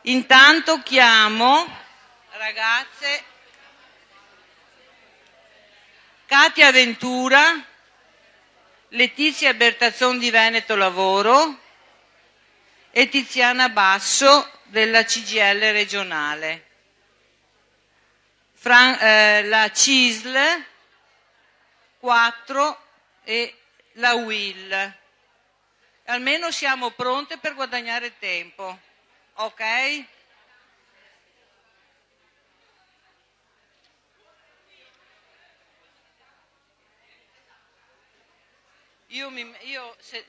Intanto chiamo ragazze Katia Ventura, Letizia Bertazzon di Veneto Lavoro e Tiziana Basso della CGIL regionale. La CISL 4 e la UIL. Almeno siamo pronte per guadagnare tempo, ok?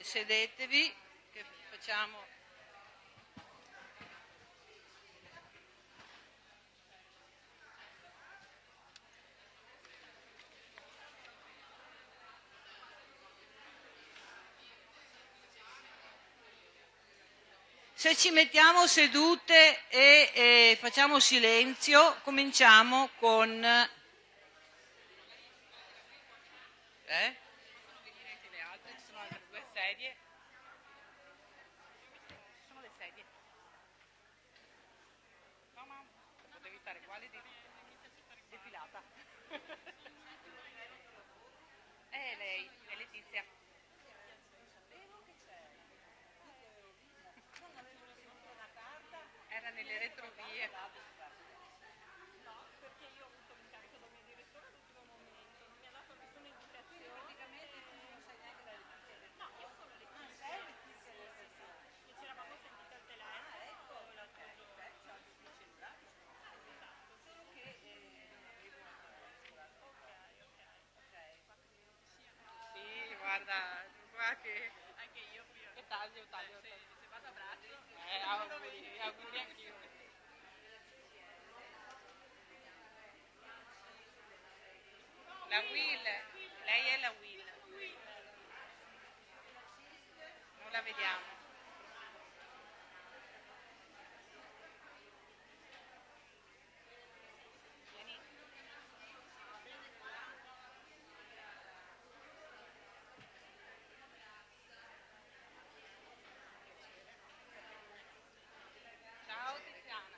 Sedetevi, che facciamo... Se ci mettiamo sedute e facciamo silenzio, cominciamo con... Sono venire le altre, ci sono altre due sedie. Ci sono le sedie. No, ma potevi stare qua defilata. Lei, è Letizia. Era nelle retrovie. No, perché io ho avuto l'incarico da mio direttore all'ultimo momento, non mi ha dato nessuna indicazione. Praticamente tu non sai neanche la Letizia. No, io sono Letizia. Che ci eravamo sentite al telefono. Ecco, la c'ha il cellulare. Esatto, solo che... Sì, guarda, qua che... Anche io prima. Che taglio. Se vado a braccio... auguri anch'io. La Will, lei è la Will. Non la vediamo. Ciao Tiziana.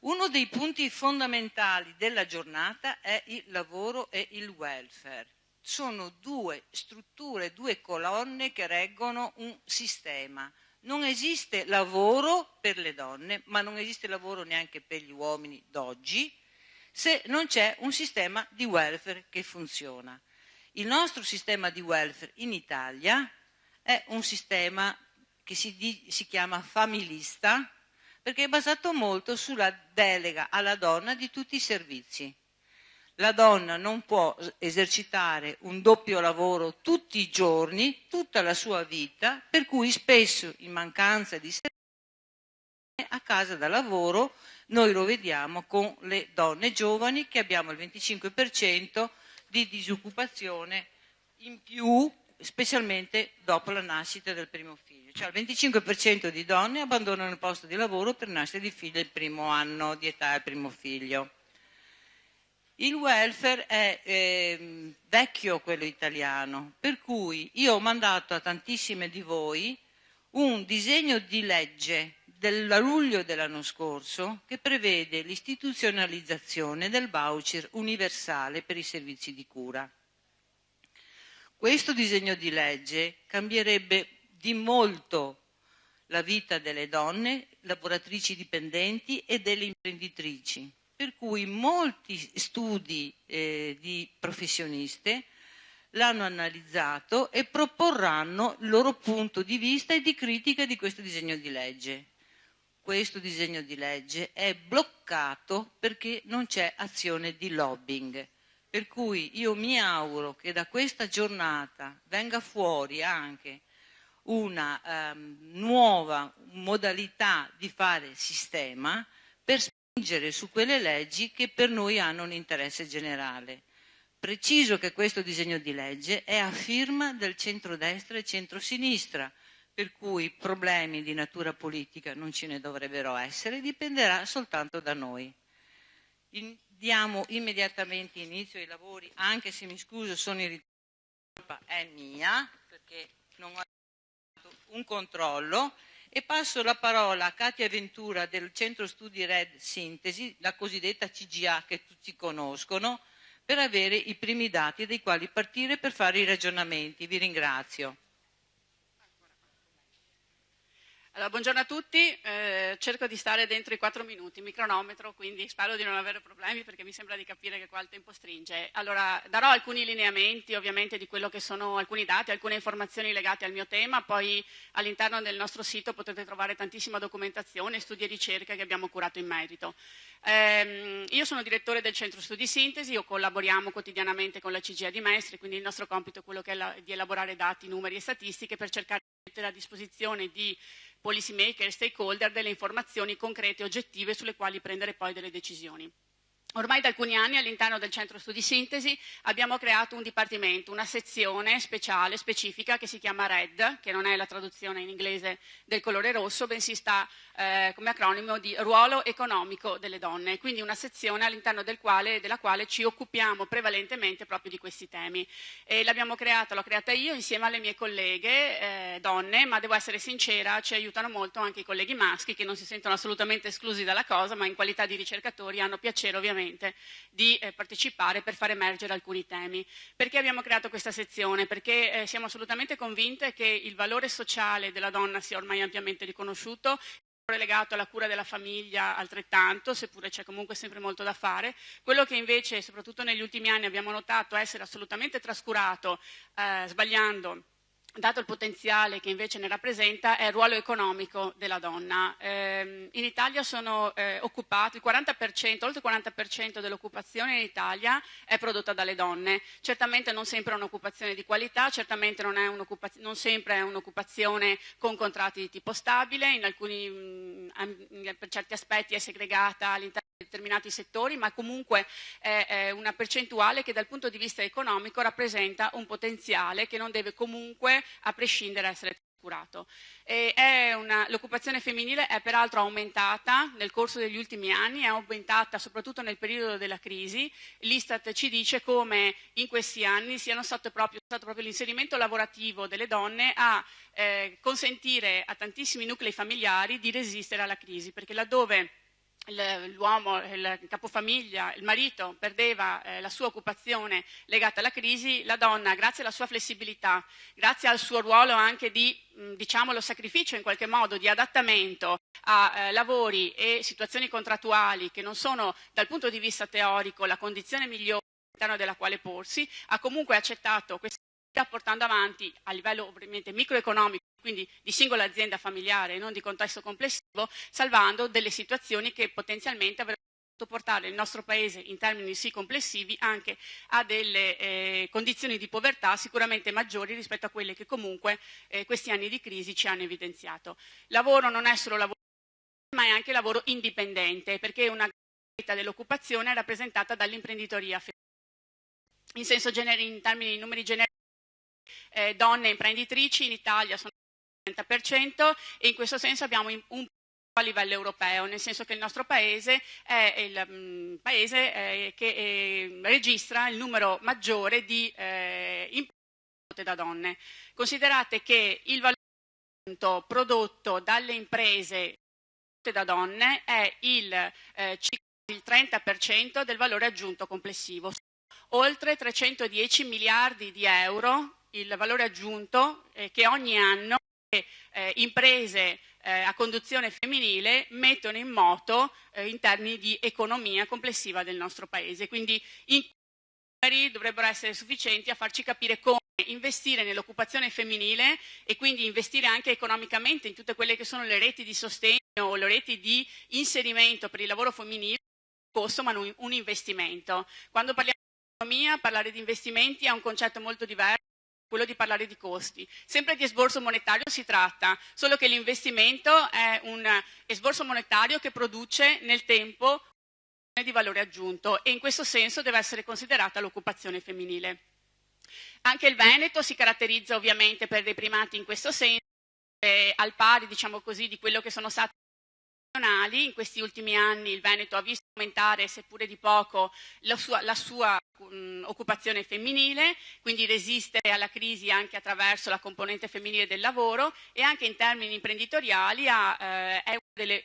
Uno dei punti fondamentali della giornata è il lavoro e il welfare. Sono due strutture, due colonne che reggono un sistema. Non esiste lavoro per le donne, ma non esiste lavoro neanche per gli uomini d'oggi, se non c'è un sistema di welfare che funziona. Il nostro sistema di welfare in Italia è un sistema che si chiama familista, perché è basato molto sulla delega alla donna di tutti i servizi. La donna non può esercitare un doppio lavoro tutti i giorni, tutta la sua vita, per cui spesso in mancanza di servizi a casa da lavoro noi lo vediamo con le donne giovani che abbiamo il 25% di disoccupazione in più, specialmente dopo la nascita del primo figlio. Cioè il 25% di donne abbandonano il posto di lavoro per nascita di figlio il primo anno di età del primo figlio. Il welfare è vecchio quello italiano, per cui io ho mandato a tantissime di voi un disegno di legge del luglio dell'anno scorso che prevede l'istituzionalizzazione del voucher universale per i servizi di cura. Questo disegno di legge cambierebbe di molto la vita delle donne, lavoratrici dipendenti e delle imprenditrici, per cui molti studi di professioniste l'hanno analizzato e proporranno il loro punto di vista e di critica di questo disegno di legge. Questo disegno di legge è bloccato perché non c'è azione di lobbying. Per cui io mi auguro che da questa giornata venga fuori anche una nuova modalità di fare sistema per spingere su quelle leggi che per noi hanno un interesse generale. Preciso che questo disegno di legge è a firma del centrodestra e centrosinistra, per cui problemi di natura politica non ce ne dovrebbero essere, dipenderà soltanto da noi. Diamo immediatamente inizio ai lavori, anche se mi scuso, sono in ritardo, la colpa è mia, perché non ho fatto un controllo, e passo la parola a Katia Ventura del Centro Studi Red Sintesi, la cosiddetta CGA che tutti conoscono, per avere i primi dati dai quali partire per fare i ragionamenti. Vi ringrazio. Allora, buongiorno a tutti, cerco di stare dentro i 4 minuti, mi cronometro, quindi spero di non avere problemi perché mi sembra di capire che qua il tempo stringe. Allora, darò alcuni lineamenti ovviamente di quello che sono alcuni dati, alcune informazioni legate al mio tema, poi all'interno del nostro sito potete trovare tantissima documentazione, studi e ricerche che abbiamo curato in merito. Io sono direttore del Centro Studi Sintesi, collaboriamo quotidianamente con la CGA di Mestre, quindi il nostro compito è quello che è di elaborare dati, numeri e statistiche per cercare di mettere a disposizione di policy maker e stakeholder delle informazioni concrete e oggettive sulle quali prendere poi delle decisioni. Ormai da alcuni anni all'interno del Centro Studi Sintesi abbiamo creato un dipartimento, una sezione speciale, specifica, che si chiama RED, che non è la traduzione in inglese del colore rosso, bensì sta come acronimo di Ruolo Economico delle Donne, quindi una sezione all'interno della quale ci occupiamo prevalentemente proprio di questi temi. E l'ho creata io insieme alle mie colleghe donne, ma devo essere sincera, ci aiutano molto anche i colleghi maschi che non si sentono assolutamente esclusi dalla cosa, ma in qualità di ricercatori hanno piacere ovviamente di partecipare per far emergere alcuni temi. Perché abbiamo creato questa sezione? Perché siamo assolutamente convinte che il valore sociale della donna sia ormai ampiamente riconosciuto, legato alla cura della famiglia altrettanto, seppure c'è comunque sempre molto da fare. Quello che invece, soprattutto negli ultimi anni, abbiamo notato essere assolutamente trascurato, sbagliando, dato il potenziale che invece ne rappresenta, è il ruolo economico della donna. In Italia sono occupati oltre il 40% dell'occupazione in Italia è prodotta dalle donne. Certamente non sempre è un'occupazione di qualità, certamente non sempre è un'occupazione con contratti di tipo stabile, per certi aspetti è segregata all'interno di determinati settori, ma comunque è una percentuale che dal punto di vista economico rappresenta un potenziale che non deve comunque a prescindere essere trascurato. L'occupazione femminile è peraltro aumentata nel corso degli ultimi anni, è aumentata soprattutto nel periodo della crisi. L'Istat ci dice come in questi anni sia stato proprio l'inserimento lavorativo delle donne a consentire a tantissimi nuclei familiari di resistere alla crisi, perché laddove l'uomo, il capofamiglia, il marito perdeva la sua occupazione legata alla crisi, la donna, grazie alla sua flessibilità, grazie al suo ruolo anche di, diciamolo, sacrificio in qualche modo, di adattamento a lavori e situazioni contrattuali che non sono dal punto di vista teorico la condizione migliore all'interno della quale porsi, ha comunque accettato questa portando avanti a livello ovviamente microeconomico, quindi di singola azienda familiare e non di contesto complessivo, salvando delle situazioni che potenzialmente avrebbero potuto portare il nostro Paese in termini sì complessivi anche a delle condizioni di povertà sicuramente maggiori rispetto a quelle che comunque questi anni di crisi ci hanno evidenziato. Lavoro non è solo lavoro, ma è anche lavoro indipendente, perché una parte dell'occupazione è rappresentata dall'imprenditoria femminile. In termini di numeri generali, donne imprenditrici in Italia sono il 30% e in questo senso abbiamo un a livello europeo, nel senso che il nostro paese è il paese che registra il numero maggiore di imprese da donne. Considerate che il valore prodotto dalle imprese da donne è il 30% del valore aggiunto complessivo. Oltre 310 miliardi di euro il valore aggiunto che ogni anno imprese a conduzione femminile mettono in moto in termini di economia complessiva del nostro Paese. Quindi i numeri dovrebbero essere sufficienti a farci capire come investire nell'occupazione femminile e quindi investire anche economicamente in tutte quelle che sono le reti di sostegno o le reti di inserimento per il lavoro femminile, un costo ma non un investimento. Quando parliamo di economia, parlare di investimenti è un concetto molto diverso, quello di parlare di costi. Sempre di esborso monetario si tratta, solo che l'investimento è un esborso monetario che produce nel tempo di valore aggiunto e in questo senso deve essere considerata l'occupazione femminile. Anche il Veneto si caratterizza ovviamente per dei primati in questo senso, al pari, diciamo così, di quello che sono stati in questi ultimi anni. Il Veneto ha visto aumentare, seppure di poco, la sua occupazione femminile, quindi resistere alla crisi anche attraverso la componente femminile del lavoro, e anche in termini imprenditoriali è una delle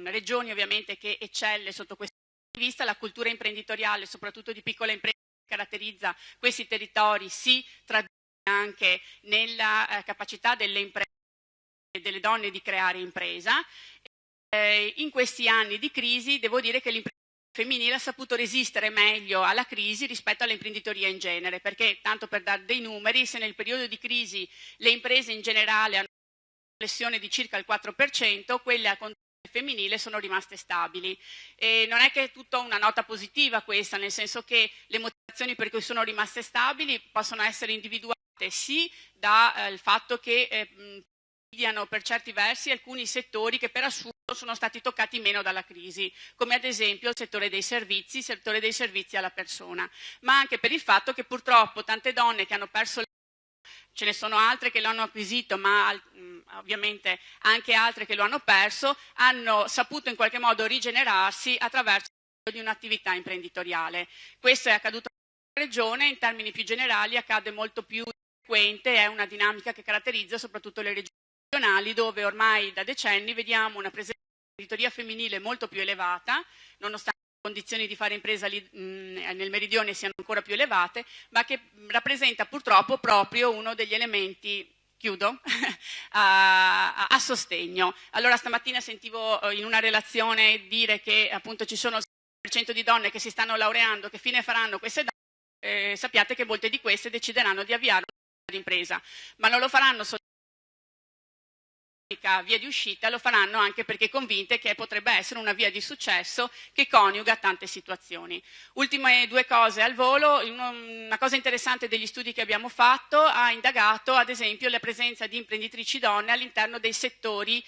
regioni ovviamente che eccelle sotto questo punto di vista. La cultura imprenditoriale, soprattutto di piccola impresa, che caratterizza questi territori, si traduce anche nella capacità delle imprese e delle donne di creare impresa. In questi anni di crisi devo dire che l'impresa femminile ha saputo resistere meglio alla crisi rispetto all'imprenditoria in genere, perché, tanto per dare dei numeri, se nel periodo di crisi le imprese in generale hanno una flessione di circa il 4%, quelle a contatto femminile sono rimaste stabili. E non è che è tutta una nota positiva questa, nel senso che le motivazioni per cui sono rimaste stabili possono essere individuate sì dal fatto che per certi versi alcuni settori che per assurdo sono stati toccati meno dalla crisi, come ad esempio il settore dei servizi alla persona, ma anche per il fatto che purtroppo tante donne che hanno perso il lavoro, ce ne sono altre che lo hanno acquisito, ma ovviamente anche altre che lo hanno perso, hanno saputo in qualche modo rigenerarsi attraverso di un'attività imprenditoriale. Questo è accaduto nella regione, in termini più generali accade molto più frequente, è una dinamica che caratterizza soprattutto le regioni dove ormai da decenni vediamo una presenza di imprenditoria femminile molto più elevata, nonostante le condizioni di fare impresa nel meridione siano ancora più elevate, ma che rappresenta purtroppo proprio uno degli elementi, a sostegno. Allora stamattina sentivo in una relazione dire che appunto ci sono il 6% di donne che si stanno laureando, che fine faranno queste donne? Sappiate che molte di queste decideranno di avviare un'impresa, ma non lo faranno soltanto via di uscita, lo faranno anche perché convinte che potrebbe essere una via di successo che coniuga tante situazioni. Ultime due cose al volo. Una cosa interessante degli studi che abbiamo fatto ha indagato ad esempio la presenza di imprenditrici donne all'interno dei settori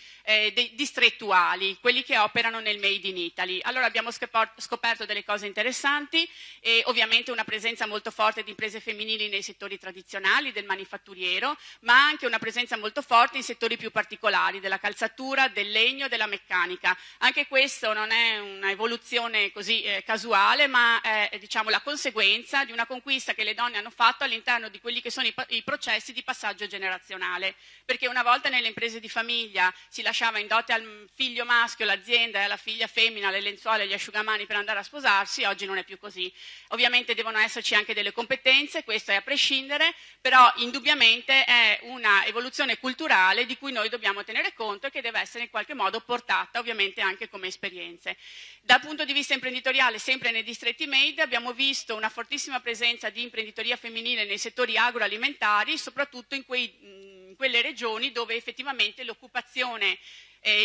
distrettuali, quelli che operano nel Made in Italy. Allora abbiamo scoperto delle cose interessanti e ovviamente una presenza molto forte di imprese femminili nei settori tradizionali del manifatturiero, ma anche una presenza molto forte in settori più particolari, della calzatura, del legno, della meccanica. Anche questo non è una evoluzione così casuale, ma è diciamo, la conseguenza di una conquista che le donne hanno fatto all'interno di quelli che sono i processi di passaggio generazionale. Perché una volta nelle imprese di famiglia si lasciava in dote al figlio maschio l'azienda e alla figlia femmina le lenzuola e gli asciugamani per andare a sposarsi, oggi non è più così. Ovviamente devono esserci anche delle competenze, questo è a prescindere, però indubbiamente è una evoluzione culturale di cui noi dobbiamo tenere conto e che deve essere in qualche modo portata ovviamente anche come esperienze. Dal punto di vista imprenditoriale, sempre nei distretti Made, abbiamo visto una fortissima presenza di imprenditoria femminile nei settori agroalimentari, soprattutto in quelle regioni dove effettivamente l'occupazione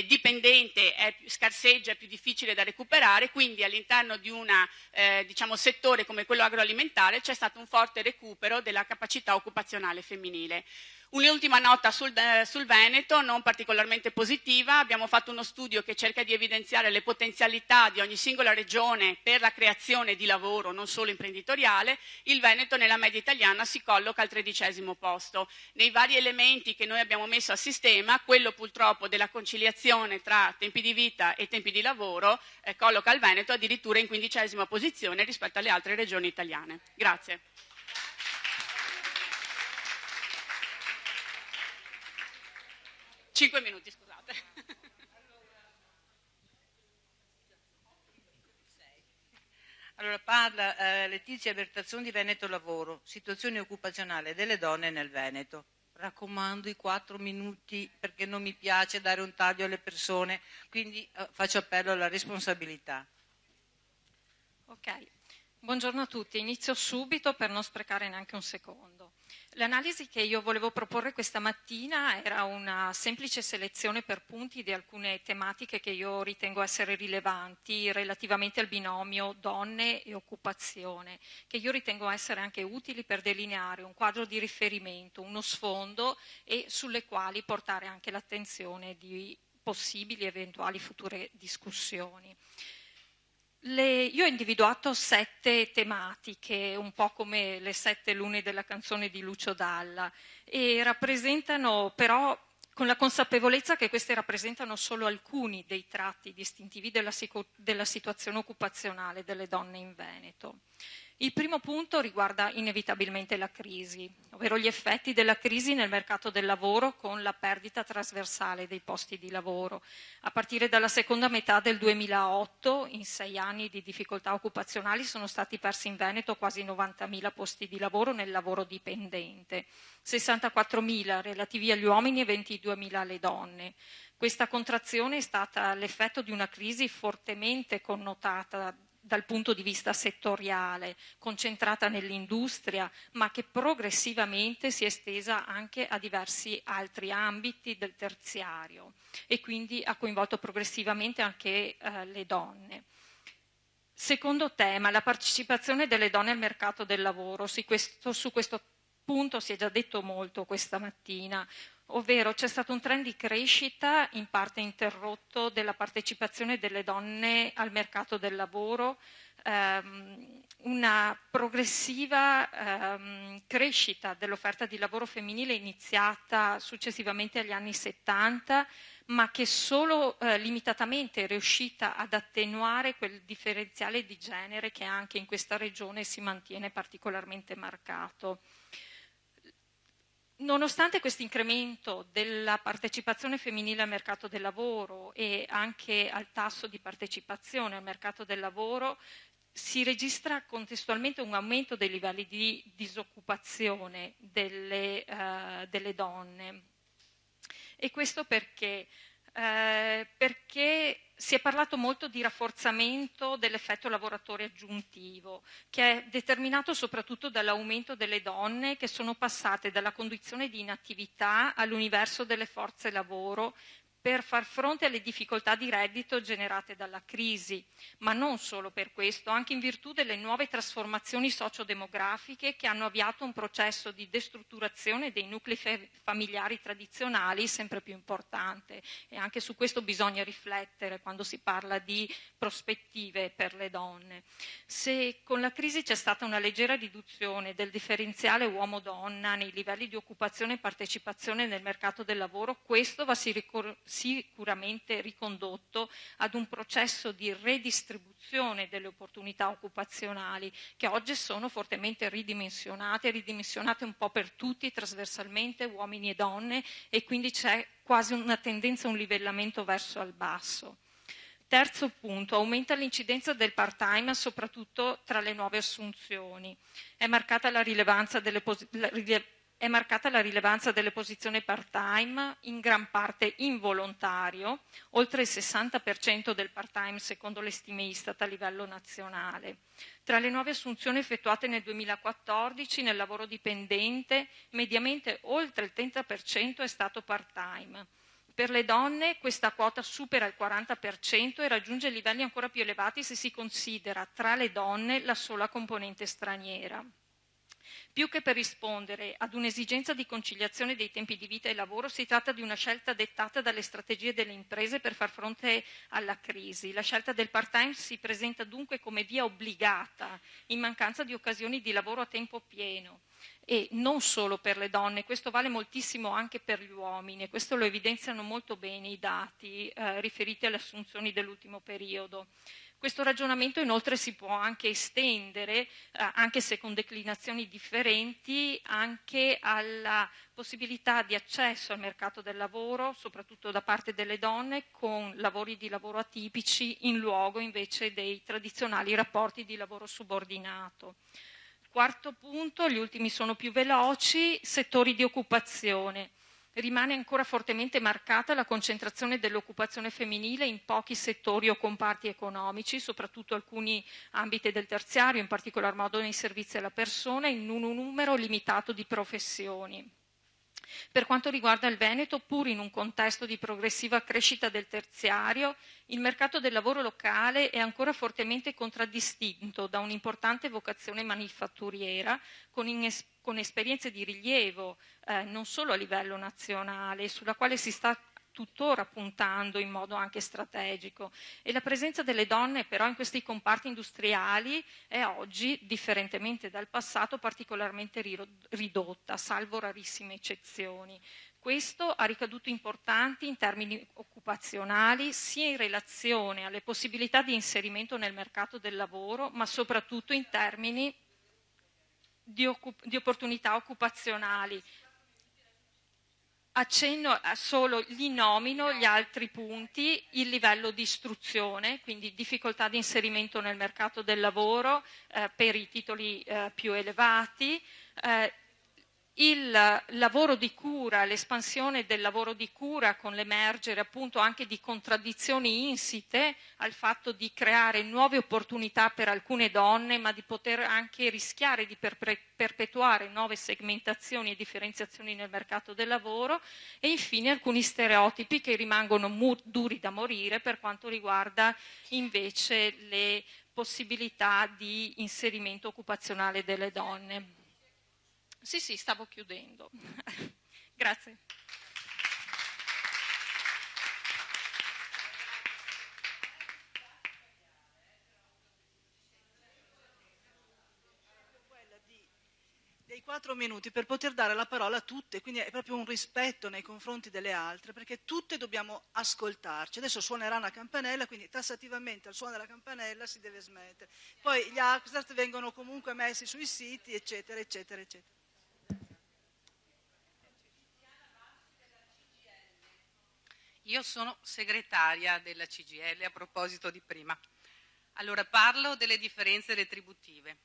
dipendente scarseggia, è più difficile da recuperare, quindi all'interno di un settore come quello agroalimentare c'è stato un forte recupero della capacità occupazionale femminile. Un'ultima nota sul Veneto, non particolarmente positiva. Abbiamo fatto uno studio che cerca di evidenziare le potenzialità di ogni singola regione per la creazione di lavoro, non solo imprenditoriale. Il Veneto nella media italiana si colloca al 13° posto. Nei vari elementi che noi abbiamo messo a sistema, quello purtroppo della conciliazione tra tempi di vita e tempi di lavoro colloca il Veneto addirittura in 15ª posizione rispetto alle altre regioni italiane. Grazie. Cinque minuti, scusate. Allora parla Letizia Bertazzoni di Veneto Lavoro, situazione occupazionale delle donne nel Veneto. Raccomando i 4 minuti perché non mi piace dare un taglio alle persone, quindi faccio appello alla responsabilità. Ok, buongiorno a tutti, inizio subito per non sprecare neanche un secondo. L'analisi che io volevo proporre questa mattina era una semplice selezione per punti di alcune tematiche che io ritengo essere rilevanti relativamente al binomio donne e occupazione, che io ritengo essere anche utili per delineare un quadro di riferimento, uno sfondo e sulle quali portare anche l'attenzione di possibili eventuali future discussioni. Io ho individuato 7 tematiche, un po' come le 7 lune della canzone di Lucio Dalla, e rappresentano però, con la consapevolezza che queste rappresentano solo alcuni dei tratti distintivi della situazione occupazionale delle donne in Veneto. Il primo punto riguarda inevitabilmente la crisi, ovvero gli effetti della crisi nel mercato del lavoro con la perdita trasversale dei posti di lavoro. A partire dalla seconda metà del 2008, in 6 anni di difficoltà occupazionali, sono stati persi in Veneto quasi 90.000 posti di lavoro nel lavoro dipendente, 64.000 relativi agli uomini e 22.000 alle donne. Questa contrazione è stata l'effetto di una crisi fortemente connotata dal punto di vista settoriale, concentrata nell'industria, ma che progressivamente si è estesa anche a diversi altri ambiti del terziario e quindi ha coinvolto progressivamente anche le donne. Secondo tema, la partecipazione delle donne al mercato del lavoro. Su questo punto si è già detto molto questa mattina, ovvero c'è stato un trend di crescita in parte interrotto della partecipazione delle donne al mercato del lavoro, una progressiva crescita dell'offerta di lavoro femminile iniziata successivamente agli anni 70, ma che solo limitatamente è riuscita ad attenuare quel differenziale di genere che anche in questa regione si mantiene particolarmente marcato. Nonostante questo incremento della partecipazione femminile al mercato del lavoro e anche al tasso di partecipazione al mercato del lavoro, si registra contestualmente un aumento dei livelli di disoccupazione delle donne. E questo perché? Perché si è parlato molto di rafforzamento dell'effetto lavoratore aggiuntivo, che è determinato soprattutto dall'aumento delle donne che sono passate dalla condizione di inattività all'universo delle forze lavoro per far fronte alle difficoltà di reddito generate dalla crisi, ma non solo per questo, anche in virtù delle nuove trasformazioni sociodemografiche che hanno avviato un processo di destrutturazione dei nuclei familiari tradizionali sempre più importante, e anche su questo bisogna riflettere quando si parla di prospettive per le donne. Se con la crisi c'è stata una leggera riduzione del differenziale uomo-donna nei livelli di occupazione e partecipazione nel mercato del lavoro, questo va sicuramente ricondotto ad un processo di redistribuzione delle opportunità occupazionali che oggi sono fortemente ridimensionate un po' per tutti, trasversalmente, uomini e donne, e quindi c'è quasi una tendenza a un livellamento verso il basso. Terzo punto, aumenta l'incidenza del part-time soprattutto tra le nuove assunzioni. È marcata la rilevanza delle posizioni part-time, in gran parte involontario, oltre il 60% del part-time secondo le stime Istat a livello nazionale. Tra le nuove assunzioni effettuate nel 2014 nel lavoro dipendente, mediamente oltre il 30% è stato part-time. Per le donne questa quota supera il 40% e raggiunge livelli ancora più elevati se si considera tra le donne la sola componente straniera. Più che per rispondere ad un'esigenza di conciliazione dei tempi di vita e lavoro, si tratta di una scelta dettata dalle strategie delle imprese per far fronte alla crisi. La scelta del part-time si presenta dunque come via obbligata, in mancanza di occasioni di lavoro a tempo pieno. E non solo per le donne, questo vale moltissimo anche per gli uomini, e questo lo evidenziano molto bene i dati riferiti alle assunzioni dell'ultimo periodo. Questo ragionamento inoltre si può anche estendere, anche se con declinazioni differenti, anche alla possibilità di accesso al mercato del lavoro, soprattutto da parte delle donne, con lavori di lavoro atipici in luogo invece dei tradizionali rapporti di lavoro subordinato. Quarto punto, gli ultimi sono più veloci, settori di occupazione. Rimane ancora fortemente marcata la concentrazione dell'occupazione femminile in pochi settori o comparti economici, soprattutto alcuni ambiti del terziario, in particolar modo nei servizi alla persona, in un numero limitato di professioni. Per quanto riguarda il Veneto, pur in un contesto di progressiva crescita del terziario, il mercato del lavoro locale è ancora fortemente contraddistinto da un'importante vocazione manifatturiera con esperienze di rilievo non solo a livello nazionale, sulla quale si sta tuttora puntando in modo anche strategico, e la presenza delle donne però in questi comparti industriali è oggi, differentemente dal passato, particolarmente ridotta, salvo rarissime eccezioni. Questo ha ricadute importanti in termini occupazionali, sia in relazione alle possibilità di inserimento nel mercato del lavoro, ma soprattutto in termini di opportunità occupazionali. Accenno solo, li nomino gli altri punti: il livello di istruzione, quindi difficoltà di inserimento nel mercato del lavoro per i titoli più elevati, il lavoro di cura, l'espansione del lavoro di cura con l'emergere appunto anche di contraddizioni insite al fatto di creare nuove opportunità per alcune donne, ma di poter anche rischiare di perpetuare nuove segmentazioni e differenziazioni nel mercato del lavoro, e infine alcuni stereotipi che rimangono duri da morire per quanto riguarda invece le possibilità di inserimento occupazionale delle donne. Sì, stavo chiudendo. Grazie. Dei 4 minuti per poter dare la parola a tutte, quindi è proprio un rispetto nei confronti delle altre, perché tutte dobbiamo ascoltarci. Adesso suonerà una campanella, quindi tassativamente al suono della campanella si deve smettere. Poi gli access vengono comunque messi sui siti, eccetera, eccetera, eccetera. Io sono segretaria della CGIL, a proposito di prima. Allora, parlo delle differenze retributive.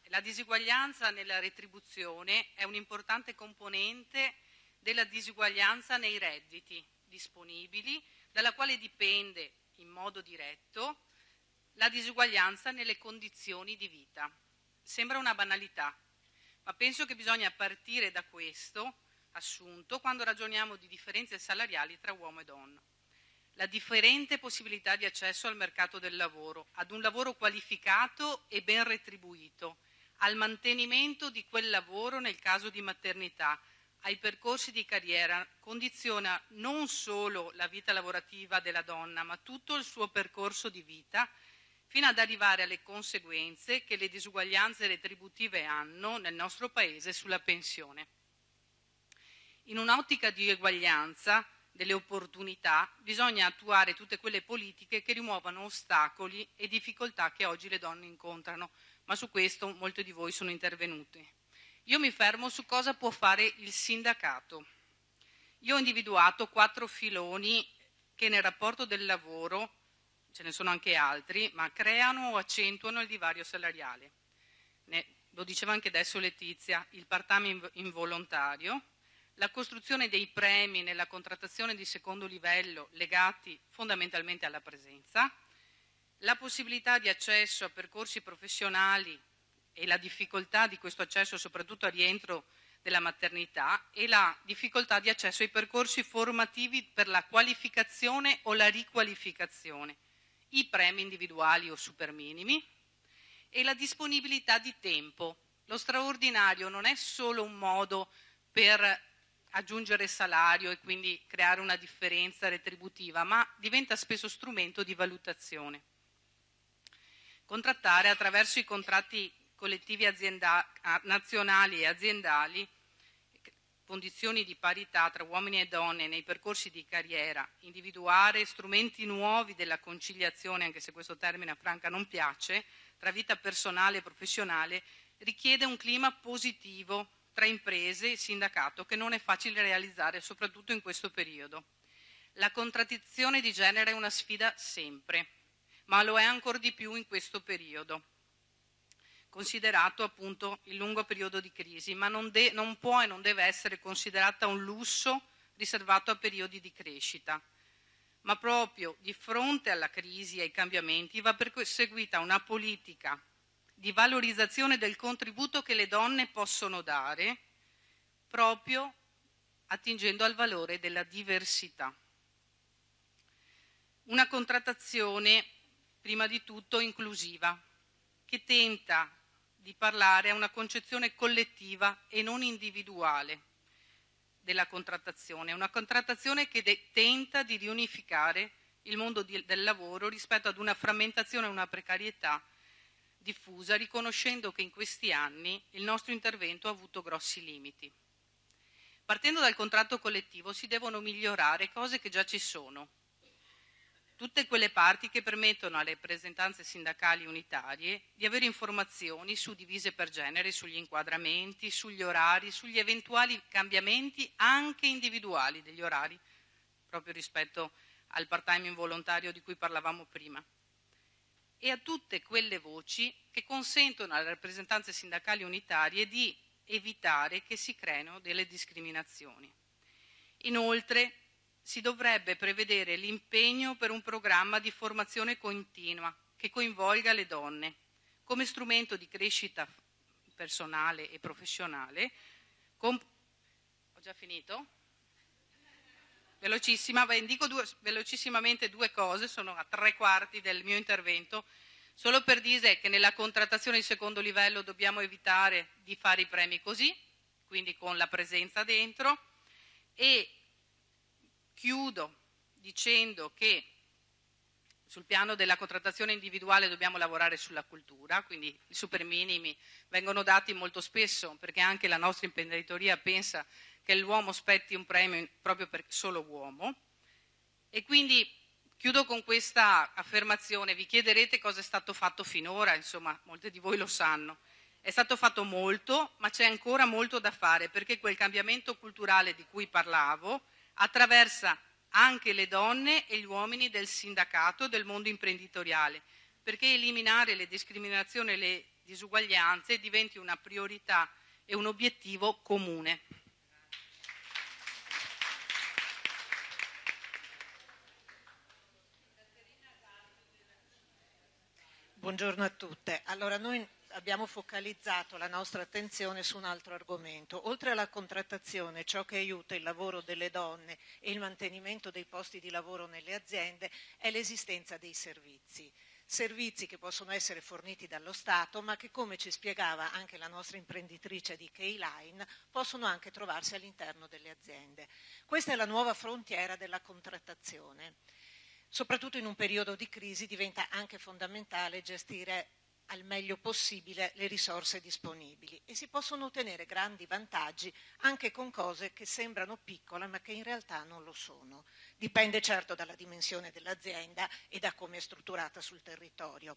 La disuguaglianza nella retribuzione è un'importante componente della disuguaglianza nei redditi disponibili, dalla quale dipende in modo diretto la disuguaglianza nelle condizioni di vita. Sembra una banalità, ma penso che bisogna partire da questo assunto quando ragioniamo di differenze salariali tra uomo e donna. La differente possibilità di accesso al mercato del lavoro, ad un lavoro qualificato e ben retribuito, al mantenimento di quel lavoro nel caso di maternità, ai percorsi di carriera, condiziona non solo la vita lavorativa della donna, ma tutto il suo percorso di vita, fino ad arrivare alle conseguenze che le disuguaglianze retributive hanno nel nostro Paese sulla pensione. In un'ottica di eguaglianza delle opportunità bisogna attuare tutte quelle politiche che rimuovano ostacoli e difficoltà che oggi le donne incontrano, ma su questo molte di voi sono intervenute. Io mi fermo su cosa può fare il sindacato. Io ho individuato 4 filoni che nel rapporto del lavoro, ce ne sono anche altri, ma creano o accentuano il divario salariale. Lo diceva anche adesso Letizia: il part-time involontario, la costruzione dei premi nella contrattazione di secondo livello legati fondamentalmente alla presenza, la possibilità di accesso a percorsi professionali e la difficoltà di questo accesso soprattutto a rientro della maternità, e la difficoltà di accesso ai percorsi formativi per la qualificazione o la riqualificazione, i premi individuali o super minimi, e la disponibilità di tempo. Lo straordinario non è solo un modo per aggiungere salario e quindi creare una differenza retributiva, ma diventa spesso strumento di valutazione. Contrattare attraverso i contratti collettivi nazionali e aziendali condizioni di parità tra uomini e donne nei percorsi di carriera, individuare strumenti nuovi della conciliazione, anche se questo termine a Franca non piace, tra vita personale e professionale, richiede un clima positivo tra imprese e sindacato che non è facile realizzare, soprattutto in questo periodo. La contraddizione di genere è una sfida sempre, ma lo è ancor di più in questo periodo, considerato appunto il lungo periodo di crisi, ma non può e non deve essere considerata un lusso riservato a periodi di crescita. Ma proprio di fronte alla crisi e ai cambiamenti va perseguita una politica di valorizzazione del contributo che le donne possono dare, proprio attingendo al valore della diversità. Una contrattazione, prima di tutto, inclusiva, che tenta di parlare a una concezione collettiva e non individuale della contrattazione, una contrattazione che tenta di riunificare il mondo del lavoro rispetto ad una frammentazione e una precarietà diffusa, riconoscendo che in questi anni il nostro intervento ha avuto grossi limiti. Partendo dal contratto collettivo si devono migliorare cose che già ci sono, tutte quelle parti che permettono alle rappresentanze sindacali unitarie di avere informazioni suddivise per genere, sugli inquadramenti, sugli orari, sugli eventuali cambiamenti anche individuali degli orari, proprio rispetto al part-time involontario di cui parlavamo prima, e a tutte quelle voci che consentono alle rappresentanze sindacali unitarie di evitare che si creino delle discriminazioni. Inoltre, si dovrebbe prevedere l'impegno per un programma di formazione continua che coinvolga le donne come strumento di crescita personale e professionale. Ho già finito? Velocissima, dico velocissimamente due cose, sono a 3/4 del mio intervento, solo per dire che nella contrattazione di secondo livello dobbiamo evitare di fare i premi così, quindi con la presenza dentro, e chiudo dicendo che sul piano della contrattazione individuale dobbiamo lavorare sulla cultura, quindi i super minimi vengono dati molto spesso perché anche la nostra imprenditoria pensa che l'uomo spetti un premio proprio perché solo uomo, e quindi chiudo con questa affermazione. Vi chiederete cosa è stato fatto finora, insomma molte di voi lo sanno. È stato fatto molto, ma c'è ancora molto da fare perché quel cambiamento culturale di cui parlavo attraversa anche le donne e gli uomini del sindacato e del mondo imprenditoriale, perché eliminare le discriminazioni e le disuguaglianze diventi una priorità e un obiettivo comune. Buongiorno a tutte. Allora, noi abbiamo focalizzato la nostra attenzione su un altro argomento. Oltre alla contrattazione, ciò che aiuta il lavoro delle donne e il mantenimento dei posti di lavoro nelle aziende è l'esistenza dei servizi. Servizi che possono essere forniti dallo Stato, ma che, come ci spiegava anche la nostra imprenditrice di K-Line, possono anche trovarsi all'interno delle aziende. Questa è la nuova frontiera della contrattazione. Soprattutto in un periodo di crisi diventa anche fondamentale gestire al meglio possibile le risorse disponibili e si possono ottenere grandi vantaggi anche con cose che sembrano piccole ma che in realtà non lo sono. Dipende certo dalla dimensione dell'azienda e da come è strutturata sul territorio.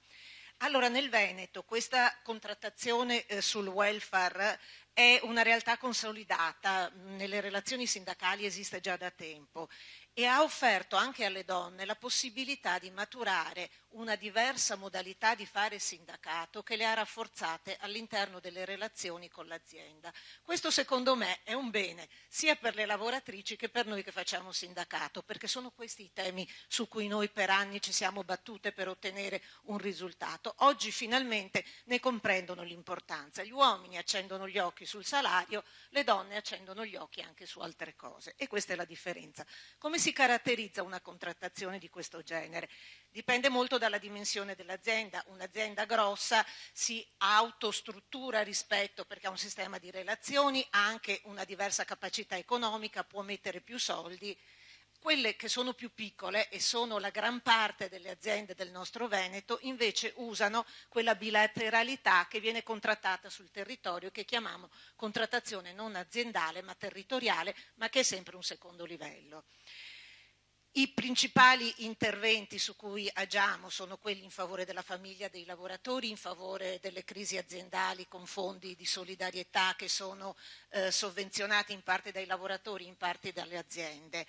Allora, nel Veneto questa contrattazione sul welfare è una realtà consolidata, nelle relazioni sindacali esiste già da tempo e ha offerto anche alle donne la possibilità di maturare una diversa modalità di fare sindacato che le ha rafforzate all'interno delle relazioni con l'azienda. Questo secondo me è un bene sia per le lavoratrici che per noi che facciamo sindacato, perché sono questi i temi su cui noi per anni ci siamo battute per ottenere un risultato. Oggi finalmente ne comprendono l'importanza. Gli uomini accendono gli occhi sul salario, le donne accendono gli occhi anche su altre cose e questa è la differenza. Come si caratterizza una contrattazione di questo genere? Dipende molto dalla dimensione dell'azienda. Un'azienda grossa si autostruttura rispetto, perché ha un sistema di relazioni, ha anche una diversa capacità economica, può mettere più soldi. Quelle che sono più piccole, e sono la gran parte delle aziende del nostro Veneto, invece usano quella bilateralità che viene contrattata sul territorio, che chiamiamo contrattazione non aziendale ma territoriale, ma che è sempre un secondo livello. I principali interventi su cui agiamo sono quelli in favore della famiglia dei lavoratori, in favore delle crisi aziendali con fondi di solidarietà che sono sovvenzionati in parte dai lavoratori, in parte dalle aziende,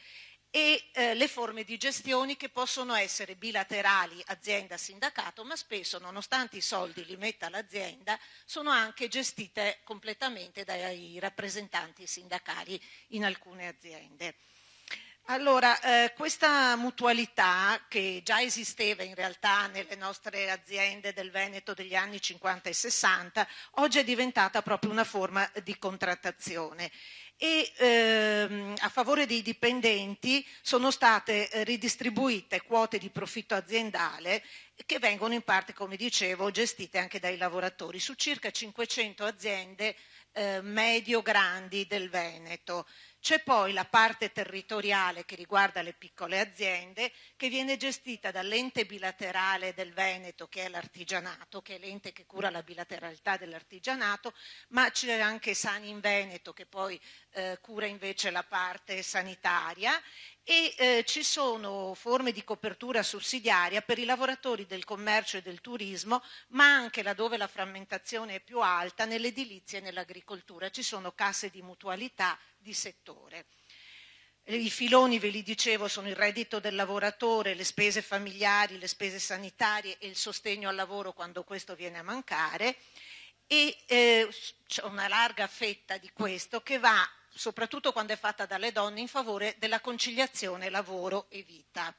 e le forme di gestioni che possono essere bilaterali azienda-sindacato, ma spesso, nonostante i soldi li metta l'azienda, sono anche gestite completamente dai rappresentanti sindacali in alcune aziende. Allora, questa mutualità, che già esisteva in realtà nelle nostre aziende del Veneto degli anni 50 e 60, oggi è diventata proprio una forma di contrattazione. E a favore dei dipendenti sono state ridistribuite quote di profitto aziendale che vengono in parte, come dicevo, gestite anche dai lavoratori su circa 500 aziende medio-grandi del Veneto. C'è poi la parte territoriale che riguarda le piccole aziende, che viene gestita dall'ente bilaterale del Veneto, che è l'artigianato, che è l'ente che cura la bilateralità dell'artigianato, ma c'è anche Sani in Veneto, che poi cura invece la parte sanitaria, e ci sono forme di copertura sussidiaria per i lavoratori del commercio e del turismo, ma anche laddove la frammentazione è più alta, nell'edilizia e nell'agricoltura. Ci sono casse di mutualità di settore. I filoni, ve li dicevo, sono il reddito del lavoratore, le spese familiari, le spese sanitarie e il sostegno al lavoro quando questo viene a mancare, e c'è una larga fetta di questo che va, soprattutto quando è fatta dalle donne, in favore della conciliazione lavoro e vita.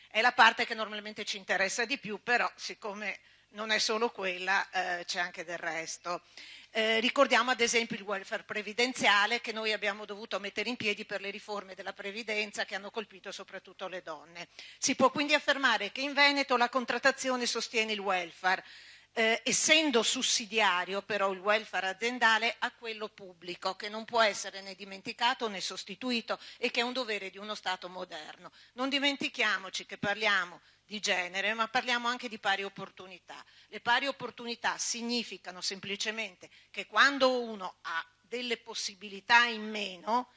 È la parte che normalmente ci interessa di più, però siccome non è solo quella, c'è anche del resto. Ricordiamo ad esempio il welfare previdenziale che noi abbiamo dovuto mettere in piedi per le riforme della previdenza che hanno colpito soprattutto le donne. Si può quindi affermare che in Veneto la contrattazione sostiene il welfare, essendo sussidiario però il welfare aziendale a quello pubblico, che non può essere né dimenticato né sostituito e che è un dovere di uno Stato moderno. Non dimentichiamoci che parliamo di genere, ma parliamo anche di pari opportunità. Le pari opportunità significano semplicemente che quando uno ha delle possibilità in meno,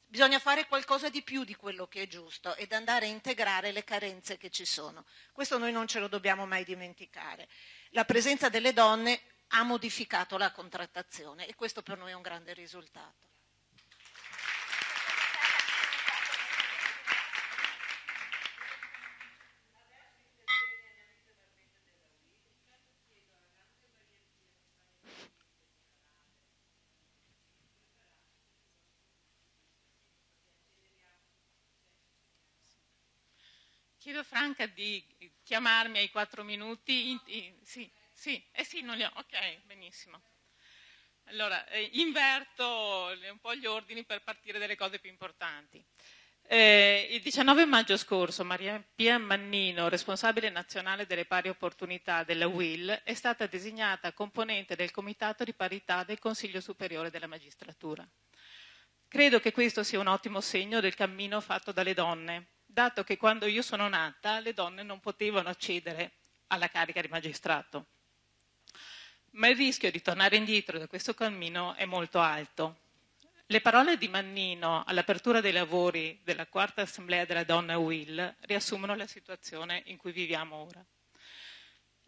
bisogna fare qualcosa di più di quello che è giusto ed andare a integrare le carenze che ci sono. Questo noi non ce lo dobbiamo mai dimenticare. La presenza delle donne ha modificato la contrattazione e questo per noi è un grande risultato. Chiedo a Franca di chiamarmi ai 4 minuti. Sì, non li ho. Ok, benissimo. Allora, inverto un po' gli ordini per partire dalle cose più importanti. Il 19 maggio scorso Maria Pia Mannino, responsabile nazionale delle pari opportunità della UIL, è stata designata componente del Comitato di Parità del Consiglio Superiore della Magistratura. Credo che questo sia un ottimo segno del cammino fatto dalle donne, dato che quando io sono nata le donne non potevano accedere alla carica di magistrato. Ma il rischio di tornare indietro da questo cammino è molto alto. Le parole di Mannino all'apertura dei lavori della quarta assemblea della donna UIL riassumono la situazione in cui viviamo ora.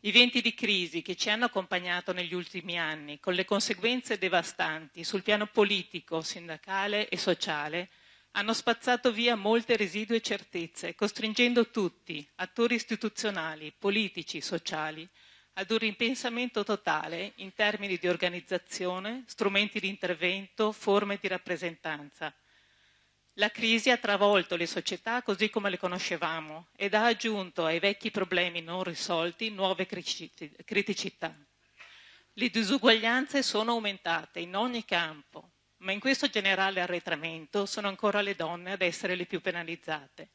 I venti di crisi che ci hanno accompagnato negli ultimi anni, con le conseguenze devastanti sul piano politico, sindacale e sociale, hanno spazzato via molte residue certezze, costringendo tutti, attori istituzionali, politici, sociali, ad un ripensamento totale in termini di organizzazione, strumenti di intervento, forme di rappresentanza. La crisi ha travolto le società così come le conoscevamo ed ha aggiunto ai vecchi problemi non risolti nuove criticità. Le disuguaglianze sono aumentate in ogni campo, ma in questo generale arretramento sono ancora le donne ad essere le più penalizzate.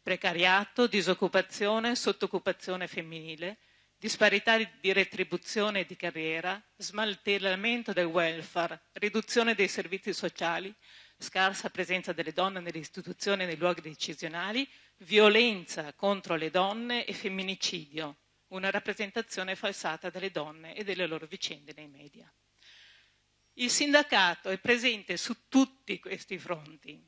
Precariato, disoccupazione, sottoccupazione femminile, disparità di retribuzione e di carriera, smantellamento del welfare, riduzione dei servizi sociali, scarsa presenza delle donne nelle istituzioni e nei luoghi decisionali, violenza contro le donne e femminicidio, una rappresentazione falsata delle donne e delle loro vicende nei media. Il sindacato è presente su tutti questi fronti,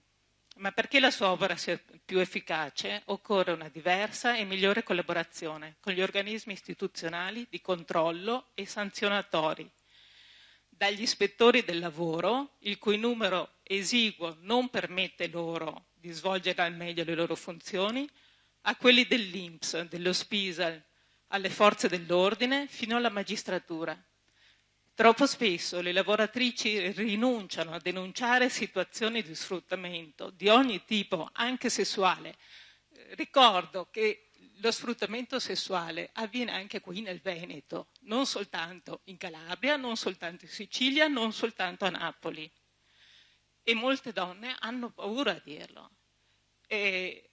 ma perché la sua opera sia più efficace occorre una diversa e migliore collaborazione con gli organismi istituzionali di controllo e sanzionatori, dagli ispettori del lavoro, il cui numero esiguo non permette loro di svolgere al meglio le loro funzioni, a quelli dell'INPS, dello SPISAL, alle forze dell'ordine, fino alla magistratura. Troppo spesso le lavoratrici rinunciano a denunciare situazioni di sfruttamento di ogni tipo, anche sessuale. Ricordo che lo sfruttamento sessuale avviene anche qui nel Veneto, non soltanto in Calabria, non soltanto in Sicilia, non soltanto a Napoli. E molte donne hanno paura a dirlo. E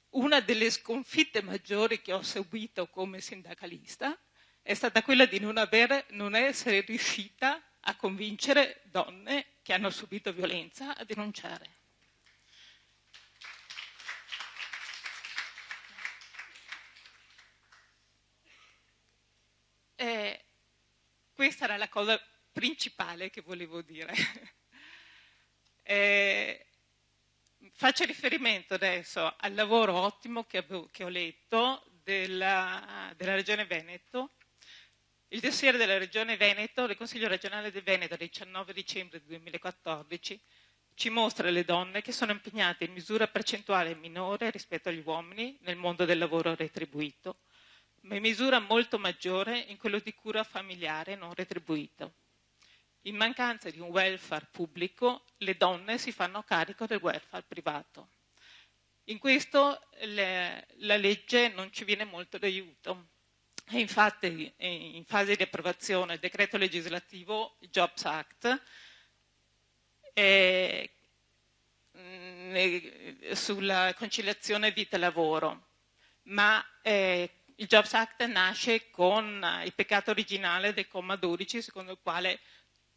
una delle sconfitte maggiori che ho subito come sindacalista è stata quella di non essere riuscita a convincere donne che hanno subito violenza a denunciare. questa era la cosa principale che volevo dire. Faccio riferimento adesso al lavoro ottimo che ho letto della Regione Veneto. Il dossier della Regione Veneto, del Consiglio regionale del Veneto, del 19 dicembre 2014, ci mostra le donne che sono impegnate in misura percentuale minore rispetto agli uomini nel mondo del lavoro retribuito, ma in misura molto maggiore in quello di cura familiare non retribuito. In mancanza di un welfare pubblico, le donne si fanno carico del welfare privato. In questo la legge non ci viene molto d'aiuto. E infatti in fase di approvazione il decreto legislativo, il Jobs Act, sulla conciliazione vita-lavoro, ma il Jobs Act nasce con il peccato originale del comma 12, secondo il quale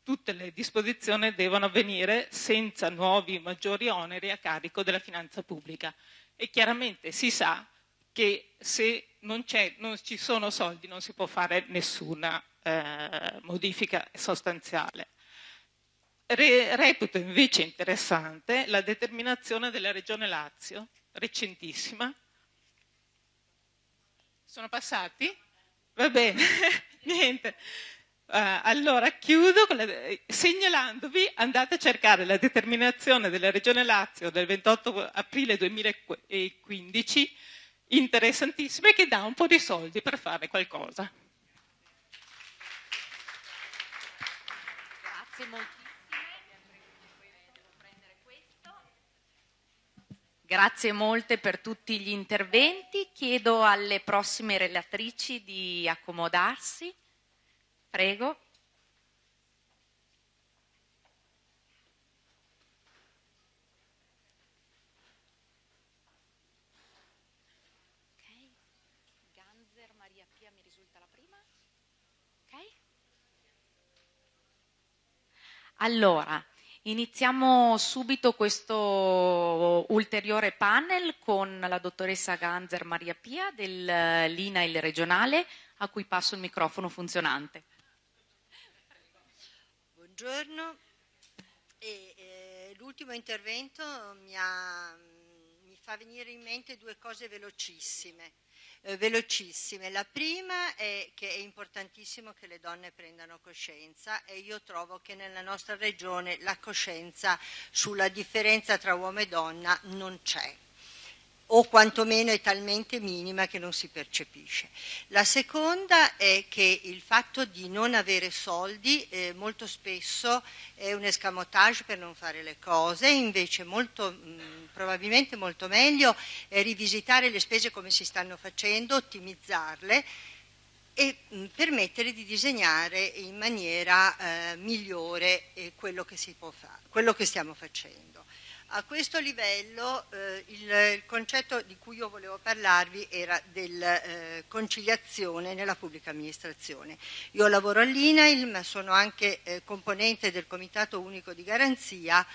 tutte le disposizioni devono avvenire senza nuovi maggiori oneri a carico della finanza pubblica. E chiaramente si sa che se non ci sono soldi non si può fare nessuna modifica sostanziale. Reputo invece interessante la determinazione della Regione Lazio, recentissima. Sono passati? Va bene, niente. Allora chiudo segnalandovi, andate a cercare la determinazione della Regione Lazio del 28 aprile 2015, interessantissima, e che dà un po' di soldi per fare qualcosa. Grazie moltissimo. Grazie molte per tutti gli interventi. Chiedo alle prossime relatrici di accomodarsi. Prego. Ganzer Maria Pia mi risulta la prima. Ok. Allora, iniziamo subito questo ulteriore panel con la dottoressa Ganzer Maria Pia dell'INAIL regionale, a cui passo il microfono funzionante. Buongiorno. L'ultimo intervento mi fa venire in mente due cose velocissime. La prima è che è importantissimo che le donne prendano coscienza, e io trovo che nella nostra regione la coscienza sulla differenza tra uomo e donna non c'è, o quantomeno è talmente minima che non si percepisce. La seconda è che il fatto di non avere soldi molto spesso è un escamotage per non fare le cose, invece probabilmente molto meglio è rivisitare le spese come si stanno facendo, ottimizzarle e permettere di disegnare in maniera migliore quello che si può fare, quello che stiamo facendo. A questo livello il concetto di cui io volevo parlarvi era del conciliazione nella pubblica amministrazione. Io lavoro all'INAIL, ma sono anche componente del Comitato Unico di Garanzia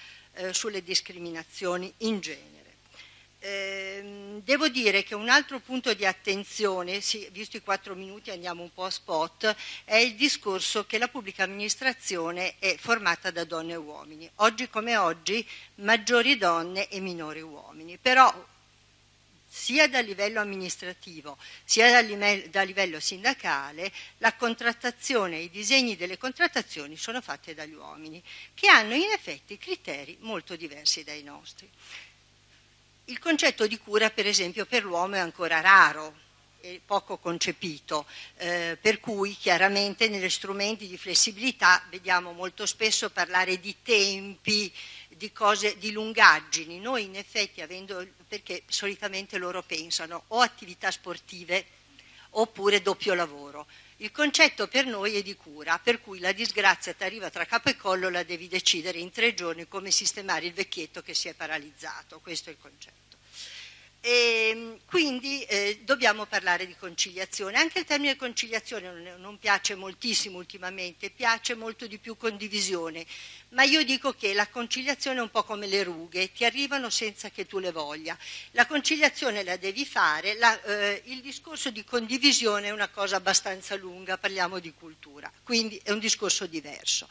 sulle discriminazioni in genere. Devo dire che un altro punto di attenzione, visto i 4 minuti andiamo un po' a spot, è il discorso che la pubblica amministrazione è formata da donne e uomini. Oggi come oggi maggiori donne e minori uomini, però sia dal livello amministrativo sia dal livello sindacale la contrattazione, i disegni delle contrattazioni sono fatti dagli uomini, che hanno in effetti criteri molto diversi dai nostri. Il concetto di cura, per esempio, per l'uomo è ancora raro e poco concepito, per cui chiaramente negli strumenti di flessibilità vediamo molto spesso parlare di tempi, di cose, di lungaggini. Noi in effetti, perché solitamente loro pensano o attività sportive oppure doppio lavoro. Il concetto per noi è di cura, per cui la disgrazia ti arriva tra capo e collo, la devi decidere in 3 giorni come sistemare il vecchietto che si è paralizzato, questo è il concetto. E quindi dobbiamo parlare di conciliazione. Anche il termine conciliazione non piace moltissimo ultimamente, piace molto di più condivisione, ma io dico che la conciliazione è un po' come le rughe, ti arrivano senza che tu le voglia. La conciliazione la devi fare, il discorso di condivisione è una cosa abbastanza lunga, parliamo di cultura, quindi è un discorso diverso.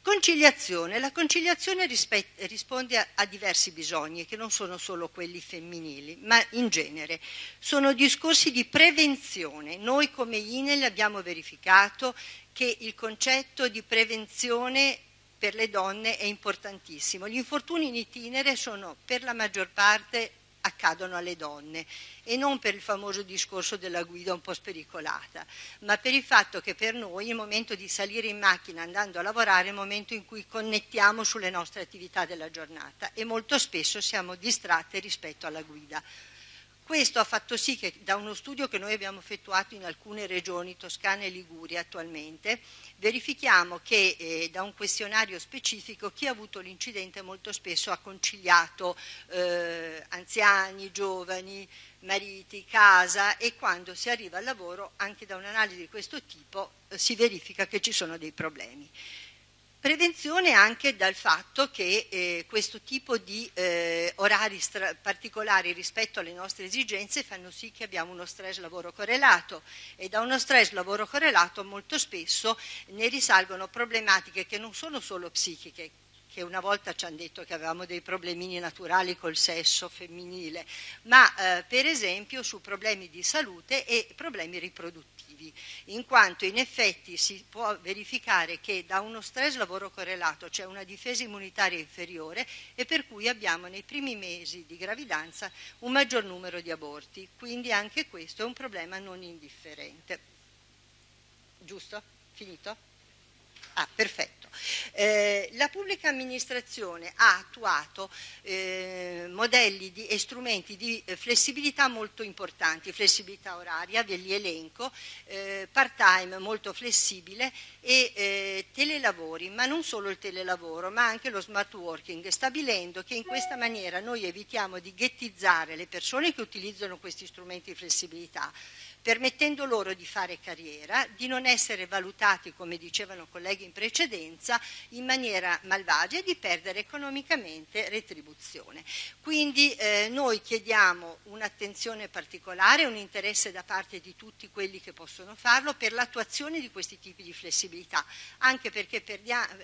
Conciliazione. La conciliazione risponde a diversi bisogni, che non sono solo quelli femminili, ma in genere. Sono discorsi di prevenzione. Noi come INEL abbiamo verificato che il concetto di prevenzione per le donne è importantissimo. Gli infortuni in itinere sono per la maggior parte accadono alle donne e non per il famoso discorso della guida un po' spericolata, ma per il fatto che per noi il momento di salire in macchina andando a lavorare è il momento in cui connettiamo sulle nostre attività della giornata e molto spesso siamo distratte rispetto alla guida. Questo ha fatto sì che da uno studio che noi abbiamo effettuato in alcune regioni, Toscana e Liguria attualmente, verifichiamo che da un questionario specifico chi ha avuto l'incidente molto spesso ha conciliato anziani, giovani, mariti, casa, e quando si arriva al lavoro anche da un'analisi di questo tipo si verifica che ci sono dei problemi. Prevenzione anche dal fatto che questo tipo di orari particolari rispetto alle nostre esigenze fanno sì che abbiamo uno stress lavoro correlato, e da uno stress lavoro correlato molto spesso ne risalgono problematiche che non sono solo psichiche, che una volta ci hanno detto che avevamo dei problemini naturali col sesso femminile, ma per esempio su problemi di salute e problemi riproduttivi, in quanto in effetti si può verificare che da uno stress lavoro correlato c'è una difesa immunitaria inferiore e per cui abbiamo nei primi mesi di gravidanza un maggior numero di aborti, quindi anche questo è un problema non indifferente. Giusto? Finito? Ah, perfetto. La pubblica amministrazione ha attuato modelli e strumenti di flessibilità molto importanti, flessibilità oraria, ve li elenco, part-time molto flessibile e telelavori, ma non solo il telelavoro, ma anche lo smart working, stabilendo che in questa maniera noi evitiamo di ghettizzare le persone che utilizzano questi strumenti di flessibilità, permettendo loro di fare carriera, di non essere valutati, come dicevano colleghi in precedenza, in maniera malvagia e di perdere economicamente retribuzione. Quindi noi chiediamo un'attenzione particolare, un interesse da parte di tutti quelli che possono farlo per l'attuazione di questi tipi di flessibilità, anche perché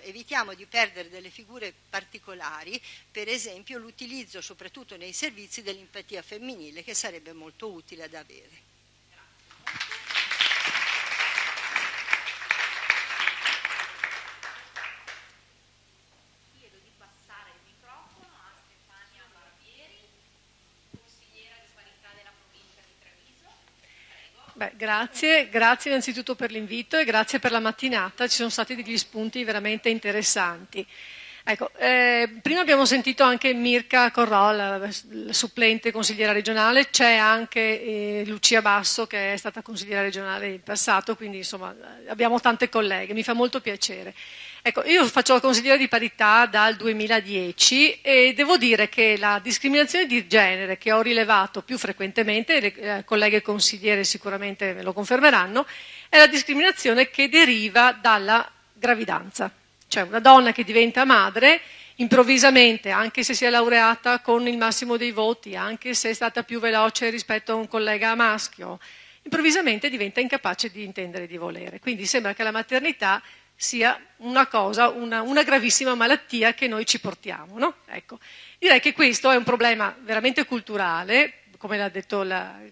evitiamo di perdere delle figure particolari, per esempio l'utilizzo soprattutto nei servizi dell'empatia femminile, che sarebbe molto utile ad avere. Beh, grazie innanzitutto per l'invito e grazie per la mattinata, ci sono stati degli spunti veramente interessanti. Ecco, prima abbiamo sentito anche Mirka Corrò, la supplente consigliera regionale, c'è anche Lucia Basso che è stata consigliera regionale in passato, quindi insomma abbiamo tante colleghe, mi fa molto piacere. Ecco, io faccio la consigliera di parità dal 2010 e devo dire che la discriminazione di genere che ho rilevato più frequentemente, le colleghe consigliere sicuramente me lo confermeranno, è la discriminazione che deriva dalla gravidanza. Cioè una donna che diventa madre improvvisamente, anche se si è laureata con il massimo dei voti, anche se è stata più veloce rispetto a un collega maschio, improvvisamente diventa incapace di intendere e di volere. Quindi sembra che la maternità sia una cosa, una gravissima malattia che noi ci portiamo, no? Ecco. Direi che questo è un problema veramente culturale, come l'ha detto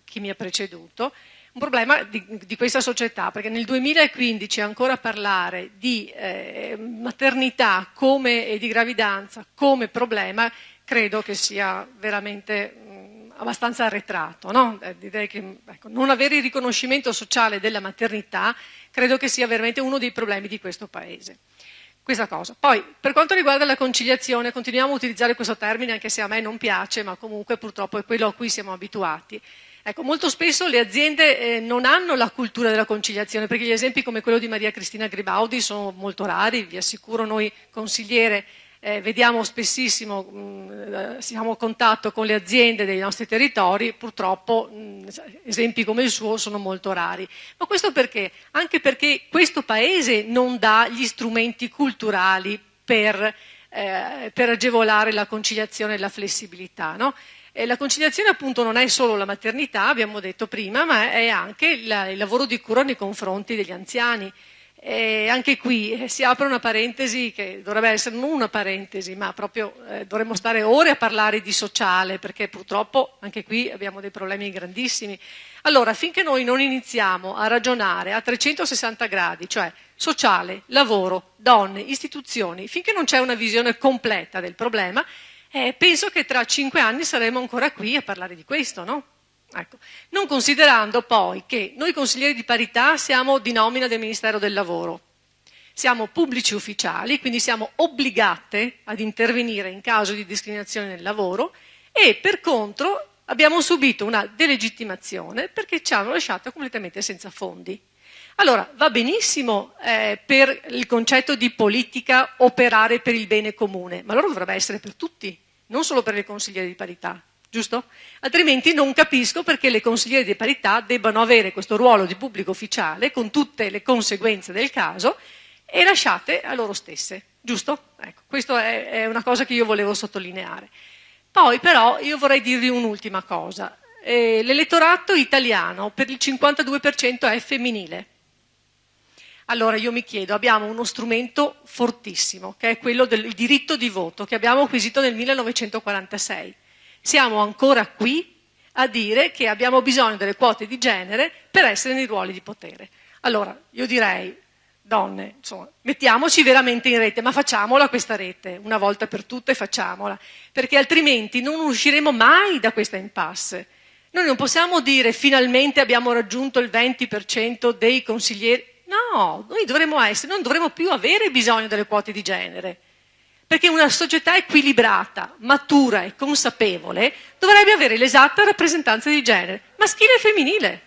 chi mi ha preceduto, un problema di questa società, perché nel 2015 ancora parlare di maternità e di gravidanza come problema credo che sia veramente abbastanza arretrato, no? Direi che non avere il riconoscimento sociale della maternità credo che sia veramente uno dei problemi di questo Paese. Questa cosa. Poi, per quanto riguarda la conciliazione, continuiamo a utilizzare questo termine anche se a me non piace, ma comunque purtroppo è quello a cui siamo abituati. Ecco, molto spesso le aziende non hanno la cultura della conciliazione, perché gli esempi come quello di Maria Cristina Gribaudi sono molto rari, vi assicuro noi consigliere vediamo spessissimo, siamo a contatto con le aziende dei nostri territori, purtroppo esempi come il suo sono molto rari. Ma questo perché? Anche perché questo Paese non dà gli strumenti culturali per agevolare la conciliazione e la flessibilità, no? E la conciliazione appunto non è solo la maternità, abbiamo detto prima, ma è anche il lavoro di cura nei confronti degli anziani. E anche qui si apre una parentesi che dovrebbe essere non una parentesi, ma proprio dovremmo stare ore a parlare di sociale, perché purtroppo anche qui abbiamo dei problemi grandissimi. Allora, finché noi non iniziamo a ragionare a 360 gradi, cioè sociale, lavoro, donne, istituzioni, finché non c'è una visione completa del problema, penso che tra 5 anni saremo ancora qui a parlare di questo, no? Ecco. Non considerando poi che noi consiglieri di parità siamo di nomina del Ministero del Lavoro, siamo pubblici ufficiali, quindi siamo obbligate ad intervenire in caso di discriminazione nel lavoro e per contro abbiamo subito una delegittimazione perché ci hanno lasciato completamente senza fondi. Allora, va benissimo per il concetto di politica operare per il bene comune, ma allora dovrebbe essere per tutti, non solo per le consigliere di parità. Giusto? Altrimenti non capisco perché le consigliere di parità debbano avere questo ruolo di pubblico ufficiale con tutte le conseguenze del caso e lasciate a loro stesse. Giusto? Ecco, questa è una cosa che io volevo sottolineare. Poi però io vorrei dirvi un'ultima cosa. L'elettorato italiano per il 52% è femminile. Allora io mi chiedo, abbiamo uno strumento fortissimo che è quello del diritto di voto che abbiamo acquisito nel 1946. Siamo ancora qui a dire che abbiamo bisogno delle quote di genere per essere nei ruoli di potere. Allora, io direi, donne, insomma, mettiamoci veramente in rete, ma facciamola questa rete, una volta per tutte facciamola, perché altrimenti non usciremo mai da questa impasse. Noi non possiamo dire finalmente abbiamo raggiunto il 20% dei consiglieri. No, noi non dovremo più avere bisogno delle quote di genere. Perché una società equilibrata, matura e consapevole dovrebbe avere l'esatta rappresentanza di genere, maschile e femminile.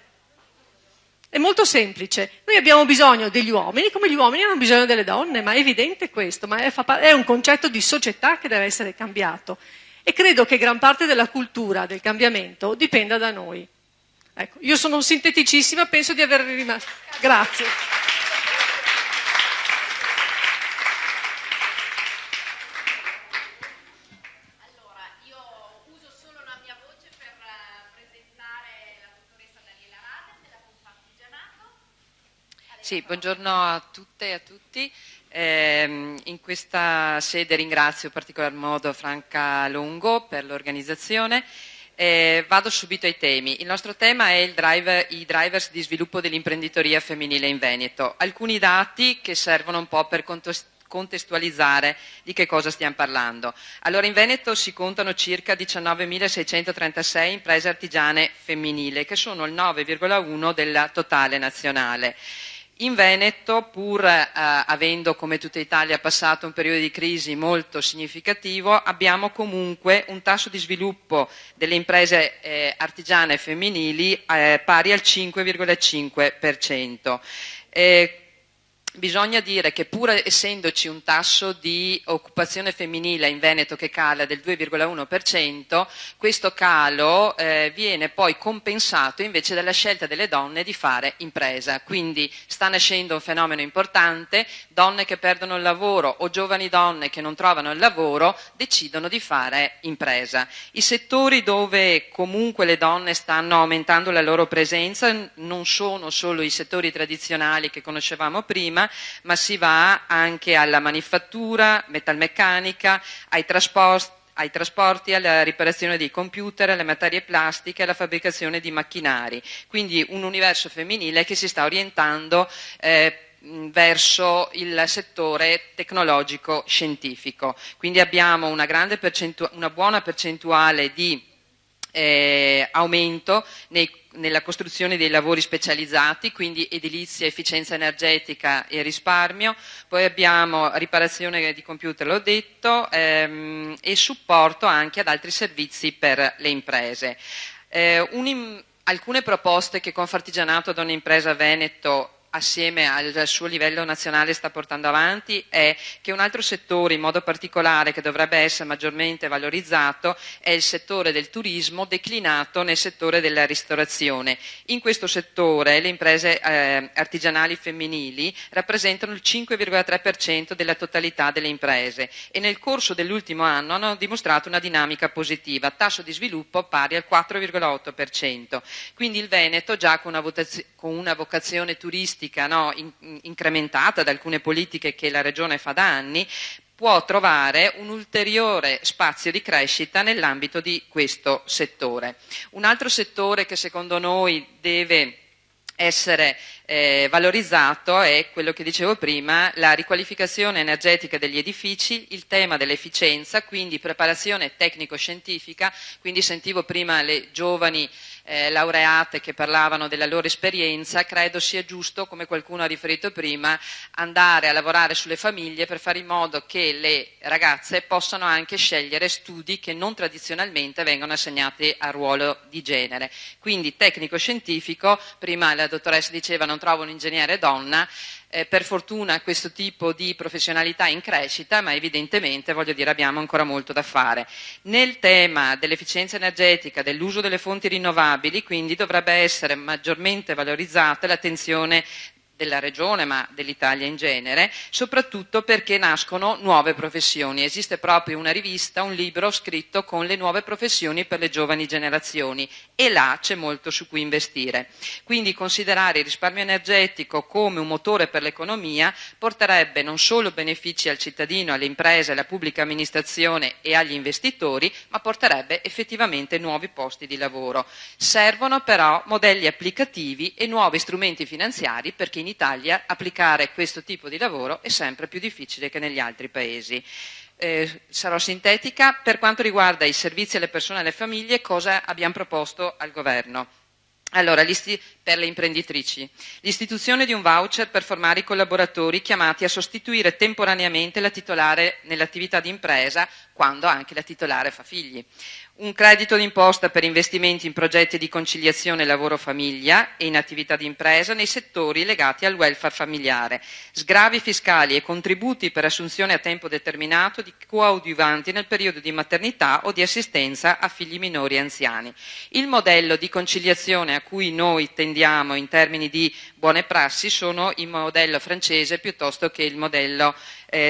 È molto semplice. Noi abbiamo bisogno degli uomini come gli uomini hanno bisogno delle donne, ma è evidente questo, ma è un concetto di società che deve essere cambiato. E credo che gran parte della cultura del cambiamento dipenda da noi. Ecco, io sono sinteticissima, penso di aver rimasto. Grazie. Sì, buongiorno a tutte e a tutti. In questa sede ringrazio in particolar modo Franca Longo per l'organizzazione. Vado subito ai temi. Il nostro tema è i drivers di sviluppo dell'imprenditoria femminile in Veneto. Alcuni dati che servono un po' per contestualizzare di che cosa stiamo parlando. Allora, in Veneto si contano circa 19.636 imprese artigiane femminili, che sono il 9,1 della totale nazionale. In Veneto, pur avendo come tutta Italia passato un periodo di crisi molto significativo, abbiamo comunque un tasso di sviluppo delle imprese artigiane femminili pari al 5,5%. Bisogna dire che pur essendoci un tasso di occupazione femminile in Veneto che cala del 2,1%, questo calo viene poi compensato invece dalla scelta delle donne di fare impresa. Quindi sta nascendo un fenomeno importante, donne che perdono il lavoro o giovani donne che non trovano il lavoro decidono di fare impresa. I settori dove comunque le donne stanno aumentando la loro presenza non sono solo i settori tradizionali che conoscevamo prima, ma si va anche alla manifattura, metalmeccanica, ai trasporti, alla riparazione dei computer, alle materie plastiche, alla fabbricazione di macchinari. Quindi un universo femminile che si sta orientando verso il settore tecnologico-scientifico. Quindi abbiamo una buona percentuale di aumento nella costruzione dei lavori specializzati, quindi edilizia, efficienza energetica e risparmio. Poi abbiamo riparazione di computer, l'ho detto, e supporto anche ad altri servizi per le imprese. Alcune proposte che Confartigianato Donna Impresa Veneto assieme al suo livello nazionale sta portando avanti è che un altro settore in modo particolare che dovrebbe essere maggiormente valorizzato è il settore del turismo declinato nel settore della ristorazione. In questo settore le imprese artigianali femminili rappresentano il 5,3% della totalità delle imprese e nel corso dell'ultimo anno hanno dimostrato una dinamica positiva, tasso di sviluppo pari al 4,8%. Quindi il Veneto, già con una vocazione turistica incrementata da alcune politiche che la Regione fa da anni, può trovare un ulteriore spazio di crescita nell'ambito di questo settore. Un altro settore che secondo noi deve essere valorizzato è quello che dicevo prima, la riqualificazione energetica degli edifici, il tema dell'efficienza, quindi preparazione tecnico-scientifica, quindi sentivo prima le giovani laureate che parlavano della loro esperienza, credo sia giusto, come qualcuno ha riferito prima, andare a lavorare sulle famiglie per fare in modo che le ragazze possano anche scegliere studi che non tradizionalmente vengono assegnati a ruolo di genere. Quindi tecnico-scientifico, prima la dottoressa diceva non trovo un ingegnere donna, per fortuna questo tipo di professionalità è in crescita, ma evidentemente, voglio dire, abbiamo ancora molto da fare. Nel tema dell'efficienza energetica, dell'uso delle fonti rinnovabili, quindi dovrebbe essere maggiormente valorizzata l'attenzione della Regione, ma dell'Italia in genere, soprattutto perché nascono nuove professioni. Esiste proprio una rivista, un libro scritto con le nuove professioni per le giovani generazioni e là c'è molto su cui investire. Quindi considerare il risparmio energetico come un motore per l'economia porterebbe non solo benefici al cittadino, alle imprese, alla pubblica amministrazione e agli investitori, ma porterebbe effettivamente nuovi posti di lavoro. Servono però modelli applicativi e nuovi strumenti finanziari perché in Italia applicare questo tipo di lavoro è sempre più difficile che negli altri paesi. Sarò sintetica. Per quanto riguarda i servizi alle persone e alle famiglie, cosa abbiamo proposto al Governo? Allora, per le imprenditrici, l'istituzione di un voucher per formare i collaboratori chiamati a sostituire temporaneamente la titolare nell'attività di impresa quando anche la titolare fa figli. Un credito d'imposta per investimenti in progetti di conciliazione lavoro-famiglia e in attività di impresa nei settori legati al welfare familiare, sgravi fiscali e contributi per assunzione a tempo determinato di coadiuvanti nel periodo di maternità o di assistenza a figli minori e anziani. Il modello di conciliazione a cui noi tendiamo in termini di buone prassi sono il modello francese piuttosto che il modello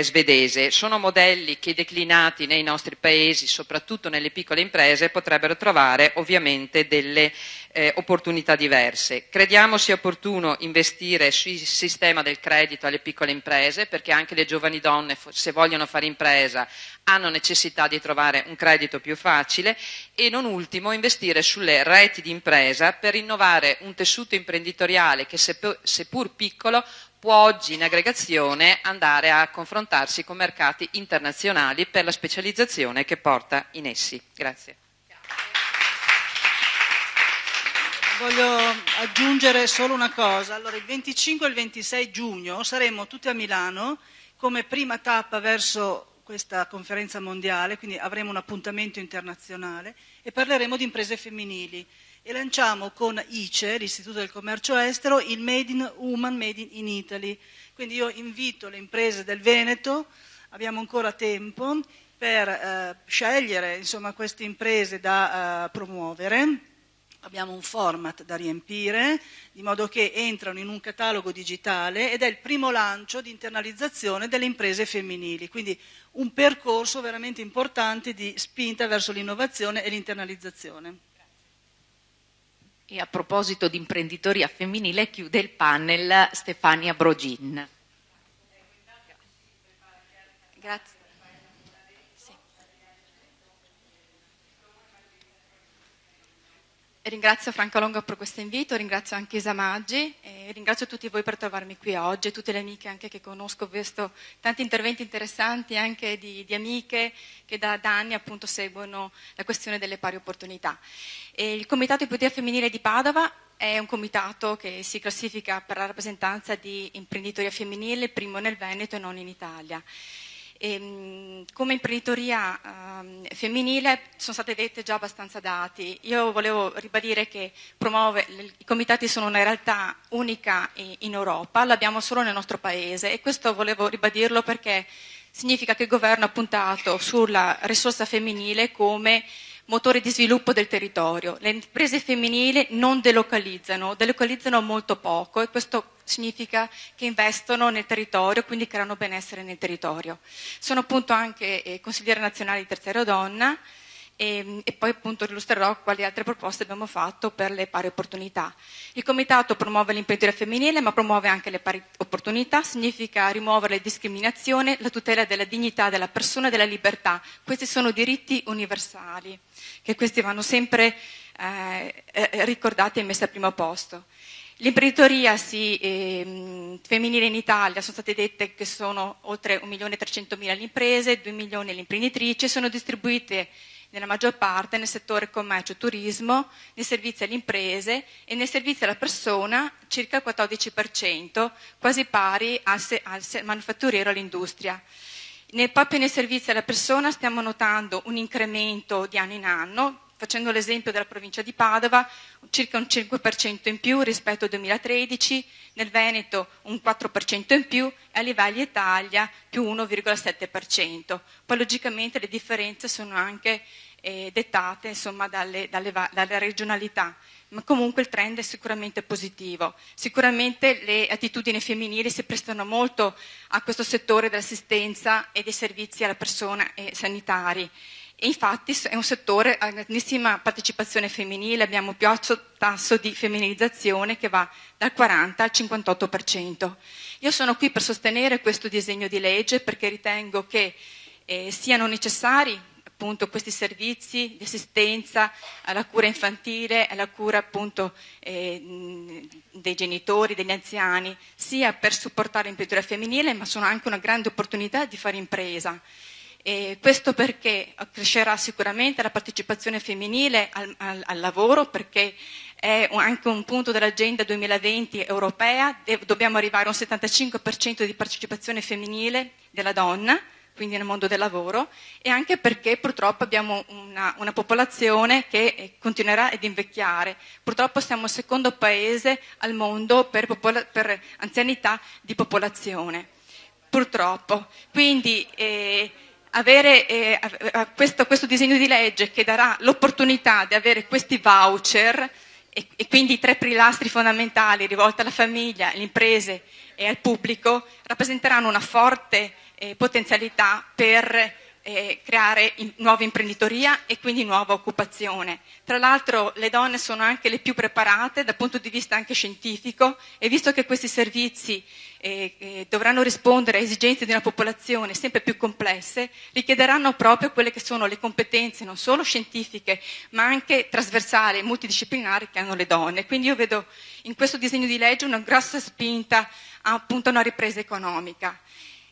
svedese. Sono modelli che declinati nei nostri paesi, soprattutto nelle piccole imprese, potrebbero trovare ovviamente delle opportunità diverse. Crediamo sia opportuno investire sul sistema del credito alle piccole imprese perché anche le giovani donne, se vogliono fare impresa, hanno necessità di trovare un credito più facile e non ultimo investire sulle reti di impresa per innovare un tessuto imprenditoriale che seppur piccolo può oggi in aggregazione andare a confrontarsi con mercati internazionali per la specializzazione che porta in essi. Grazie. Voglio aggiungere solo una cosa. Allora, il 25 e il 26 giugno saremo tutti a Milano come prima tappa verso questa conferenza mondiale, quindi avremo un appuntamento internazionale e parleremo di imprese femminili. E lanciamo con ICE, l'Istituto del Commercio Estero, il Made in Woman, Made in Italy. Quindi io invito le imprese del Veneto, abbiamo ancora tempo, per scegliere insomma, queste imprese da promuovere. Abbiamo un format da riempire, di modo che entrano in un catalogo digitale ed è il primo lancio di internalizzazione delle imprese femminili. Quindi un percorso veramente importante di spinta verso l'innovazione e l'internalizzazione. E a proposito di imprenditoria femminile chiude il panel Stefania Brogin. Grazie. Sì. Ringrazio Franca Longo per questo invito, ringrazio anche Isa Maggi e ringrazio tutti voi per trovarmi qui oggi, tutte le amiche anche che conosco, ho visto tanti interventi interessanti anche di amiche che da anni appunto seguono la questione delle pari opportunità. E il Comitato di Potere Femminile di Padova è un comitato che si classifica per la rappresentanza di imprenditoria femminile, primo nel Veneto e non in Italia. Come imprenditoria femminile sono state dette già abbastanza dati. Io volevo ribadire che i comitati sono una realtà unica in Europa, l'abbiamo solo nel nostro paese e questo volevo ribadirlo perché significa che il governo ha puntato sulla risorsa femminile come motore di sviluppo del territorio. Le imprese femminili non delocalizzano molto poco e questo significa che investono nel territorio, quindi creano benessere nel territorio. Sono appunto anche consigliere nazionale di Terza Area Donna e poi appunto illustrerò quali altre proposte abbiamo fatto per le pari opportunità. Il comitato promuove l'imprenditoria femminile ma promuove anche le pari opportunità, significa rimuovere le discriminazioni, la tutela della dignità della persona e della libertà. Questi sono diritti universali, che questi vanno sempre ricordati e messi al primo posto. L'imprenditoria femminile in Italia sono state dette che sono oltre 1.300.000 le imprese, 2 milioni le imprenditrici, sono distribuite nella maggior parte nel settore commercio e turismo, nei servizi alle imprese e nei servizi alla persona circa il 14%, quasi pari al manufatturiero e all'industria. Proprio nei servizi alla persona stiamo notando un incremento di anno in anno, facendo l'esempio della provincia di Padova, circa un 5% in più rispetto al 2013, nel Veneto un 4% in più e a livello Italia più 1,7%. Poi logicamente le differenze sono anche dettate insomma, dalle regionalità, ma comunque il trend è sicuramente positivo. Sicuramente le attitudini femminili si prestano molto a questo settore dell'assistenza e dei servizi alla persona e sanitari. E infatti è un settore a grandissima partecipazione femminile, abbiamo più alto tasso di femminilizzazione che va dal 40 al 58%. Io sono qui per sostenere questo disegno di legge perché ritengo che siano necessari appunto questi servizi di assistenza alla cura infantile, alla cura appunto dei genitori, degli anziani, sia per supportare l'imprenditoria femminile, ma sono anche una grande opportunità di fare impresa. Questo perché crescerà sicuramente la partecipazione femminile al lavoro, perché è anche un punto dell'agenda 2020 europea, dobbiamo arrivare a un 75% di partecipazione femminile della donna, quindi nel mondo del lavoro, e anche perché purtroppo abbiamo una popolazione che continuerà ad invecchiare. Purtroppo siamo il secondo paese al mondo per anzianità di popolazione, purtroppo. Quindi avere questo disegno di legge che darà l'opportunità di avere questi voucher e quindi i 3 pilastri fondamentali rivolti alla famiglia, alle imprese e al pubblico rappresenteranno una forte potenzialità per creare nuova imprenditoria e quindi nuova occupazione. Tra l'altro le donne sono anche le più preparate dal punto di vista anche scientifico e visto che questi servizi dovranno rispondere a esigenze di una popolazione sempre più complesse, richiederanno proprio quelle che sono le competenze non solo scientifiche ma anche trasversali e multidisciplinari che hanno le donne. Quindi io vedo in questo disegno di legge una grossa spinta a appunto una ripresa economica.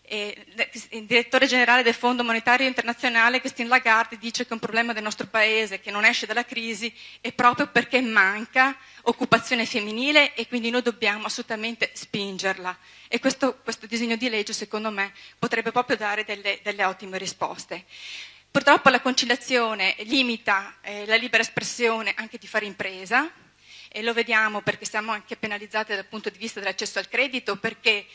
Il direttore generale del Fondo Monetario Internazionale, Christine Lagarde, dice che un problema del nostro paese che non esce dalla crisi è proprio perché manca occupazione femminile e quindi noi dobbiamo assolutamente spingerla. E questo disegno di legge, secondo me, potrebbe proprio dare delle ottime risposte. Purtroppo la conciliazione limita la libera espressione anche di fare impresa, e lo vediamo perché siamo anche penalizzate dal punto di vista dell'accesso al credito, perché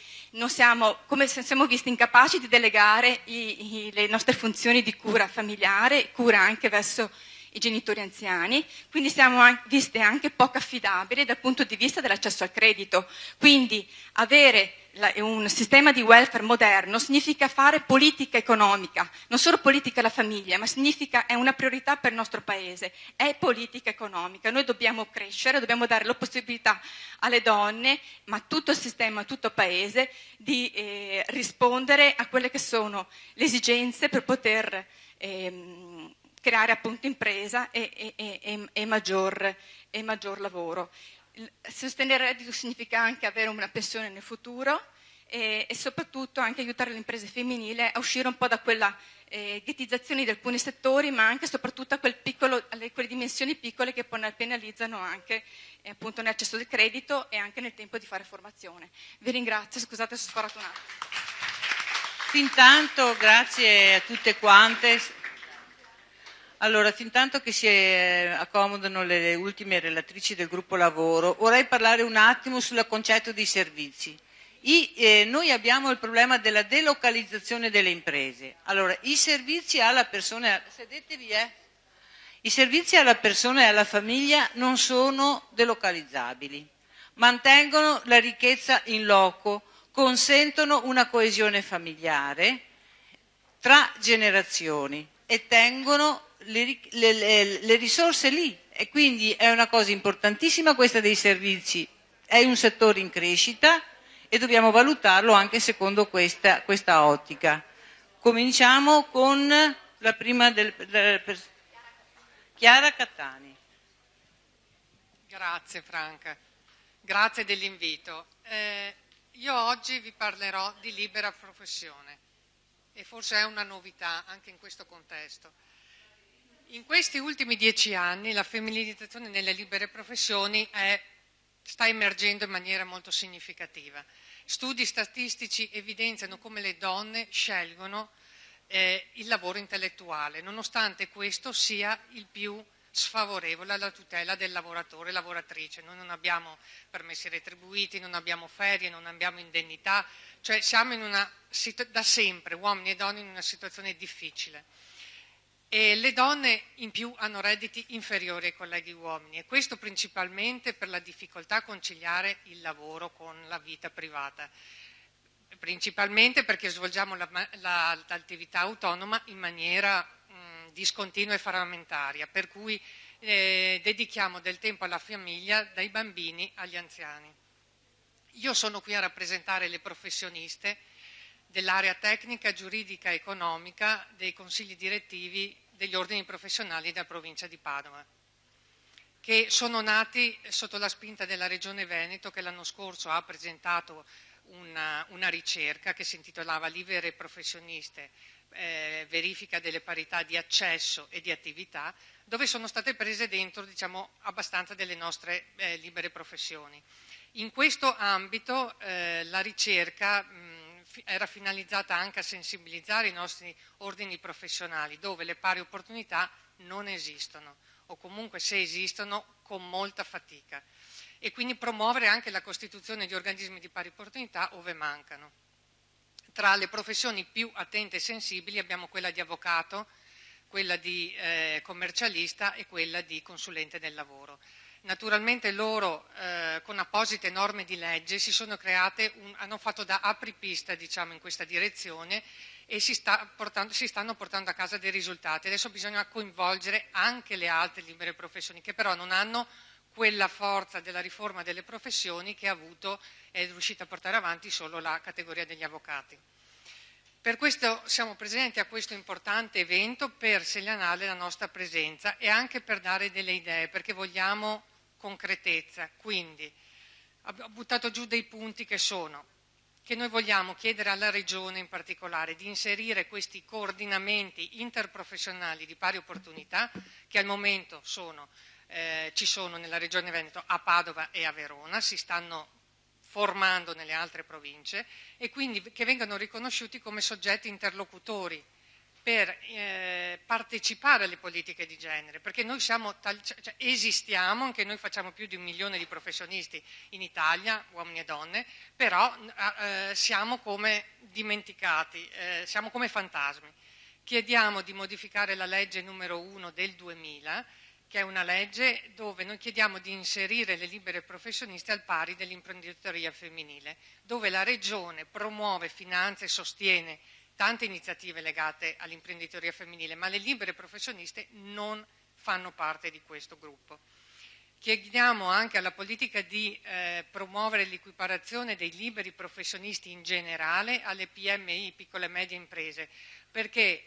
come se siamo visti incapaci di delegare le nostre funzioni di cura familiare, cura anche verso i genitori anziani, quindi siamo viste anche poco affidabili dal punto di vista dell'accesso al credito. Quindi avere un sistema di welfare moderno significa fare politica economica, non solo politica alla famiglia, ma è una priorità per il nostro paese, è politica economica. Noi dobbiamo crescere, dobbiamo dare la possibilità alle donne, ma tutto il sistema, tutto il paese, di rispondere a quelle che sono le esigenze per poter creare appunto impresa e maggior lavoro. Sostenere il reddito significa anche avere una pensione nel futuro e soprattutto anche aiutare le imprese femminili a uscire un po' da quella ghettizzazione di alcuni settori, ma anche e soprattutto alle quelle dimensioni piccole che penalizzano anche appunto nell'accesso del credito e anche nel tempo di fare formazione. Vi ringrazio, scusate se ho sparato un attimo. Intanto grazie a tutte quante. Allora, fintanto che si accomodano le ultime relatrici del gruppo lavoro, vorrei parlare un attimo sul concetto dei servizi. Noi abbiamo il problema della delocalizzazione delle imprese. Allora, i servizi alla persona, sedetevi, i servizi alla persona e alla famiglia non sono delocalizzabili, mantengono la ricchezza in loco, consentono una coesione familiare tra generazioni e tengono le risorse lì, e quindi è una cosa importantissima questa dei servizi, è un settore in crescita e dobbiamo valutarlo anche secondo questa ottica. Cominciamo con la prima Chiara Cattani. Grazie Franca, grazie dell'invito. Io oggi vi parlerò di libera professione e forse è una novità anche in questo contesto. In questi ultimi 10 anni la femminilizzazione nelle libere professioni sta emergendo in maniera molto significativa. Studi statistici evidenziano come le donne scelgono il lavoro intellettuale, nonostante questo sia il più sfavorevole alla tutela del lavoratore e lavoratrice. Noi non abbiamo permessi retribuiti, non abbiamo ferie, non abbiamo indennità, cioè siamo da sempre, uomini e donne, in una situazione difficile. E le donne in più hanno redditi inferiori ai colleghi uomini, e questo principalmente per la difficoltà a conciliare il lavoro con la vita privata, principalmente perché svolgiamo l'attività autonoma in maniera discontinua e frammentaria, per cui dedichiamo del tempo alla famiglia, dai bambini agli anziani. Io sono qui a rappresentare le professioniste dell'area tecnica, giuridica e economica dei consigli direttivi degli ordini professionali della provincia di Padova, che sono nati sotto la spinta della Regione Veneto, che l'anno scorso ha presentato una ricerca che si intitolava Libere professioniste, verifica delle parità di accesso e di attività, dove sono state prese dentro, diciamo, abbastanza delle nostre libere professioni. In questo ambito la ricerca era finalizzata anche a sensibilizzare i nostri ordini professionali, dove le pari opportunità non esistono, o comunque se esistono con molta fatica, e quindi promuovere anche la costituzione di organismi di pari opportunità ove mancano. Tra le professioni più attente e sensibili abbiamo quella di avvocato, quella di commercialista e quella di consulente del lavoro. Naturalmente loro con apposite norme di legge si sono create, hanno fatto da apripista, diciamo, in questa direzione, e si stanno portando a casa dei risultati. Adesso bisogna coinvolgere anche le altre libere professioni, che però non hanno quella forza della riforma delle professioni che è riuscita a portare avanti solo la categoria degli avvocati. Per questo siamo presenti a questo importante evento, per segnalare la nostra presenza e anche per dare delle idee, perché vogliamo concretezza. Quindi abbiamo buttato giù dei punti che noi vogliamo chiedere alla Regione in particolare di inserire questi coordinamenti interprofessionali di pari opportunità, che al momento ci sono nella Regione Veneto, a Padova e a Verona, si stanno formando nelle altre province, e quindi che vengano riconosciuti come soggetti interlocutori per partecipare alle politiche di genere, perché noi esistiamo, anche noi facciamo più di 1 milione di professionisti in Italia, uomini e donne, però siamo come dimenticati, siamo come fantasmi. Chiediamo di modificare la legge numero 1 del 2000, che è una legge dove noi chiediamo di inserire le libere professioniste al pari dell'imprenditoria femminile, dove la Regione promuove, finanzia e sostiene tante iniziative legate all'imprenditoria femminile, ma le libere professioniste non fanno parte di questo gruppo. Chiediamo anche alla politica di promuovere l'equiparazione dei liberi professionisti in generale alle PMI, piccole e medie imprese, perché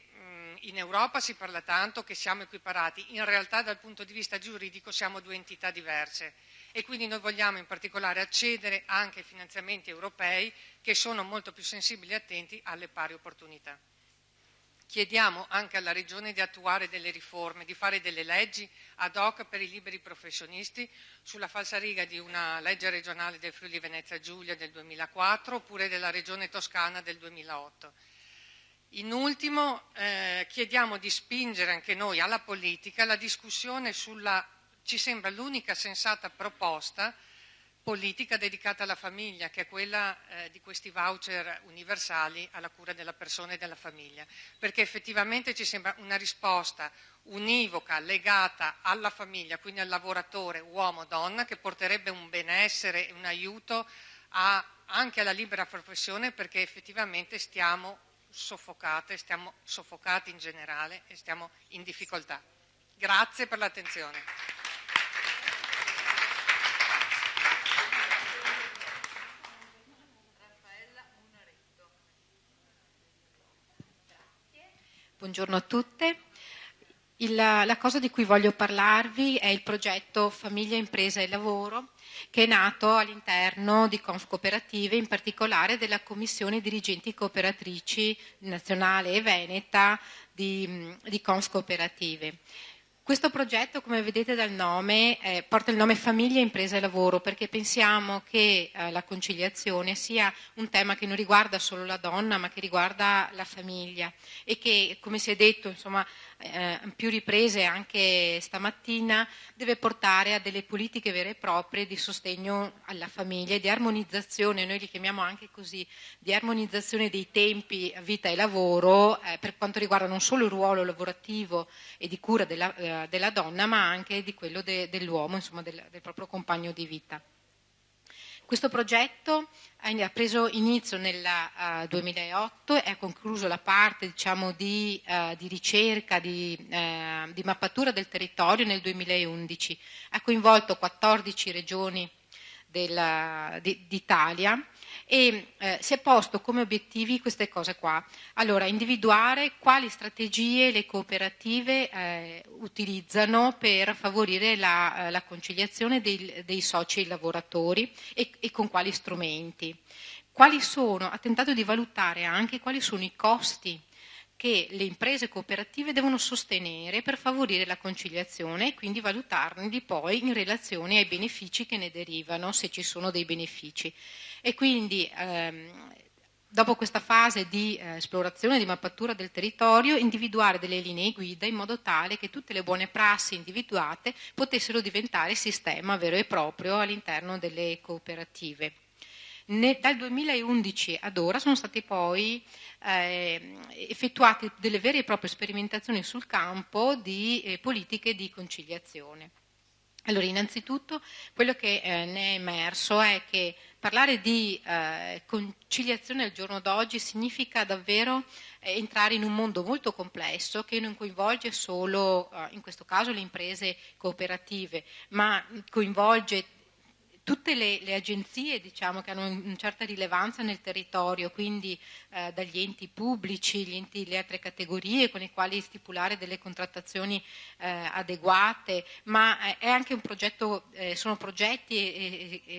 in Europa si parla tanto che siamo equiparati, in realtà dal punto di vista giuridico siamo 2 entità diverse, e quindi noi vogliamo in particolare accedere anche ai finanziamenti europei, che sono molto più sensibili e attenti alle pari opportunità. Chiediamo anche alla Regione di attuare delle riforme, di fare delle leggi ad hoc per i liberi professionisti, sulla falsariga di una legge regionale del Friuli Venezia Giulia del 2004 oppure della Regione Toscana del 2008. In ultimo chiediamo di spingere anche noi alla politica la discussione ci sembra l'unica sensata proposta politica dedicata alla famiglia, che è quella di questi voucher universali alla cura della persona e della famiglia, perché effettivamente ci sembra una risposta univoca, legata alla famiglia, quindi al lavoratore uomo-donna, che porterebbe un benessere e un aiuto anche alla libera professione, perché effettivamente stiamo soffocati in generale e stiamo in difficoltà. Grazie per l'attenzione. Buongiorno a tutte. La cosa di cui voglio parlarvi è il progetto Famiglia, Impresa e Lavoro, che è nato all'interno di Confcooperative, in particolare della Commissione Dirigenti Cooperatrici nazionale e veneta di Confcooperative. Questo progetto, come vedete dal nome, porta il nome Famiglia, Impresa e Lavoro, perché pensiamo che la conciliazione sia un tema che non riguarda solo la donna, ma che riguarda la famiglia e che, come si è detto, insomma, più riprese anche stamattina, deve portare a delle politiche vere e proprie di sostegno alla famiglia e di armonizzazione, noi li chiamiamo anche così, di armonizzazione dei tempi vita e lavoro per quanto riguarda non solo il ruolo lavorativo e di cura della donna, ma anche di quello dell'uomo, insomma del proprio compagno di vita. Questo progetto ha preso inizio nel 2008 e ha concluso la parte, diciamo, di ricerca, di mappatura del territorio nel 2011. Ha coinvolto 14 regioni d'Italia e si è posto come obiettivi queste cose qua. Allora, individuare quali strategie le cooperative utilizzano per favorire la conciliazione dei soci lavoratori e con quali strumenti. Ha tentato di valutare anche quali sono i costi che le imprese cooperative devono sostenere per favorire la conciliazione e quindi valutarli poi in relazione ai benefici che ne derivano, se ci sono dei benefici. E quindi dopo questa fase di esplorazione, di mappatura del territorio, individuare delle linee guida in modo tale che tutte le buone prassi individuate potessero diventare sistema vero e proprio all'interno delle cooperative. Dal 2011 ad ora sono state poi effettuate delle vere e proprie sperimentazioni sul campo di politiche di conciliazione. Allora, innanzitutto, quello che ne è emerso è che parlare di conciliazione al giorno d'oggi significa davvero entrare in un mondo molto complesso che non coinvolge solo, in questo caso, le imprese cooperative, ma coinvolge tutte le agenzie, diciamo, che hanno una certa rilevanza nel territorio, quindi dagli enti pubblici, le altre categorie con i quali stipulare delle contrattazioni adeguate, ma è anche un progetto, sono progetti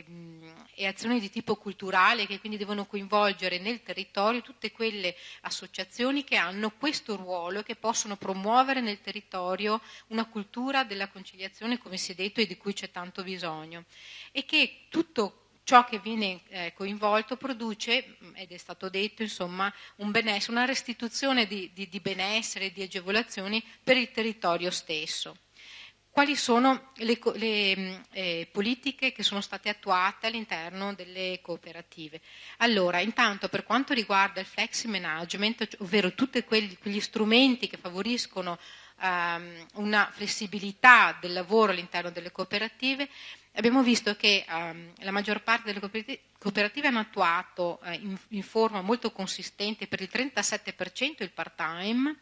e azioni di tipo culturale che quindi devono coinvolgere nel territorio tutte quelle associazioni che hanno questo ruolo e che possono promuovere nel territorio una cultura della conciliazione, come si è detto, e di cui c'è tanto bisogno. E che tutto ciò che viene coinvolto produce, ed è stato detto, insomma, un benessere, una restituzione di benessere, di agevolazioni per il territorio stesso. Quali sono le politiche che sono state attuate all'interno delle cooperative? Allora, intanto per quanto riguarda il flexi management, ovvero tutti quegli strumenti che favoriscono una flessibilità del lavoro all'interno delle cooperative, abbiamo visto che la maggior parte delle cooperative hanno attuato in forma molto consistente per il 37% il part-time,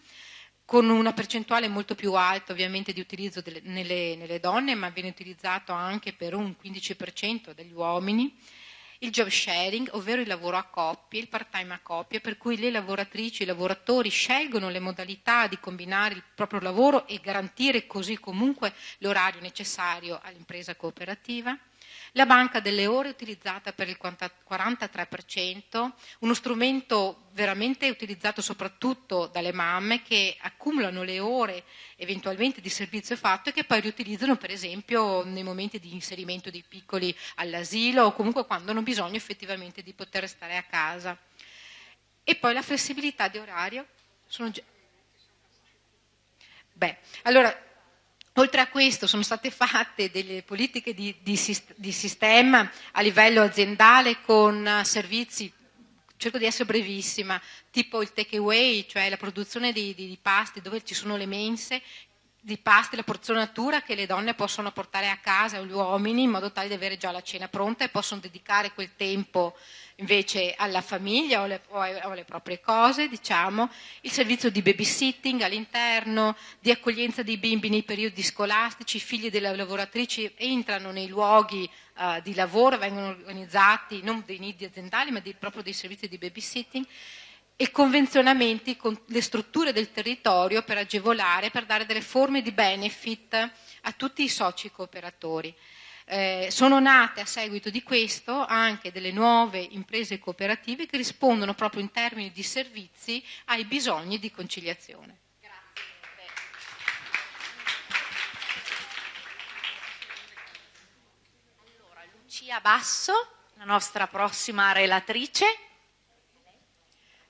con una percentuale molto più alta ovviamente di utilizzo nelle donne, ma viene utilizzato anche per un 15% degli uomini. Il job sharing, ovvero il lavoro a coppie, il part-time a coppie, per cui le lavoratrici e i lavoratori scelgono le modalità di combinare il proprio lavoro e garantire così comunque l'orario necessario all'impresa cooperativa. La banca delle ore utilizzata per il 43%, uno strumento veramente utilizzato soprattutto dalle mamme che accumulano le ore eventualmente di servizio fatto e che poi riutilizzano per esempio nei momenti di inserimento dei piccoli all'asilo o comunque quando hanno bisogno effettivamente di poter stare a casa. E poi la flessibilità di orario. Allora, oltre a questo sono state fatte delle politiche di sistema a livello aziendale con servizi, cerco di essere brevissima, tipo il take away, cioè la produzione di pasti dove ci sono le mense, di pasti, la porzionatura che le donne possono portare a casa o gli uomini in modo tale da avere già la cena pronta e possono dedicare quel tempo invece alla famiglia o alle proprie cose, diciamo. Il servizio di babysitting all'interno, di accoglienza dei bimbi nei periodi scolastici, i figli delle lavoratrici entrano nei luoghi di lavoro, vengono organizzati non dei nidi aziendali ma proprio dei servizi di babysitting, e convenzionamenti con le strutture del territorio per agevolare, per dare delle forme di benefit a tutti i soci cooperatori. Sono nate a seguito di questo anche delle nuove imprese cooperative che rispondono proprio in termini di servizi ai bisogni di conciliazione. Allora, Lucia Basso, la nostra prossima relatrice.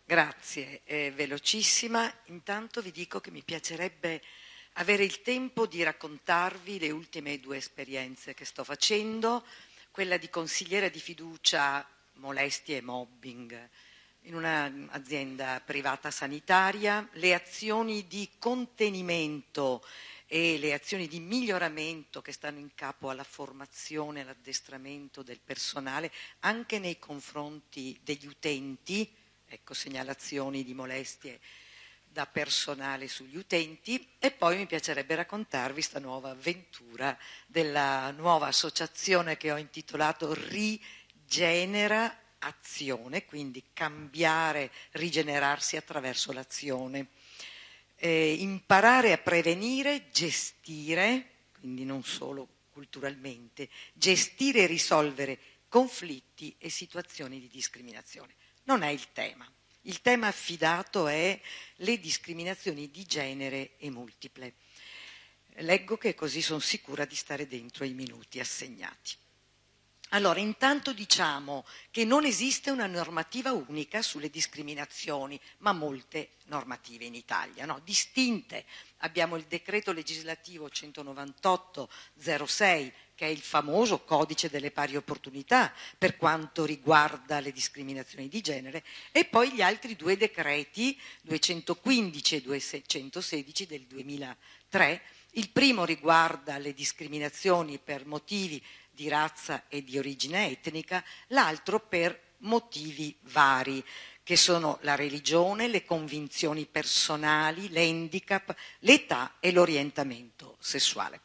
Grazie, velocissima. Intanto vi dico che mi piacerebbe avere il tempo di raccontarvi le ultime 2 esperienze che sto facendo, quella di consigliera di fiducia molestie e mobbing in un'azienda privata sanitaria, le azioni di contenimento e le azioni di miglioramento che stanno in capo alla formazione e all'addestramento del personale anche nei confronti degli utenti. Ecco, segnalazioni di molestie da personale sugli utenti, e poi mi piacerebbe raccontarvi questa nuova avventura della nuova associazione che ho intitolato Rigenera Azione, quindi cambiare, rigenerarsi attraverso l'azione. Imparare a prevenire, gestire, quindi non solo culturalmente, gestire e risolvere conflitti e situazioni di discriminazione. Non è il tema. Il tema affidato è le discriminazioni di genere e multiple. Leggo che così sono sicura di stare dentro i minuti assegnati. Allora, intanto diciamo che non esiste una normativa unica sulle discriminazioni, ma molte normative in Italia, no? Distinte. Abbiamo il decreto legislativo 198/06, che è il famoso codice delle pari opportunità per quanto riguarda le discriminazioni di genere, e poi gli altri 2 decreti, 215 e 216 del 2003. Il primo riguarda le discriminazioni per motivi di razza e di origine etnica, l'altro per motivi vari, che sono la religione, le convinzioni personali, l'handicap, l'età e l'orientamento sessuale.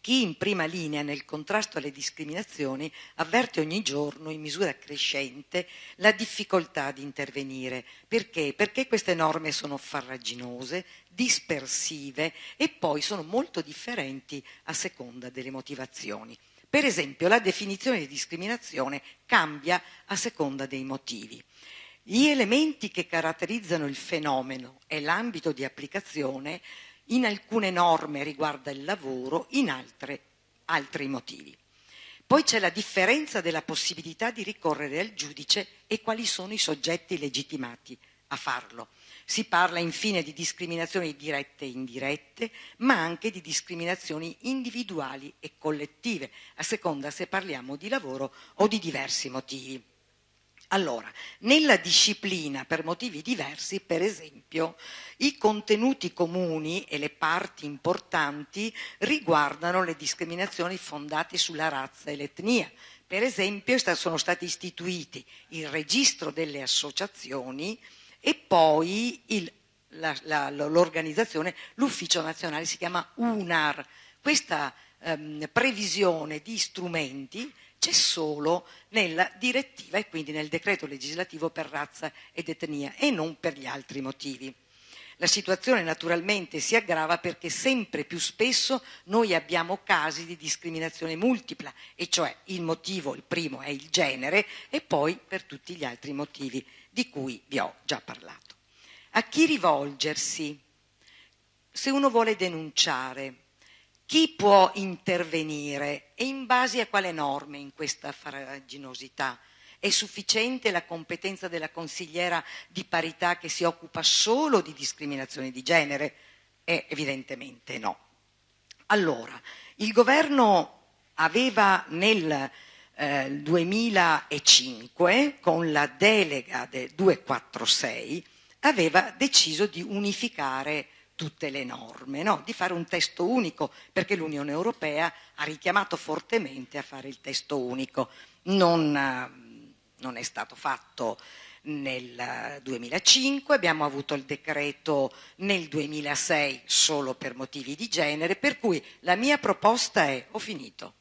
Chi in prima linea nel contrasto alle discriminazioni avverte ogni giorno in misura crescente la difficoltà di intervenire. Perché? Perché queste norme sono farraginose, dispersive e poi sono molto differenti a seconda delle motivazioni. Per esempio, la definizione di discriminazione cambia a seconda dei motivi. Gli elementi che caratterizzano il fenomeno e l'ambito di applicazione in alcune norme riguarda il lavoro, in altri motivi. Poi c'è la differenza della possibilità di ricorrere al giudice e quali sono i soggetti legittimati a farlo. Si parla infine di discriminazioni dirette e indirette, ma anche di discriminazioni individuali e collettive, a seconda se parliamo di lavoro o di diversi motivi. Allora, nella disciplina per motivi diversi, per esempio, i contenuti comuni e le parti importanti riguardano le discriminazioni fondate sulla razza e l'etnia. Per esempio, sono stati istituiti il registro delle associazioni e poi l'organizzazione, l'ufficio nazionale si chiama UNAR. Questa previsione di strumenti c'è solo nella direttiva e quindi nel decreto legislativo per razza ed etnia e non per gli altri motivi. La situazione naturalmente si aggrava perché sempre più spesso noi abbiamo casi di discriminazione multipla, e cioè il motivo, il primo è il genere, e poi per tutti gli altri motivi di cui vi ho già parlato. A chi rivolgersi? Se uno vuole denunciare, chi può intervenire e in base a quale norme in questa farraginosità? È sufficiente la competenza della consigliera di parità che si occupa solo di discriminazione di genere? è evidentemente no. Allora, il governo aveva nel 2005, con la delega del 246, aveva deciso di unificare tutte le norme, no? Di fare un testo unico, perché l'Unione Europea ha richiamato fortemente a fare il testo unico. Non è stato fatto nel 2005, abbiamo avuto il decreto nel 2006 solo per motivi di genere, per cui la mia proposta è, ho finito,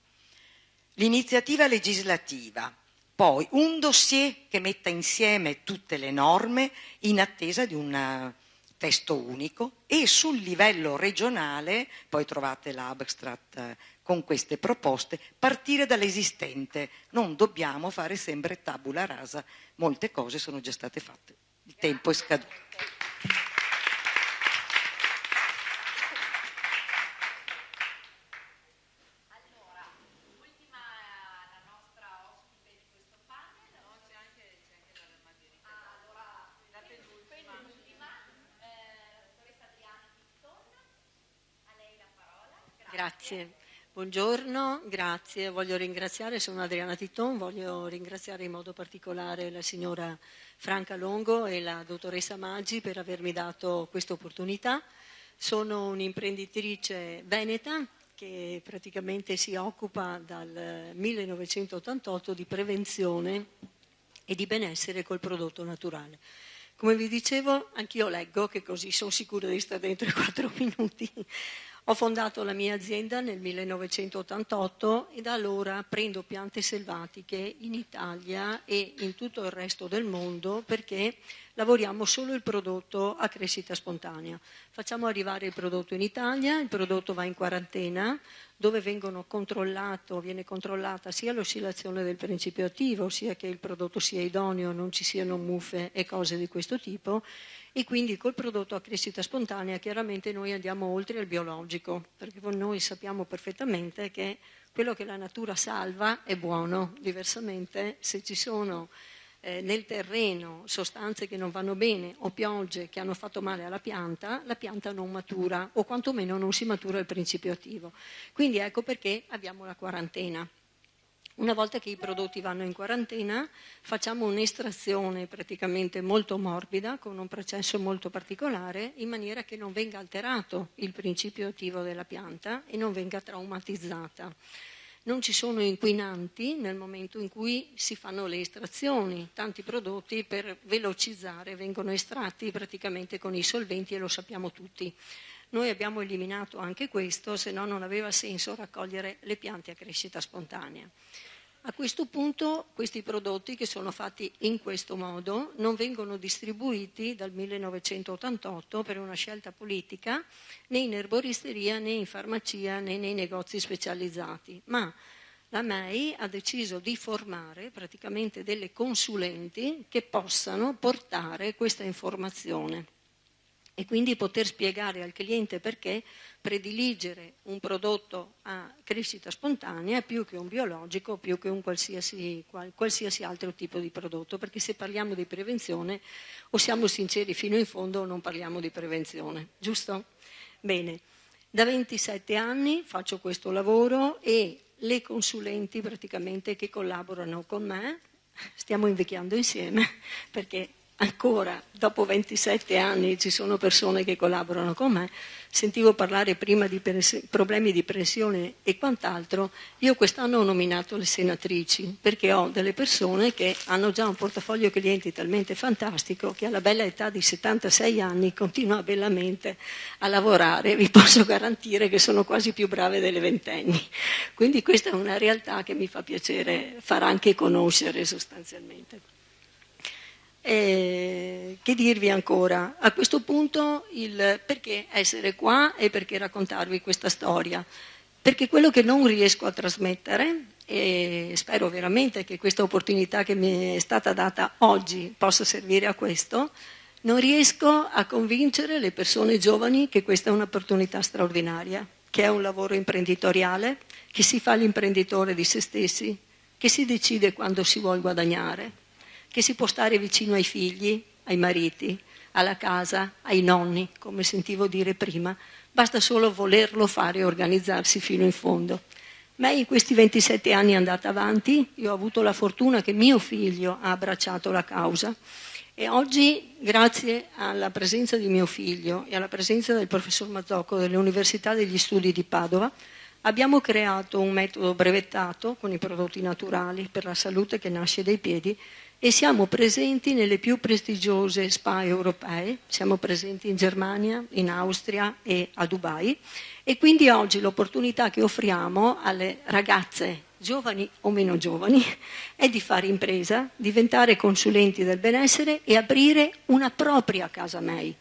l'iniziativa legislativa, poi un dossier che metta insieme tutte le norme in attesa di un testo unico, e sul livello regionale, poi trovate l'abstract con queste proposte, partire dall'esistente. Non dobbiamo fare sempre tabula rasa, molte cose sono già state fatte, il tempo è scaduto. Grazie, buongiorno, grazie. Voglio ringraziare, sono Adriana Titon, voglio ringraziare in modo particolare la signora Franca Longo e la dottoressa Maggi per avermi dato questa opportunità. Sono un'imprenditrice veneta che praticamente si occupa dal 1988 di prevenzione e di benessere col prodotto naturale. Come vi dicevo, anch'io leggo, che così sono sicura di stare dentro i 4 minuti. Ho fondato la mia azienda nel 1988 e da allora prendo piante selvatiche in Italia e in tutto il resto del mondo, perché lavoriamo solo il prodotto a crescita spontanea. Facciamo arrivare il prodotto in Italia, il prodotto va in quarantena, dove viene controllata sia l'oscillazione del principio attivo, sia che il prodotto sia idoneo, non ci siano muffe e cose di questo tipo, e quindi col prodotto a crescita spontanea chiaramente noi andiamo oltre al biologico, perché noi sappiamo perfettamente che quello che la natura salva è buono. Diversamente, se ci sono nel terreno sostanze che non vanno bene o piogge che hanno fatto male alla pianta, la pianta non matura, o quantomeno non si matura il principio attivo. Quindi ecco perché abbiamo la quarantena. Una volta che i prodotti vanno in quarantena, facciamo un'estrazione praticamente molto morbida, con un processo molto particolare, in maniera che non venga alterato il principio attivo della pianta e non venga traumatizzata. Non ci sono inquinanti nel momento in cui si fanno le estrazioni. Tanti prodotti, per velocizzare, vengono estratti praticamente con i solventi, e lo sappiamo tutti. Noi abbiamo eliminato anche questo, se no non aveva senso raccogliere le piante a crescita spontanea. A questo punto questi prodotti, che sono fatti in questo modo, non vengono distribuiti dal 1988 per una scelta politica né in erboristeria, né in farmacia, né nei negozi specializzati, ma la MEI ha deciso di formare praticamente delle consulenti che possano portare questa informazione e quindi poter spiegare al cliente perché prediligere un prodotto a crescita spontanea più che un biologico, più che un qualsiasi altro tipo di prodotto, perché se parliamo di prevenzione o siamo sinceri fino in fondo o non parliamo di prevenzione, giusto? Bene, da 27 anni faccio questo lavoro e le consulenti praticamente che collaborano con me, stiamo invecchiando insieme, perché ancora dopo 27 anni ci sono persone che collaborano con me. Sentivo parlare prima di problemi di pressione e quant'altro. Io quest'anno ho nominato le senatrici, perché ho delle persone che hanno già un portafoglio clienti talmente fantastico che alla bella età di 76 anni continua bellamente a lavorare. Vi posso garantire che sono quasi più brave delle ventenni. Quindi questa è una realtà che mi fa piacere far anche conoscere sostanzialmente. Che dirvi ancora? A questo punto il perché essere qua e perché raccontarvi questa storia? Perché quello che non riesco a trasmettere, e spero veramente che questa opportunità che mi è stata data oggi possa servire a questo, non riesco a convincere le persone giovani che questa è un'opportunità straordinaria, che è un lavoro imprenditoriale, che si fa l'imprenditore di se stessi, che si decide quando si vuole guadagnare, che si può stare vicino ai figli, ai mariti, alla casa, ai nonni, come sentivo dire prima, basta solo volerlo fare e organizzarsi fino in fondo. Ma in questi 27 anni è andata avanti, io ho avuto la fortuna che mio figlio ha abbracciato la causa e oggi, grazie alla presenza di mio figlio e alla presenza del professor Mazzocco dell'Università degli Studi di Padova, abbiamo creato un metodo brevettato con i prodotti naturali per la salute che nasce dai piedi e siamo presenti nelle più prestigiose spa europee, siamo presenti in Germania, in Austria e a Dubai e quindi oggi l'opportunità che offriamo alle ragazze giovani o meno giovani è di fare impresa, diventare consulenti del benessere e aprire una propria casa MEI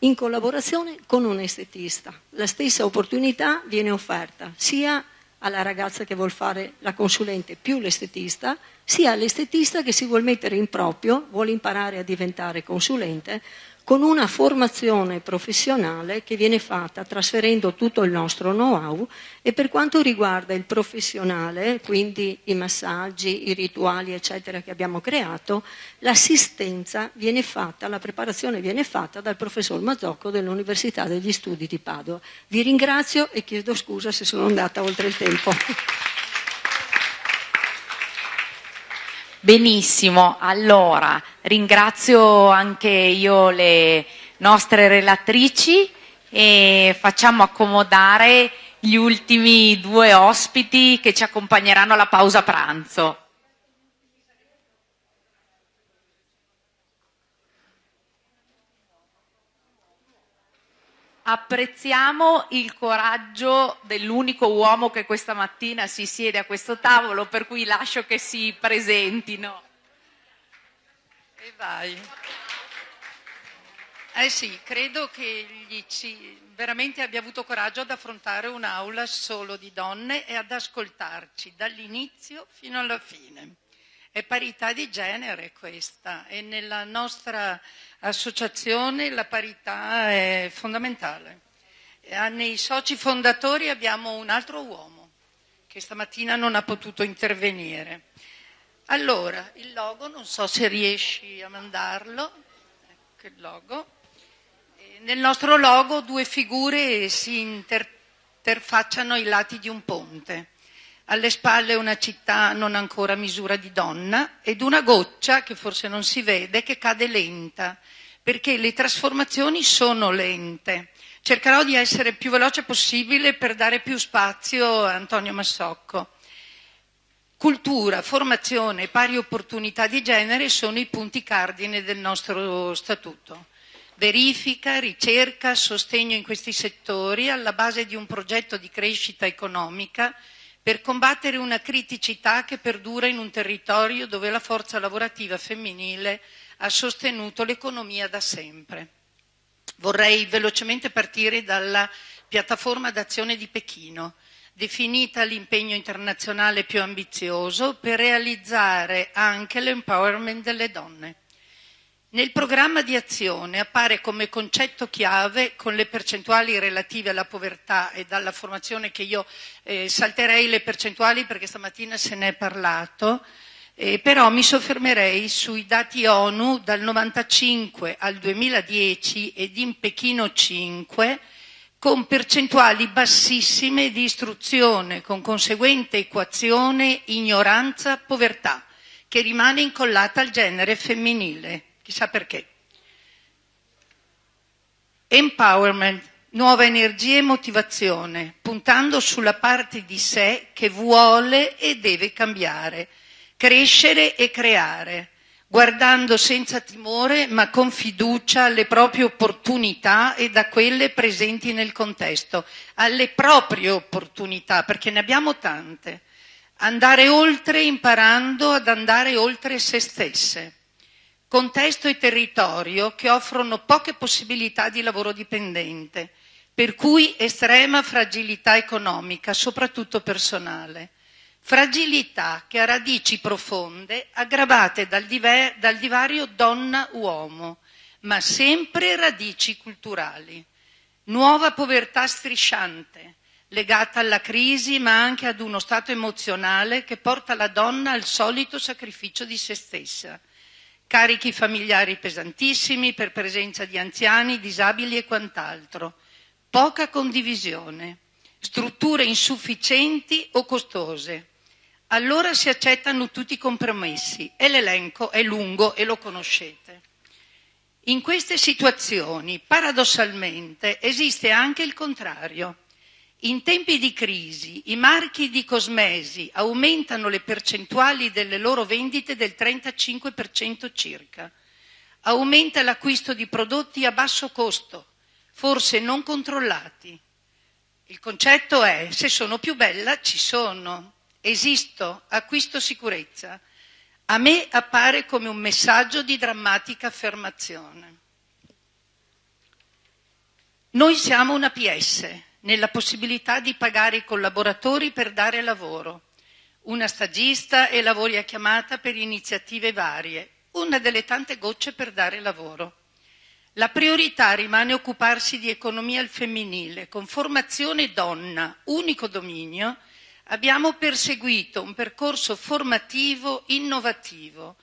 in collaborazione con un estetista. La stessa opportunità viene offerta sia alla ragazza che vuol fare la consulente più l'estetista, sia all'estetista che si vuol mettere in proprio, vuole imparare a diventare consulente, con una formazione professionale che viene fatta trasferendo tutto il nostro know-how e per quanto riguarda il professionale, quindi i massaggi, i rituali eccetera che abbiamo creato, l'assistenza viene fatta, la preparazione viene fatta dal professor Mazzocco dell'Università degli Studi di Padova. Vi ringrazio e chiedo scusa se sono andata oltre il tempo. Benissimo, allora ringrazio anche io le nostre relatrici e facciamo accomodare gli ultimi due ospiti che ci accompagneranno alla pausa pranzo. Apprezziamo il coraggio dell'unico uomo che questa mattina si siede a questo tavolo, per cui lascio che si presentino. E vai. Sì, credo che veramente abbia avuto coraggio ad affrontare un'aula solo di donne e ad ascoltarci dall'inizio fino alla fine. È parità di genere questa e nella nostra associazione la parità è fondamentale. Nei soci fondatori abbiamo un altro uomo che stamattina non ha potuto intervenire. Allora, il logo, non so se riesci a mandarlo, ecco il logo. Nel nostro logo due figure si interfacciano ai lati di un ponte. Alle spalle una città non ancora a misura di donna ed una goccia, che forse non si vede, che cade lenta, perché le trasformazioni sono lente. Cercherò di essere più veloce possibile per dare più spazio a Antonio Massocco. Cultura, formazione, pari opportunità di genere sono i punti cardine del nostro statuto. Verifica, ricerca, sostegno in questi settori alla base di un progetto di crescita economica per combattere una criticità che perdura in un territorio dove la forza lavorativa femminile ha sostenuto l'economia da sempre. Vorrei velocemente partire dalla piattaforma d'azione di Pechino, definita l'impegno internazionale più ambizioso per realizzare anche l'empowerment delle donne. Nel programma di azione appare come concetto chiave, con le percentuali relative alla povertà e dalla formazione che io salterei le percentuali perché stamattina se ne è parlato, però mi soffermerei sui dati ONU dal 1995 al 2010 ed in Pechino 5, con percentuali bassissime di istruzione, con conseguente equazione ignoranza-povertà, che rimane incollata al genere femminile. Chissà perché. Empowerment, nuova energia e motivazione, puntando sulla parte di sé che vuole e deve cambiare, crescere e creare, guardando senza timore ma con fiducia alle proprie opportunità e da quelle presenti nel contesto, alle proprie opportunità, perché ne abbiamo tante. Andare oltre imparando ad andare oltre se stesse. Contesto e territorio che offrono poche possibilità di lavoro dipendente, per cui estrema fragilità economica, soprattutto personale. Fragilità che ha radici profonde, aggravate dal divario donna-uomo, ma sempre radici culturali. Nuova povertà strisciante, legata alla crisi ma anche ad uno stato emozionale che porta la donna al solito sacrificio di se stessa. carichi familiari pesantissimi per presenza di anziani, disabili e quant'altro, poca condivisione, strutture insufficienti o costose. Allora si accettano tutti i compromessi e l'elenco è lungo e lo conoscete. In queste situazioni, paradossalmente, esiste anche il contrario. In tempi di crisi, i marchi di cosmesi aumentano le percentuali delle loro vendite del 35% circa. Aumenta l'acquisto di prodotti a basso costo, forse non controllati. Il concetto è: se sono più bella, ci sono, esisto, acquisto sicurezza. A me appare come un messaggio di drammatica affermazione. Noi siamo una PS, nella possibilità di pagare i collaboratori per dare lavoro, una stagista e lavori a chiamata per iniziative varie, una delle tante gocce per dare lavoro. La priorità rimane occuparsi di economia al femminile, con formazione donna, unico dominio. Abbiamo perseguito un percorso formativo innovativo,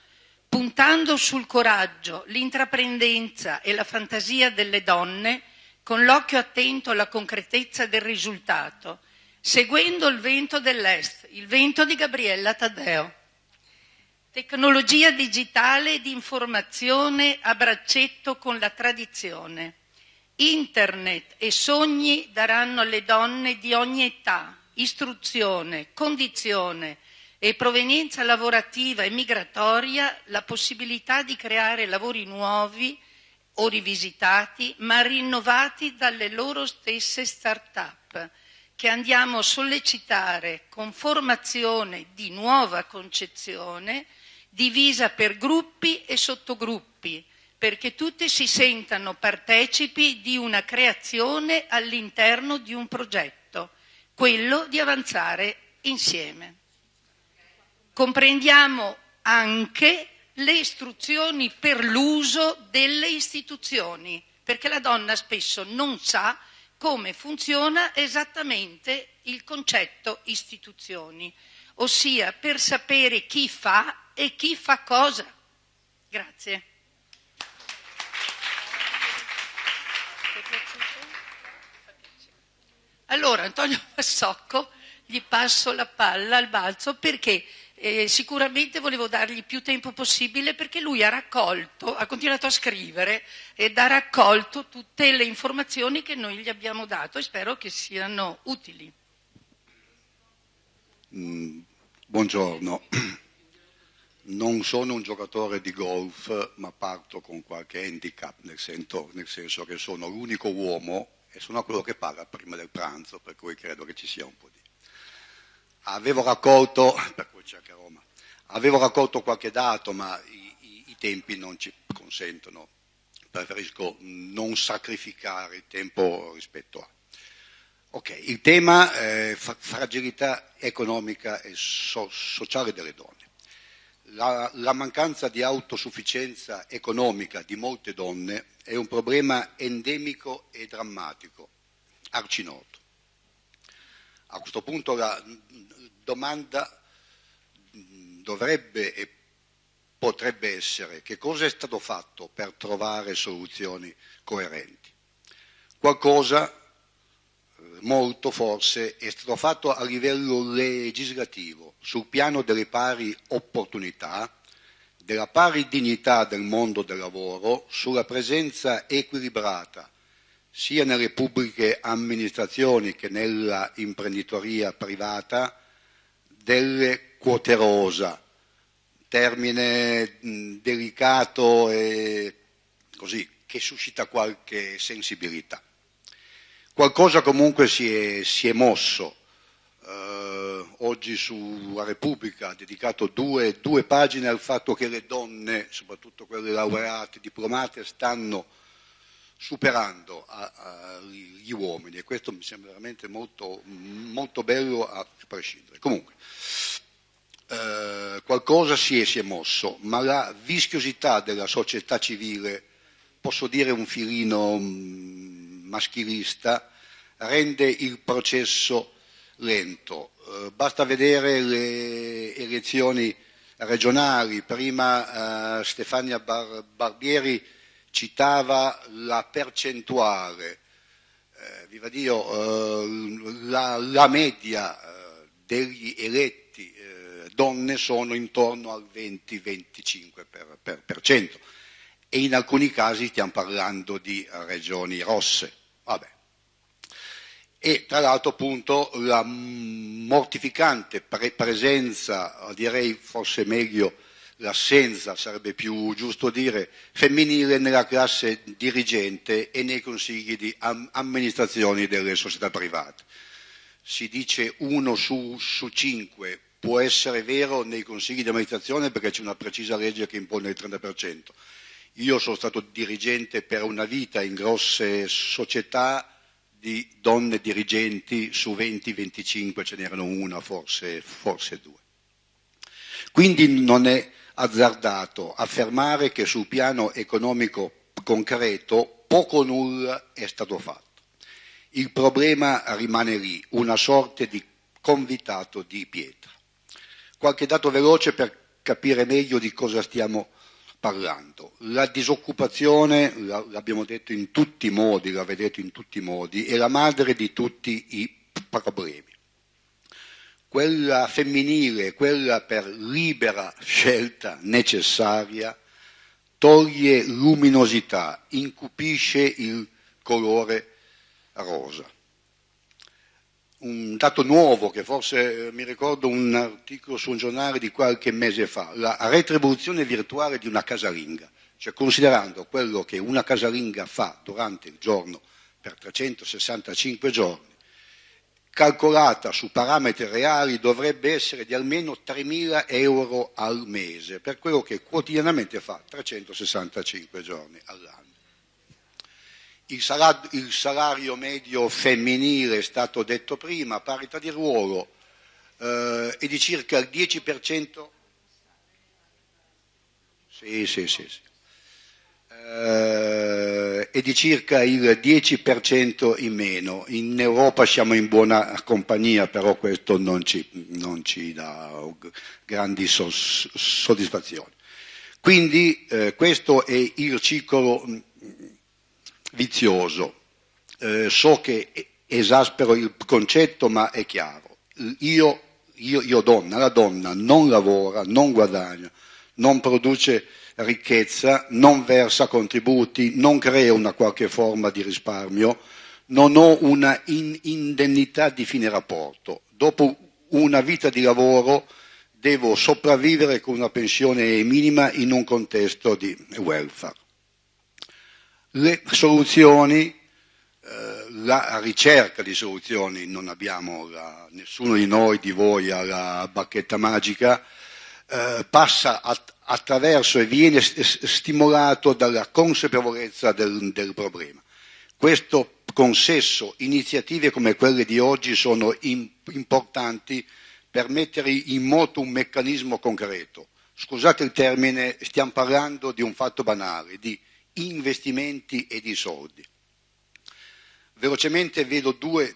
puntando sul coraggio, l'intraprendenza e la fantasia delle donne, con l'occhio attento alla concretezza del risultato, seguendo il vento dell'Est, il vento di Gabriella Taddeo. Tecnologia digitale e di informazione a braccetto con la tradizione. Internet e sogni daranno alle donne di ogni età istruzione, condizione e provenienza lavorativa e migratoria la possibilità di creare lavori nuovi o rivisitati, ma rinnovati dalle loro stesse start-up, che andiamo a sollecitare con formazione di nuova concezione, divisa per gruppi e sottogruppi, perché tutti si sentano partecipi di una creazione all'interno di un progetto, quello di avanzare insieme. Comprendiamo anche le istruzioni per l'uso delle istituzioni, perché la donna spesso non sa come funziona esattamente il concetto istituzioni, ossia per sapere chi fa e chi fa cosa. Grazie. Allora, Antonio Bassocco, gli passo la palla al balzo perché sicuramente volevo dargli più tempo possibile, perché lui ha continuato a scrivere ed ha raccolto tutte le informazioni che noi gli abbiamo dato e spero che siano utili. Buongiorno. Non sono un giocatore di golf, ma parto con qualche handicap, nel senso che sono l'unico uomo e sono quello che paga prima del pranzo, per cui credo che ci sia un po' di... Avevo raccolto qualche dato, ma i tempi non ci consentono, preferisco non sacrificare il tempo rispetto a... Ok, il tema è fragilità economica e sociale delle donne. La mancanza di autosufficienza economica di molte donne è un problema endemico e drammatico, arcinoto. A questo punto la domanda dovrebbe e potrebbe essere: che cosa è stato fatto per trovare soluzioni coerenti? Qualcosa, molto forse, è stato fatto a livello legislativo, sul piano delle pari opportunità, della pari dignità del mondo del lavoro, sulla presenza equilibrata sia nelle pubbliche amministrazioni che nella imprenditoria privata delle quote rosa, termine delicato e così, che suscita qualche sensibilità. Qualcosa comunque si è mosso. Oggi sulla Repubblica ha dedicato due pagine al fatto che le donne, soprattutto quelle laureate, diplomate, stanno superando gli uomini, e questo mi sembra veramente molto, molto bello a prescindere. Comunque, qualcosa si è mosso, ma la vischiosità della società civile, posso dire un filino maschilista, rende il processo lento. Basta vedere le elezioni regionali, prima Stefania Barbieri citava la percentuale, viva Dio, la media degli eletti donne sono intorno al 20-25%, e in alcuni casi stiamo parlando di regioni rosse. Vabbè. E tra l'altro appunto la mortificante presenza, direi forse meglio l'assenza, sarebbe più giusto dire, femminile nella classe dirigente e nei consigli di amministrazioni delle società private. Si dice 1 su 5, può essere vero nei consigli di amministrazione perché c'è una precisa legge che impone il 30%. Io sono stato dirigente per una vita in grosse società, di donne dirigenti su 20-25 ce n'erano una, forse 2. Quindi non è azzardato affermare che sul piano economico concreto poco o nulla è stato fatto. Il problema rimane lì, una sorta di convitato di pietra. Qualche dato veloce per capire meglio di cosa stiamo parlando. La disoccupazione, l'abbiamo detto in tutti i modi, l'avete detto in tutti i modi, è la madre di tutti i problemi. Quella femminile, quella per libera scelta necessaria, toglie luminosità, incupisce il colore rosa. Un dato nuovo che forse mi ricordo un articolo su un giornale di qualche mese fa, la retribuzione virtuale di una casalinga, cioè considerando quello che una casalinga fa durante il giorno per 365 giorni, calcolata su parametri reali dovrebbe essere di almeno 3.000 euro al mese, per quello che quotidianamente fa 365 giorni all'anno. Il salario medio femminile, è stato detto prima, parità di ruolo, è di circa il 10%. Sì. È di circa il 10% in meno. In Europa siamo in buona compagnia, però questo non ci dà grandi soddisfazioni. Quindi questo è il ciclo vizioso. So che esaspero il concetto, ma è chiaro. Io donna, la donna non lavora, non guadagna, non produce ricchezza, non versa contributi, non crea una qualche forma di risparmio, non ho una indennità di fine rapporto. Dopo una vita di lavoro devo sopravvivere con una pensione minima in un contesto di welfare. Le soluzioni, la ricerca di soluzioni, non abbiamo nessuno di noi, di voi, ha la bacchetta magica, passa attraverso e viene stimolato dalla consapevolezza del problema. Questo consesso, iniziative come quelle di oggi sono importanti per mettere in moto un meccanismo concreto. Scusate il termine, stiamo parlando di un fatto banale, di investimenti e di soldi. Velocemente vedo due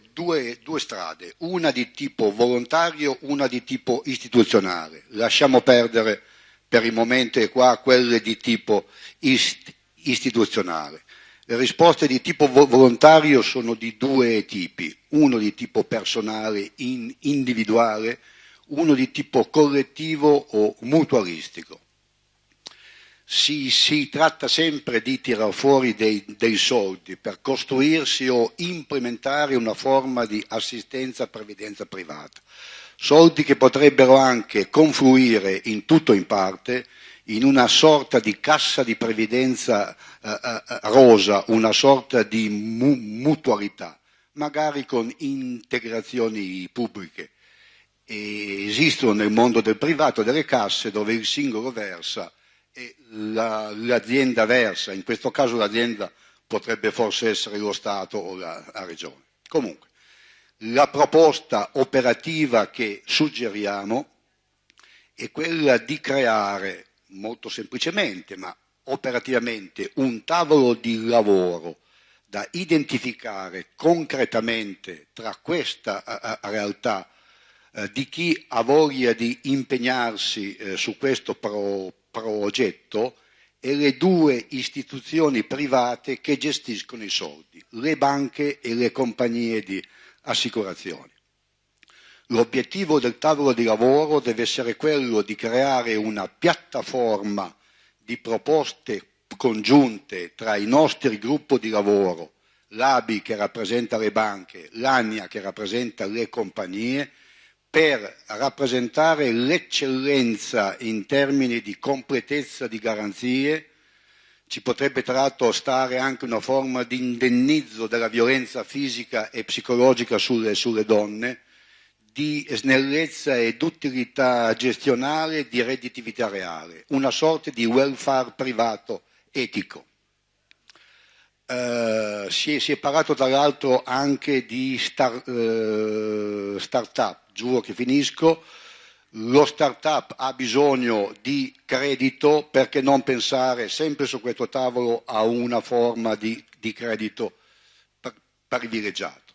strade, una di tipo volontario, una di tipo istituzionale. Lasciamo perdere per il momento e qua quelle di tipo istituzionale. Le risposte di tipo volontario sono di due tipi, uno di tipo personale, individuale, uno di tipo collettivo o mutualistico. Si tratta sempre di tirar fuori dei soldi per costruirsi o implementare una forma di assistenza e previdenza privata. Soldi che potrebbero anche confluire in tutto o in parte in una sorta di cassa di previdenza rosa, una sorta di mutualità, magari con integrazioni pubbliche. E esistono nel mondo del privato delle casse dove il singolo versa e l'azienda versa, in questo caso l'azienda potrebbe forse essere lo Stato o la Regione. Comunque, la proposta operativa che suggeriamo è quella di creare, molto semplicemente, ma operativamente, un tavolo di lavoro da identificare concretamente tra questa realtà di chi ha voglia di impegnarsi su questo progetto e le due istituzioni private che gestiscono i soldi, le banche e le compagnie di assicurazioni. L'obiettivo del tavolo di lavoro deve essere quello di creare una piattaforma di proposte congiunte tra il nostro gruppo di lavoro, l'ABI che rappresenta le banche, l'ANIA che rappresenta le compagnie, per rappresentare l'eccellenza in termini di completezza di garanzie. Ci potrebbe tra l'altro stare anche una forma di indennizzo della violenza fisica e psicologica sulle donne, di snellezza ed utilità gestionale, di redditività reale, una sorta di welfare privato etico. Si è parlato tra l'altro anche di start-up, giuro che finisco. Lo start-up ha bisogno di credito, perché non pensare sempre su questo tavolo a una forma di credito privilegiato.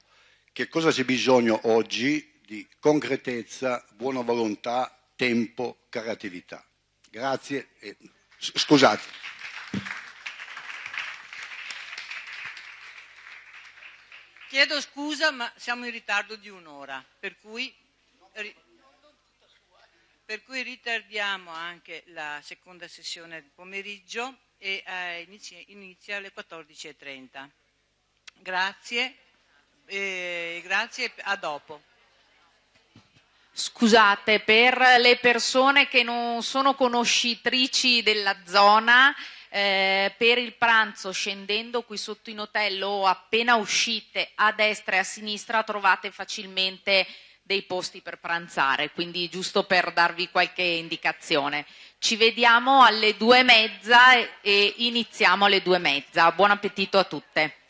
Che cosa c'è bisogno oggi? Di concretezza, buona volontà, tempo, creatività. Grazie e scusate. Chiedo scusa, ma siamo in ritardo di un'ora, per cui ritardiamo anche la seconda sessione del pomeriggio e inizia alle 14:30. Grazie, grazie, a dopo. Scusate, per le persone che non sono conoscitrici della zona, per il pranzo scendendo qui sotto in hotel o appena uscite a destra e a sinistra trovate facilmente dei posti per pranzare, quindi giusto per darvi qualche indicazione. Ci vediamo alle 2:30 e iniziamo alle 2:30. Buon appetito a tutte.